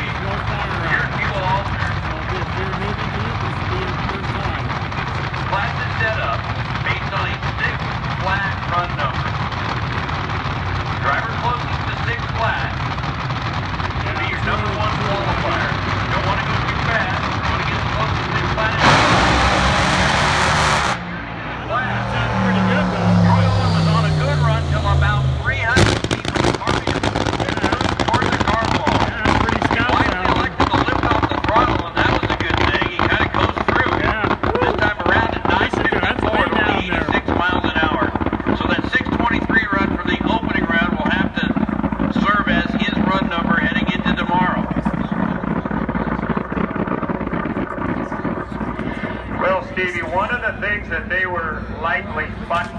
Here at Fuel Alter.
So if you're moving to it, this will be your first time.
Class is set up based on a 6-flat run number. Driver closest to 6 flat will be your number 1 qualifier. Don't want to go too fast. You want to get as close to 6 flat as
That sounds pretty good, though.
Troy Owen was on a good run till about 300 feet from the car towards the car wall.
Yeah, pretty scout.
Wisely elected to lift off the throttle, and that was a good thing. He kind of goes through. This time around at 954, only 86 miles an hour. So that 6:23 run from the opening round will have to serve as his run number heading into tomorrow.
Well, Stevie, one of the things that they were likely fighting,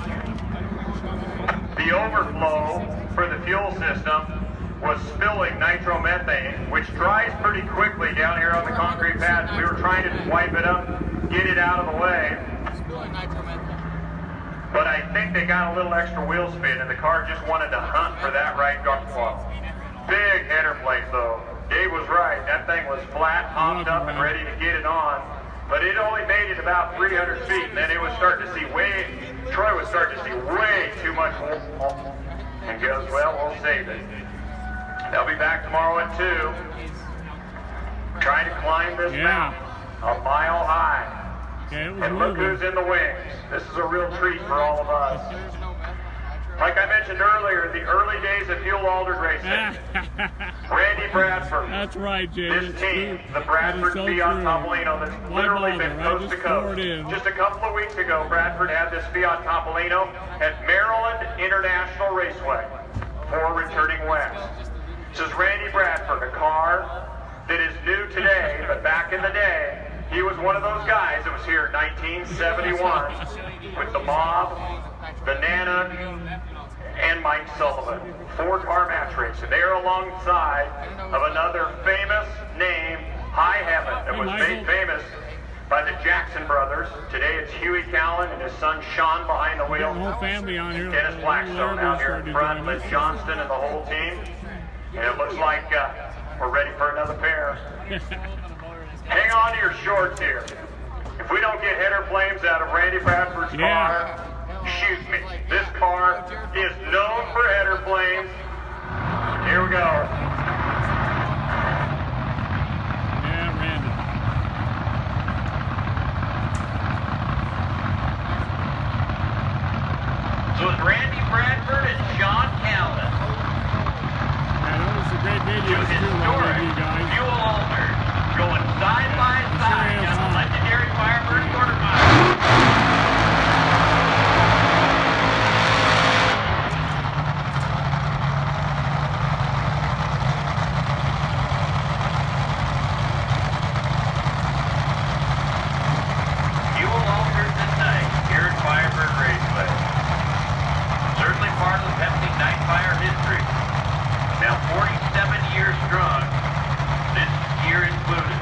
the overflow for the fuel system was spilling nitromethane, which dries pretty quickly down here on the concrete pads. We were trying to wipe it up, get it out of the way. But I think they got a little extra wheel spin, and the car just wanted to hunt for that right guard. Big header plate, though. Dave was right. That thing was flat, hopped up, and ready to get it on. But it only made it about 300 feet, and then it was starting to see Troy was starting to see way too much oil. And goes, well, we'll save it. They'll be back tomorrow at 2. Trying to climb this mountain, a mile high. And look who's in the wings. This is a real treat for all of us. Like I mentioned earlier, the early days of fuel altered racing. Randy Bradford.
That's right, Jay.
This team, the Bradford Fiat Topolino, that's literally been coast to coast. Just a couple of weeks ago, Bradford had this Fiat Topolino at Maryland International Raceway for returning west. This is Randy Bradford, a car that is new today, but back in the day, he was one of those guys that was here in 1971 with the Mob, the Nana, and Mike Sullivan. 4-car match race. And they are alongside of another famous name, High Heaven, that was made famous by the Jackson brothers. Today it's Huey Callan and his son Sean behind the wheel.
The whole family on here.
Dennis Blackstone out here in front, Liz Johnston and the whole team. And it looks like we're ready for another pair. Hang on to your shorts here. If we don't get header flames out of Randy Bradford's car, shoot me. This car is known for header flames. Here we go.
Yeah, Randy.
So it's Randy Bradford and Sean Callan.
Yeah, that was a great video too, you guys.
Fuel altered, going side by side down the legendary Firebird quarter mile. Fuel altered tonight here at Firebird Raceway. Certainly part of the Pepsi Nightfire history. Now 47 years strong, this year included.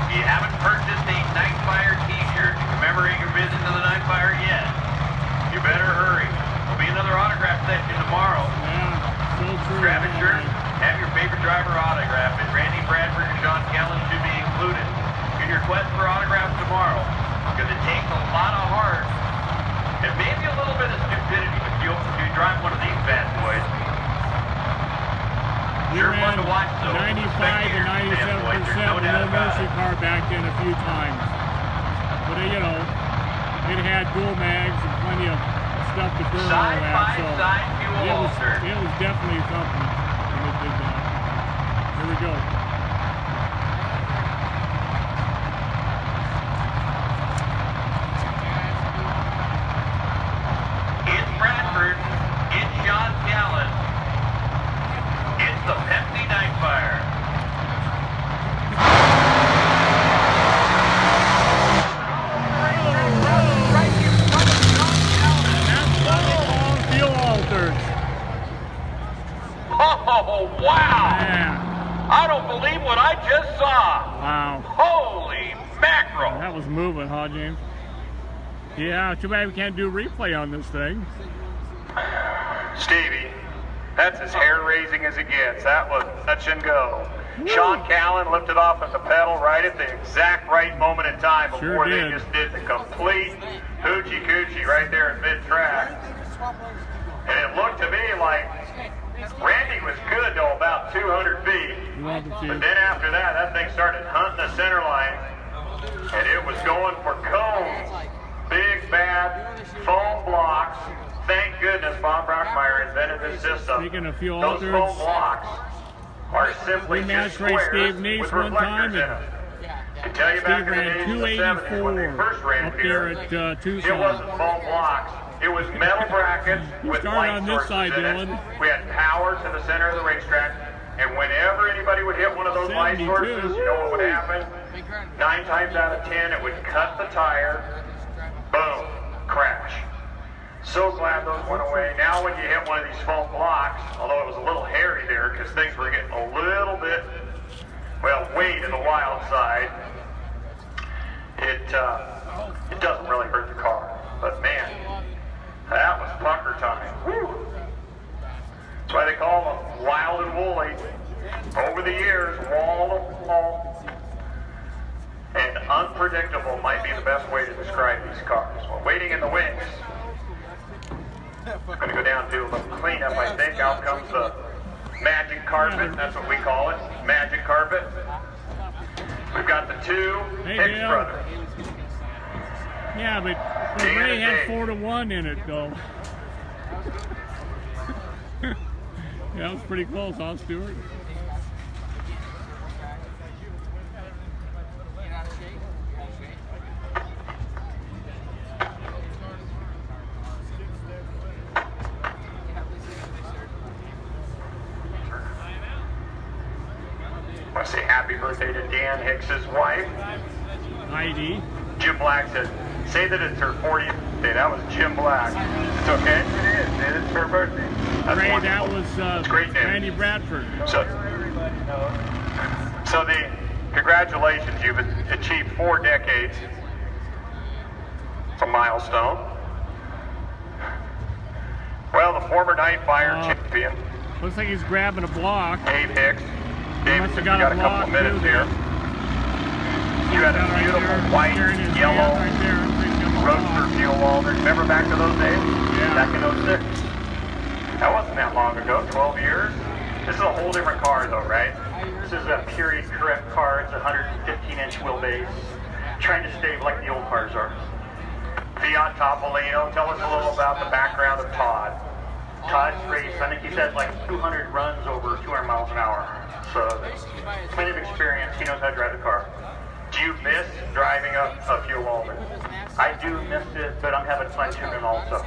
If you haven't purchased a Nightfire t-shirt to commemorate your visit to the Nightfire yet, you better hurry. There'll be another autograph session tomorrow.
Yeah, so true.
Grab a shirt, have your favorite driver autographed, and Randy Bradford and Sean Callan should be included in your quest for autographs tomorrow, because it takes a lot of heart and maybe a little bit of stupidity if you drive one of these bad boys.
We
Sure
ran
fun to watch, though.
95 to 97%
No doubt
no
about
mercy
it.
car back then a few times. But you know, it had dual mags and plenty of stuff to burn all
Side
that.
by
So
side fuel altered.
it was definitely something when it did that. Here we go.
It's Bradford. It's Sean Callan. It's the Pepsi Nightfire.
Fuel altered.
Oh, wow!
Yeah.
I don't believe what I just saw.
Wow.
Holy mackerel!
That was moving, huh, James? Yeah, too bad we can't do replay on this thing.
Stevie, that's as hair-raising as it gets. That was touch and go. Sean Callan lifted off at the pedal right at the exact right moment in time before
Sure
they
did.
just did the complete hoochie-coochie right there at mid-track. And it looked to me like Randy was good to about 200 feet.
You want to see?
But then after that, that thing started hunting the center line, and it was going for cones. Big, bad foam blocks. Thank goodness Bob Brockmeyer invented this system.
Speaking of fuel
Those
altereds,
foam blocks are simply
we
just
matched raced
squares
Steve Neese
with
one time,
reflectors in
and
them. I can tell you back
Steve
in the
ran
days of the 70s when they
284
first ran
up
here,
there at Tucson.
it wasn't foam blocks. It was metal brackets with
started
light
on this
sources
side,
in it.
Dylan.
We had power to the center of the racetrack, and whenever anybody would hit one of those light
72.
sources, you know what would happen? 9 times out of 10, it would cut the tire. Boom, crash. So glad those went away. Now when you hit one of these foam blocks, although it was a little hairy there because things were getting a little bit, well, way to the wild side, it doesn't really hurt the car. But man, that was pucker time. Woo. That's why they call them wild and woolly. Over the years, wall to wall, and unpredictable might be the best way to describe these cars. Well, waiting in the wings. We're going to go down and do a little cleanup, I think. Out comes the magic carpet. That's what we call it, magic carpet. We've got the two Hicks
Dale.
brothers.
Yeah, but
Dan
Ray
and
had
Dave.
4-1 in it, though. Yeah, that was pretty close, huh, Stuart?
I want to say happy birthday to Dan Hicks's wife.
Heidi.
Jim Black said, say that it's her 40th birthday. That was Jim Black. It's okay? It is. It's her birthday. That's
Ray,
wonderful.
that was
It's great news.
Randy Bradford.
So the congratulations, you've achieved 4 decades. It's a milestone. Well, the former Nightfire champion,
Looks like he's grabbing a block.
Dave Hicks, David,
must have
since we
got
got
it
a couple
locked
of minutes
too,
here. You had a
Right
beautiful
there,
white,
sharing his
yellow
hand right there.
roadster fuel Walter. Remember back to those days?
Yeah.
Back in 06? That wasn't that long ago, 12 years. This is a whole different car though, right?
This is a period correct car. It's a 115-inch wheelbase. Trying to stay like the old cars are.
Fiat Topolino, tell us a little about the background of Todd.
Todd's race, I think he's had like 200 runs over 200 miles an hour. So, plenty of experience. He knows how to drive the car.
Do you miss driving a fuel Walter?
I do miss it, but I'm having fun tuning also.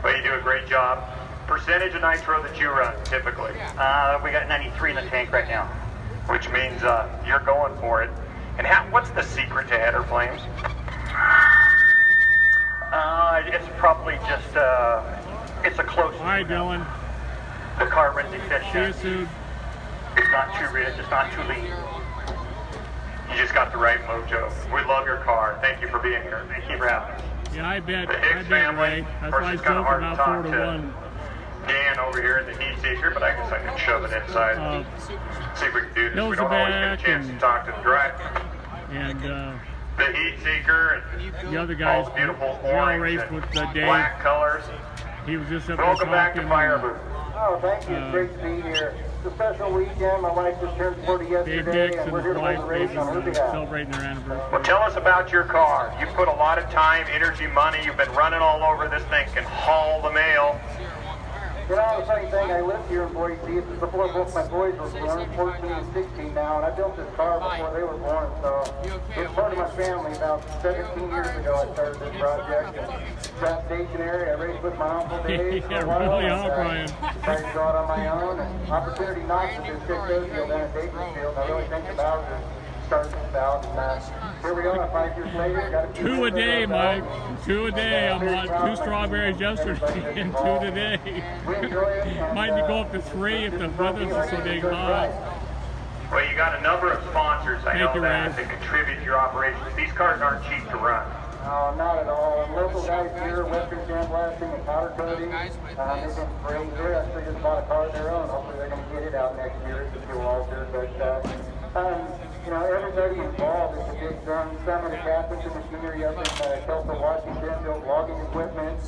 Well, you do a great job. Percentage of nitro that you run, typically?
We got 93 in the tank right now.
Which means you're going for it. And what's the secret to header flames?
It's probably just, it's a close.
Hi, Dylan.
The car runs efficient.
See you soon.
It's not too rich, it's not too lean.
You just got the right mojo. We love your car. Thank you for being here.
Thank you for having us.
Yeah, I bet.
The Hicks
I bet,
family.
Ray. That's
Of course,
why I
it's kind of
joke
hard to
about
talk
4-1.
Dan over here in the heat seeker, but I guess I can shove it inside. See if we can do this. We don't always get a chance to talk to the driver.
And
the heat seeker and
the other guys,
all beautiful
we all
orange
raced
and
with Dave.
black colors.
He was just up there
Welcome back to
talking.
Firebird.
Oh, thank you. It's great to be here. It's a special weekend. My wife just turned 40
Dave
yesterday,
Dix
and
and
we're here
his
to hold
wife
the race on her behalf.
celebrating their anniversary.
Well, tell us about your car. You put a lot of time, energy, money. You've been running all over. This thing can haul the mail.
You know, the funny thing, I lived here in Boise. This is before both my boys were born, 14 and 16 now, and I built this car before they were born, so it's part of my family. About 17 years ago, I started this project, and got stationary. I raced with my Uncle Dave for a while.
Really are,
and,
Brian.
Decided to go out on my own, and opportunity knocks at this 6-0 down at Bakersfield. I really think about it. Started this out, and here we are, 5 years later. Got
2 a day, Mike. 2 a day. I'm on 2 strawberries yesterday and 2 today. Might go up to 3 if the weather's so dang hot.
Well, you got a number of sponsors, I know
you,
that,
Ray.
that contribute to your operations. These cars aren't cheap to run.
No, not at all. Local guys here, Western Sandblasting and Powder Coating, they've been great. They actually just bought a car of their own. Hopefully they're going to get it out next year at the fuel altar. But, you know, everybody involved is a big drum. Some of the captains and machinery up in Kelso, Washington, build logging equipment.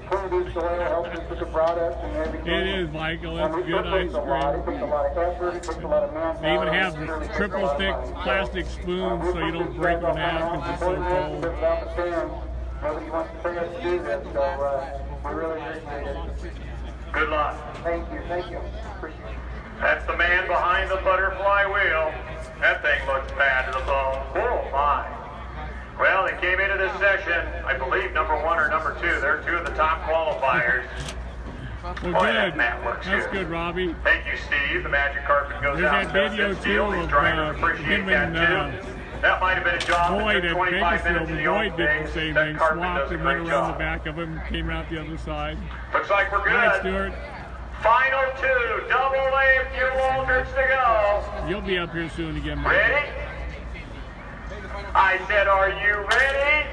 Clean soil helps us with the products and everything.
It is, Michael. It's good ice
It takes a lot. It
cream.
takes a lot of effort. It takes a lot of manpower.
They even have
It really
the
takes a
triple
lot of
thick
money.
plastic spoons so you don't break them in half because it's so cold.
Nobody wants to pay us to do this, so we really appreciate it.
Good luck.
Thank you, thank you. Appreciate it.
That's the man behind the butterfly wheel. That thing looks bad to the bone. Oh my. Well, they came into this session, I believe, number 1 or number 2. They're 2 of the top qualifiers.
Well,
Boy,
good.
that mat looks
That's good, Robbie.
Thank you, Steve. The magic carpet goes
There's
out.
that video,
This deal.
too,
These
of,
drivers appreciate
him
that,
and,
too. That might have been a job
Boyd
that took
at
25
Bakersfield,
minutes in
and
the old
Boyd did
days.
the same
That
thing.
carpet
Swapped
does a
and
great
went around
job.
the back of him, came around the other side.
Looks like we're good.
All right, Stuart.
Final 2, double lane fuel alternates to go.
You'll be up here soon again, Mike.
Ready? I said, are you ready?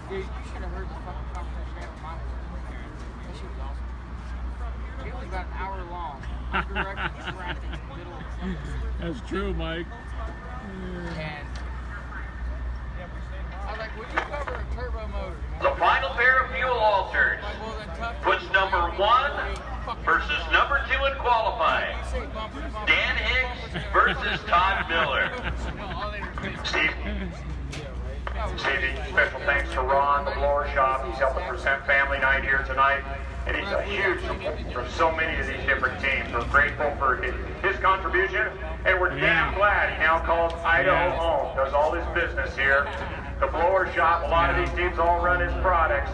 Dude, you should have heard the fucking conversation we had with Michael. That shit was awesome. It was about an hour long. Undirected traffic in the middle of fucking.
That's true, Mike.
And I was like, would you cover a turbo motor?
The final pair of fuel alters
Like, well, then tough.
puts number 1 versus number 2 in qualifying. Dan Hicks versus Todd Miller.
Steve. Stevie, special thanks to Ron, the blower shop. He's helping present family night here tonight. And he's a huge support from so many of these different teams. We're grateful for his contribution. And we're damn glad he now calls Idaho home. Does all his business here. The blower shop, a lot of these teams all run his products.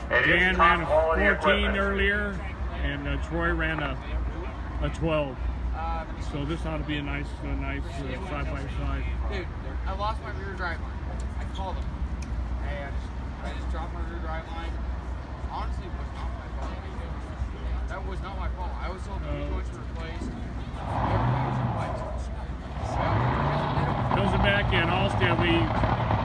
And
Dan
it's
ran
top
a
quality
14
equipment.
earlier, and Troy ran a 12. So this ought to be a nice side by side.
Dude, I lost my rear drive line. I called them. Hey, I just dropped my rear drive line. Honestly, it was not my fault. That was not my fault. I was told the joints were replaced. Everything was replaced.
Goes it back in. Allsted, we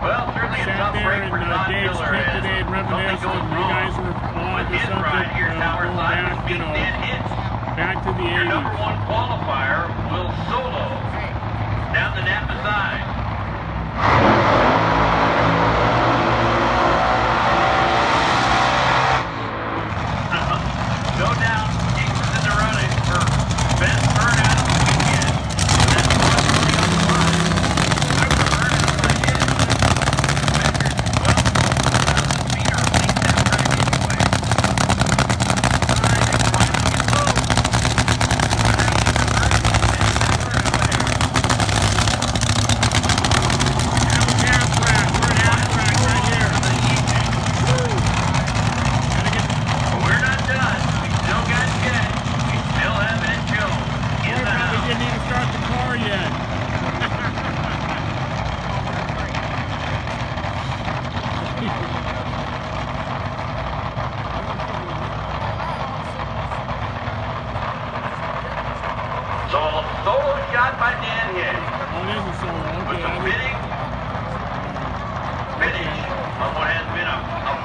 Well, certainly a
Sat
tough
there
break
and
for Todd
Dave's
Miller
pit
as
today and
something
reminisced,
goes
and you
wrong
guys were on
with
to
his
something
ride here, tower
going
side,
back,
which
you
means
know,
Dan Hicks,
back to the
your
80s.
number one qualifier, will solo down the Napa side. No doubt, Hicks is in the running for best burnout of the weekend. That's one money on the line. I would have earned it if I did. Measured 12 feet or at least that track anyway. We're not done. We still got Jet. We still have Ed Jones in the house.
Didn't even start the car yet.
So a solo shot by Dan Hicks
Oh, there's a solo.
with
Okay,
the fitting finish on what has been an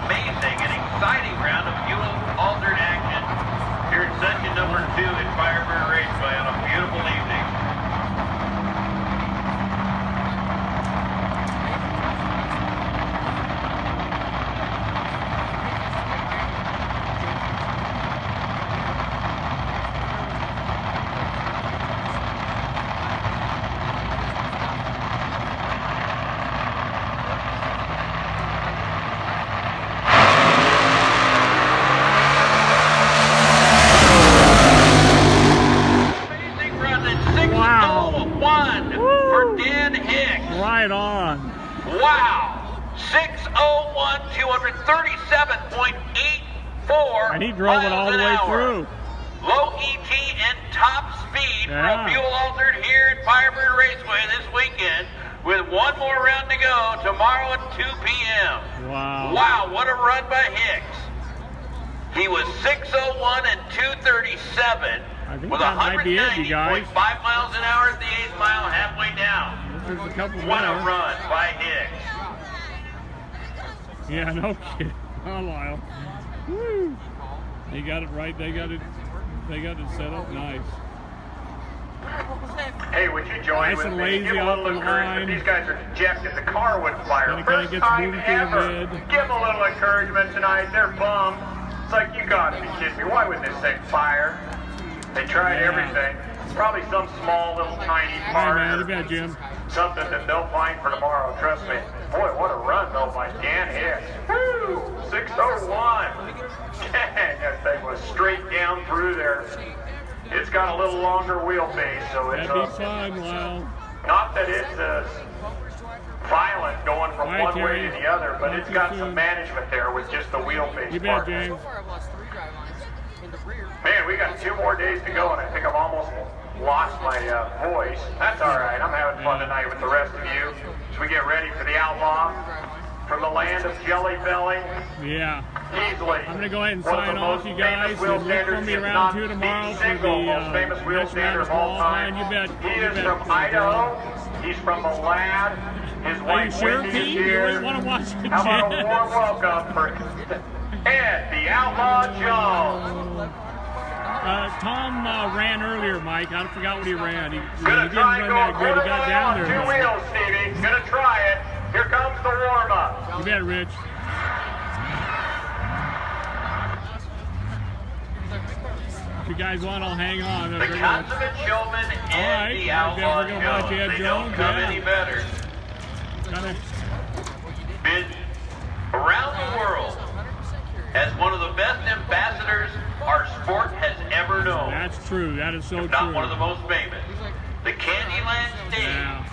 amazing and exciting round of fuel-altered action here at session number 2 at Firebird Raceway on a beautiful evening. Amazing run at 6:01 for Dan Hicks.
right on.
Wow! 6:01, 237.84
And he drove it all the way through.
Low ET and top speed for
Yeah.
a fuel altered here at Firebird Raceway this weekend with one more round to go tomorrow at 2 p.m.
Wow.
Wow, what a run by Hicks. He was 6:01 and 237
I think
with
that might be it, you guys.
190.5 miles an hour at the 8th mile halfway down.
There's a couple
What a
more.
run by Hicks.
Yeah, no kidding. Oh, Lyle. Woo. They got it right. They got it set up nice.
Hey, would you join
Nice
with
and
me?
lazy
Give a
off
little
the
encouragement.
line.
These guys are dejected. The car wouldn't fire.
Then it kinda
First
gets
time
moved through the
ever.
mid.
Give them a little encouragement tonight. They're bummed. It's like, you gotta be kidding me. Why wouldn't this thing fire? They tried
Yeah.
everything. It's probably some small little tiny
All
part
right, man.
or
You bet, Jim.
something that they'll find for tomorrow. Trust me. Boy, what a run though by Dan Hicks. Woo! 6:01. Dang, that thing was straight down through there. It's got a little longer wheelbase, so it's
That'd be fun, Lyle.
not that it's violent going from
All right,
one way
Terry.
to the other, but
Talk
it's
to you
got
soon.
some management there with just the wheelbase
You bet,
part.
James.
Man, we got 2 more days to go, and I think I've almost lost my voice. That's all right. I'm having fun tonight with the rest of you as we get ready for the Outlaw from the land of Jelly Belly.
Yeah.
Easily.
I'm going to go ahead and
one of
sign
the
off,
most
you
famous
guys.
wheel
And look for
standards,
me
if
around
not
2 tomorrow
the
for
single
the
most famous wheel
Next
standard
Madness
of all
Ball.
time.
Man, you bet.
He
You
is
bet.
from Idaho. He's from the lad. His
Are you
wife
sure,
Wendy is
Pete? You
here.
really want to watch the
How about a
Jets?
warm welcome for Ed, the Outlaw Jones.
Tom ran earlier, Mike. I forgot what he ran. He
Gonna
didn't
try
run
and go
that
a
good.
quarter
He got
mile
down
on
there.
2
though.
wheels, Stevie. Gonna try it. Here comes the warm-up.
You bet, Rich. If you guys want, I'll hang on.
The consummate showman and
right.
the Outlaw
We're gonna watch
Jones.
Ed
They
Jones,
don't come
yeah.
any better.
Kinda,
Been around the world as one of the best ambassadors our sport has ever known.
that's true. That is so
If not
true.
one of the most famous. The Candyland stage,
Yeah.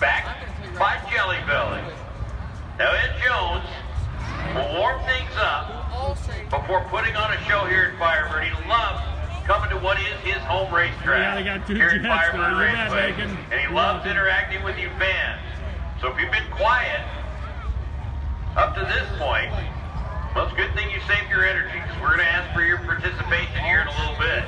backed by Jelly Belly. Now Ed Jones will warm things up before putting on a show here at Firebird. He loves coming to what is his home racetrack
Yeah, they got 2
here at
Jets
Firebird
now. You bet,
Raceway.
Bacon.
And he loves interacting with you fans. So if you've been quiet up to this point, well, it's a good thing you saved your energy, because we're going to ask for your participation here in a little bit.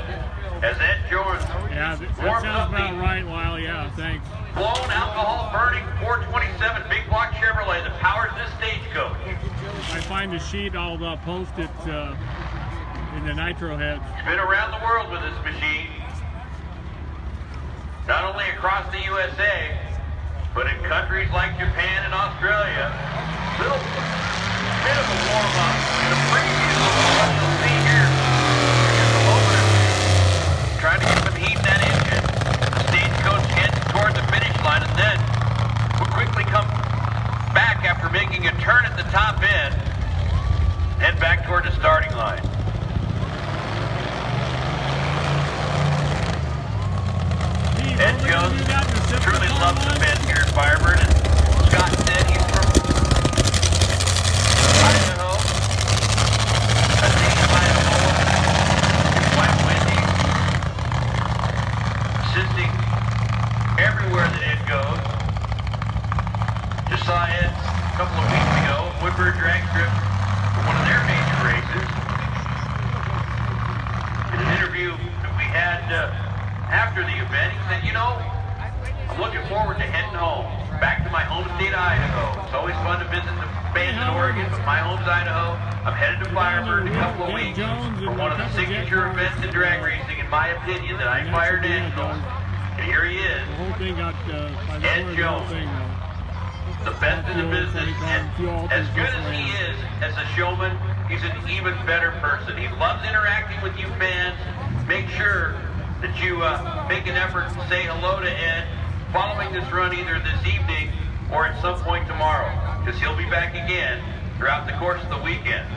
As Ed Jones
Yeah, that
warms
sounds
up
about
the
right, Lyle. Yeah, thanks.
blown alcohol burning 427 big block Chevrolet
find the sheet, I'll post it in the Nitro Heads.
He's been around the world with this machine. Not only across the USA, but in countries like Japan and Australia. Little bit of a warm-up and a preview of what you'll see here in just a moment. Trying to get some heat in that engine. The stagecoach heads toward the finish line, and then we'll quickly come back after making a turn at the top end. Head back toward the starting line. Ed Jones truly loves the bend here at Firebird, and Scott said he's from Idaho. That's native Idaho. It's quite windy. Assisting everywhere that Ed goes. Just saw Ed a couple of weeks ago, Woodbury drag strip for one of their major races. In an interview that we had after the event, he said, you know, I'm looking forward to heading home, back to my home state of Idaho. It's always fun to visit the bands in Oregon, but my home's Idaho. I'm headed to Firebird in a couple of weeks for one of the signature events in drag racing, in my opinion, the Nightfire Nationals. And here he is, Ed Jones, the best in the business. And as good as he is as a showman, he's an even better person. He loves interacting with you fans. Make sure that you make an effort to say hello to Ed following this run either this evening or at some point tomorrow, because he'll be back again throughout the course of the weekend.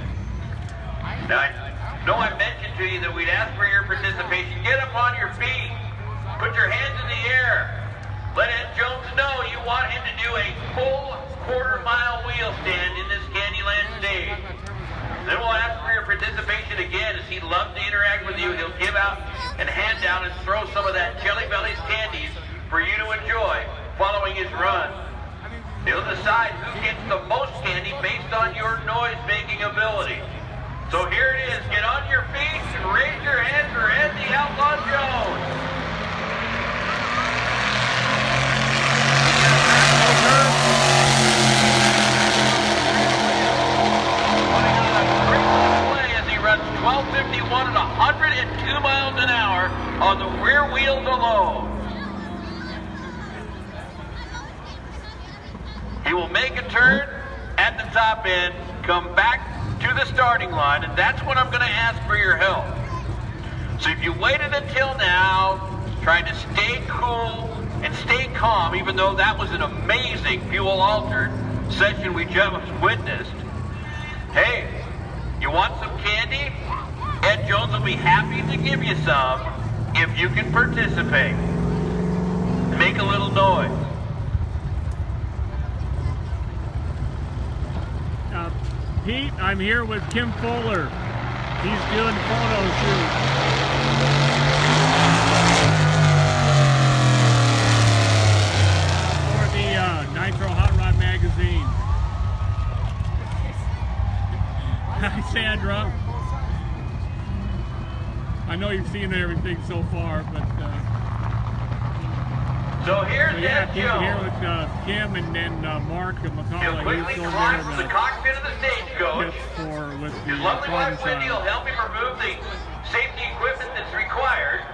Now, I know I mentioned to you that we'd ask for your participation. Get up on your feet. Put your hands in the air. Let Ed Jones know you want him to do a full quarter-mile wheel stand in this Candyland stage. Then we'll ask for your participation again, as he loves to interact with you. He'll give out and hand down and throw some of that Jelly Bellies candies for you to enjoy following his run. He'll decide who gets the most candy based on your noise-making ability. So here it is. Get on your feet and raise your hands for Ed the Outlaw Jones. Runs 12:51 at 102 miles an hour on the rear wheels alone. He will make a turn at the top end, come back to the starting line, and that's when I'm going to ask for your help. So if you waited until now, trying to stay cool and stay calm, even though that was an amazing fuel-altered session we just witnessed, hey, you want some candy? Ed Jones will be happy to give you some if you can participate. Make a little noise.
Pete, I'm here with Kim Fuller. He's doing photo shoots. For the Nitro Hot Rod magazine. Hi, Sandra. I know you've seen everything so far, but
so here's
yeah,
Ed Jones.
Here with Kim and then Mark and
He'll
McCauley.
quickly climb from the cockpit of the stagecoach. His lovely wife Wendy will help him remove the safety equipment that's required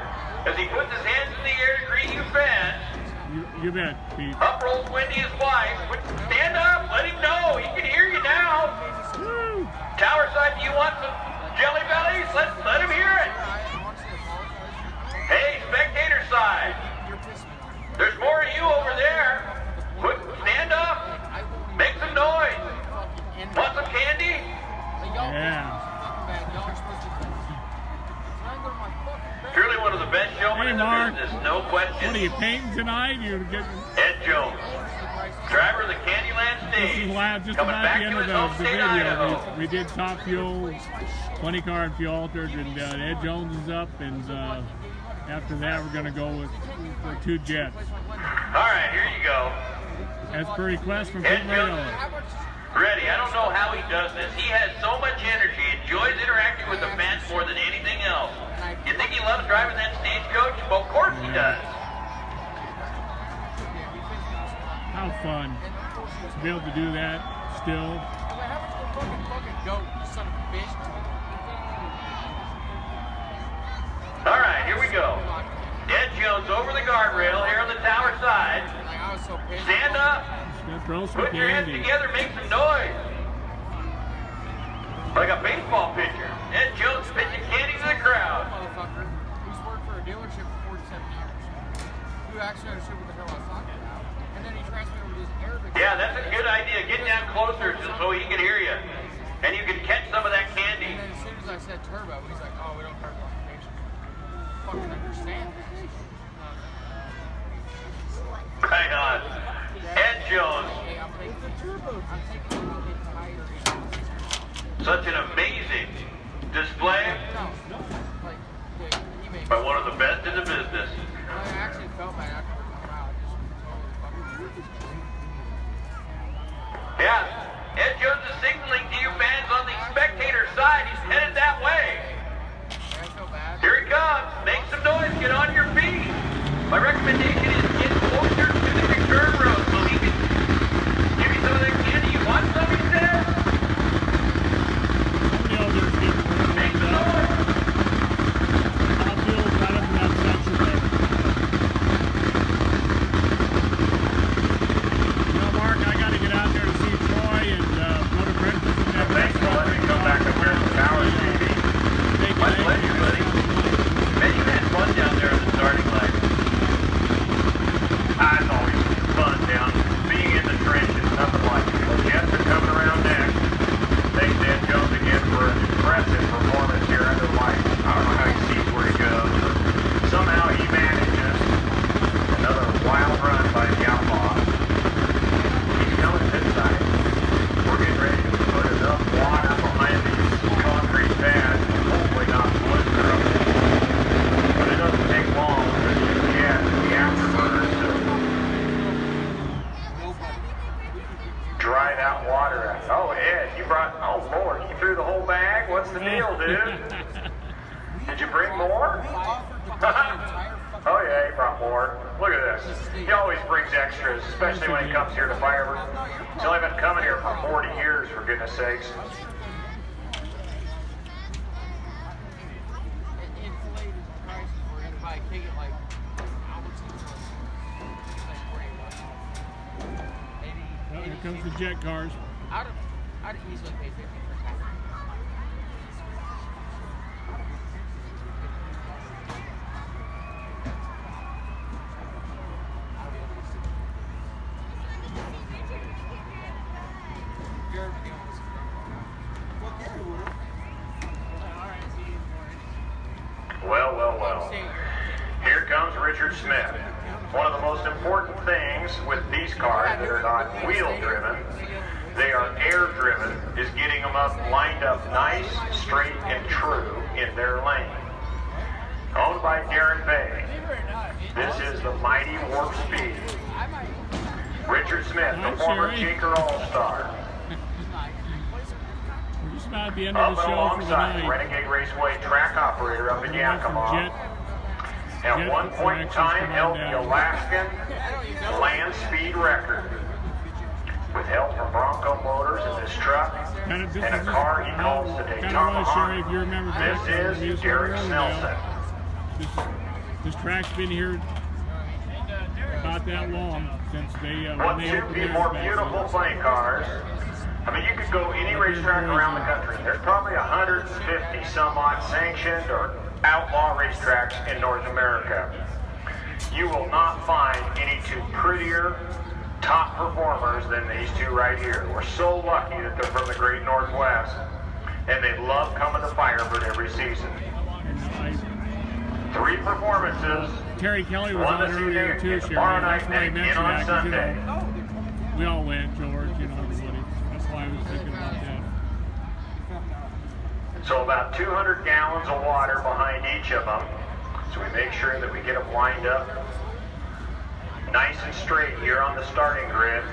as he puts his hands in the air to greet you fans.
You bet, Pete.
Up rolls Wendy, his wife. Stand up, let him know. He can hear you now.
Woo.
Tower side, do you want some Jelly Bellies? Let him hear it. Hey, spectator side. There's more of you over there. Stand up. Make some noise. Want some candy?
Yeah.
Truly one of the best showmen in the
Mark.
business, no question.
What are you painting tonight? You're getting...
Ed Jones, driver of the Candyland
This
stage,
is live, just
coming
about
back
the end
to
of
his home
the
state,
video.
Idaho.
We did top fuel, 20 car and fuel altered, and Ed Jones is up, and after that we're going to go with for 2 jets.
All right, here you go.
As per request from
Ed
Pete
Jones
Mayo.
is ready. I don't know how he does this. He has so much energy, enjoys interacting with the fans more than anything else. You think he loves driving that stagecoach? Well, of course he does.
How fun to be able to do that still.
fucking goat, you son of a bitch.
All right, here we go. Ed Jones over the guardrail here on the tower side.
Like, I was so pissed.
Stand up.
Throw some
Put your hands
candy.
together, make some noise. Like a baseball pitcher. Ed Jones pitching candy to the crowd.
Motherfucker, who's worked for a dealership for 47 years. Who actually understood what the hell I was talking about. And then he transferred over to this Arabic.
Yeah, that's a good idea. Get down closer so he can hear you. And you can catch some of that candy.
And then as soon as I said turbo, he's like, oh, we don't cover qualifications. Fucking understand that.
Right on. Ed Jones.
Hey, I'm taking a bit higher.
Such an amazing display by one of the best in the business.
I actually felt bad after we come out.
Yeah, Ed Jones is signaling to you fans on the spectator side. He's headed that way.
I feel bad.
Here he comes. Make some noise. Get on your feet. My recommendation is get closer to the return road so he can give you some of that candy. You want some, he says? Make some noise.
Mark, I got to get out there to see Troy and go to breakfast with that.
Thanks for letting me come back up here to the towers, JD.
My pleasure, buddy. Man, you had fun down there on the starting line.
It's always fun down being in the trenches, nothing like it. Well, Jets are coming around next. Thanks to Ed Jones again for an impressive performance here under the lights. I don't know how he sees where he goes, but somehow he manages another wild run by the outlaw. He's coming this side. We're getting ready to put enough water behind these concrete pads and hopefully not blister them. But it doesn't take long to get the afterburners to dry that water out. Oh, Ed, you brought, oh Lord, you threw the whole bag? What's the deal, dude? Did you bring more? Oh yeah, he brought more. Look at this. He always brings extras, especially when he comes here to Firebird. He's only been coming here for 40 years, for goodness sakes.
Inflated prices were going to buy a ticket like Albertsons was like
Oh, here comes the jet cars.
I'd easily pay 50 for a ticket.
Well, well, well. Here comes Richard Smith. One of the most important things with these cars that are not wheel-driven, they are air-driven, is getting them up, lined up nice, straight, and true in their lane. Owned by Darren Bay. This is the mighty Warp Speed. Richard Smith, the former Tinker All-Star.
We're just about at the end of the
Up and
show for the
alongside
night.
Renegade Raceway track operator up in Yakima. At one point in time held the Alaskan land speed record. With help from Bronco Motors in this truck and a car he calls the Daytona Hawk. This is Derek Snelson.
This track's been here about that long since they
What
when they
two
opened
more
theirs
beautiful
back
funny cars. I mean, you could go any racetrack around the country. There's probably 150 some odd sanctioned or outlaw racetracks in North America. You will not find any two prettier top performers than these two right here. We're so lucky that they're from the great Northwest, and they love coming to Firebird every season. 3 performances.
Terry Kelly was
One
on
this
earlier
evening,
too,
and
Sherry.
tomorrow
That's
night,
why I
and
mentioned
again on
that, 'cause, you
Sunday.
know, we all went, George, you know, everybody. That's why I was thinking about that.
So about 200 gallons of water behind each of them. So we make sure that we get them lined up nice and straight here on the starting grid.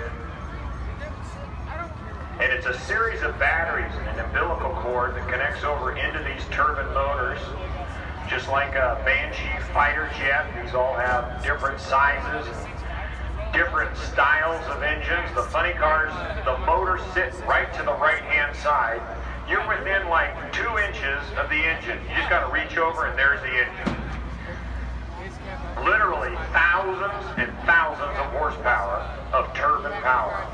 And it's a series of batteries and an umbilical cord that connects over into these turbine motors. Just like a Banshee fighter jet, these all have different sizes, different styles of engines. The funny cars, the motors sit right to the right-hand side. You're within like 2 inches of the engine. You just got to reach over and there's the engine. Literally thousands and thousands of horsepower of turbine power.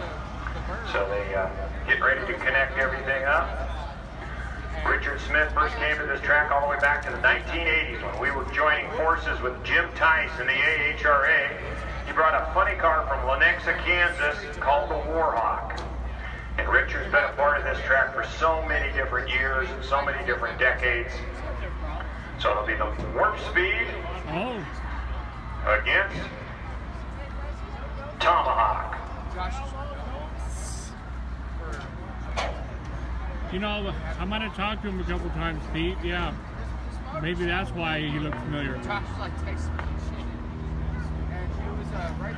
So they get ready to connect everything up. Richard Smith first came to this track all the way back to the 1980s when we were joining forces with Jim Tice in the AHRA. He brought a funny car from Lenexa, Kansas called the Warhawk. And Richard's been a part of this track for so many different years and so many different decades. So it'll be the Warp Speed against Tomahawk.
You know, I might have talked to him a couple times, Pete. Yeah. Maybe that's why he looked familiar.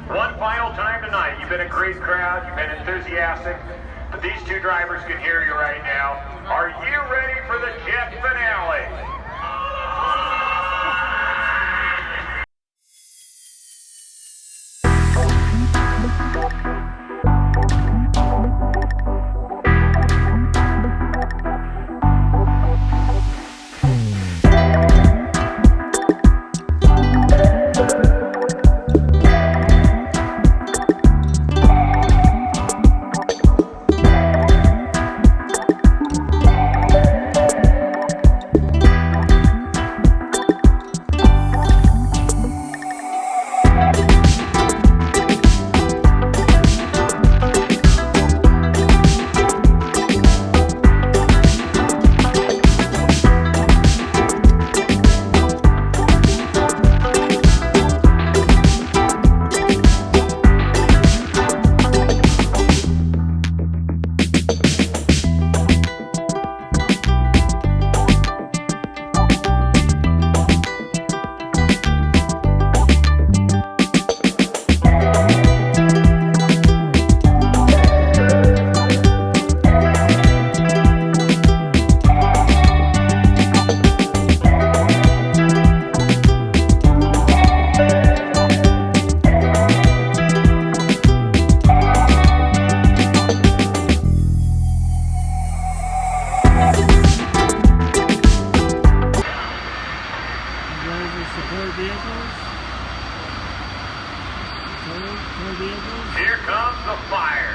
One final time tonight. You've been a great crowd. You've been enthusiastic. But these two drivers can hear you right now. Are you ready for the jet finale? Here comes the fire.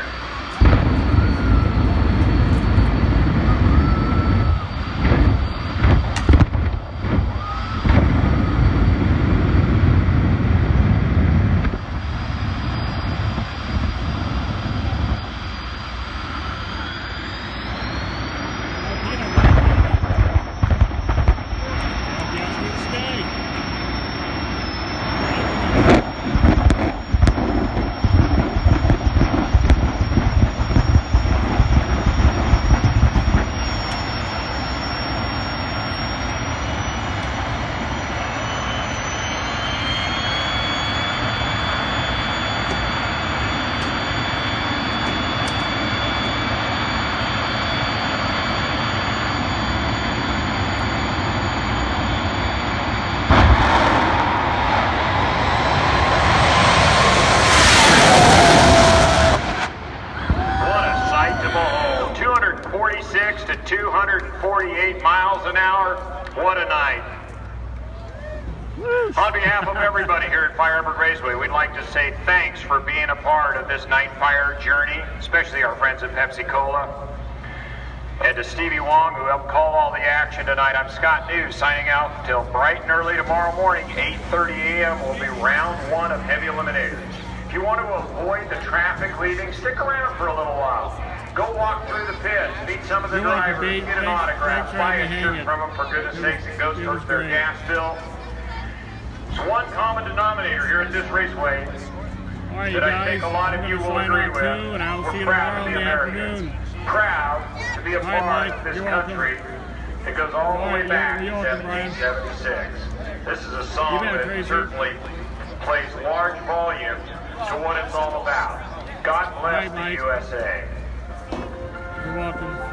To 248 miles an hour. What a night. On behalf of everybody here at Firebird Raceway, we'd like to say thanks for being a part of this Nightfire journey, especially our friends at Pepsi Cola. And to Stevie Wong, who helped call all the action tonight, I'm Scott News, signing out until bright and early tomorrow morning, 8:30 a.m. will be round one of heavy eliminators. If you want to avoid the traffic leaving, stick around for a little while. Go walk through the pits, meet some of the drivers, get an autograph, buy a shirt from them, for goodness sakes, it goes towards their gas bill. It's one common denominator here at this raceway that I think a lot of you will agree with. We're proud to be Americans, proud to be a part of this country that goes all the way back to 1776. This is a song that certainly plays large volume to what it's all about. God bless the USA.
You're welcome.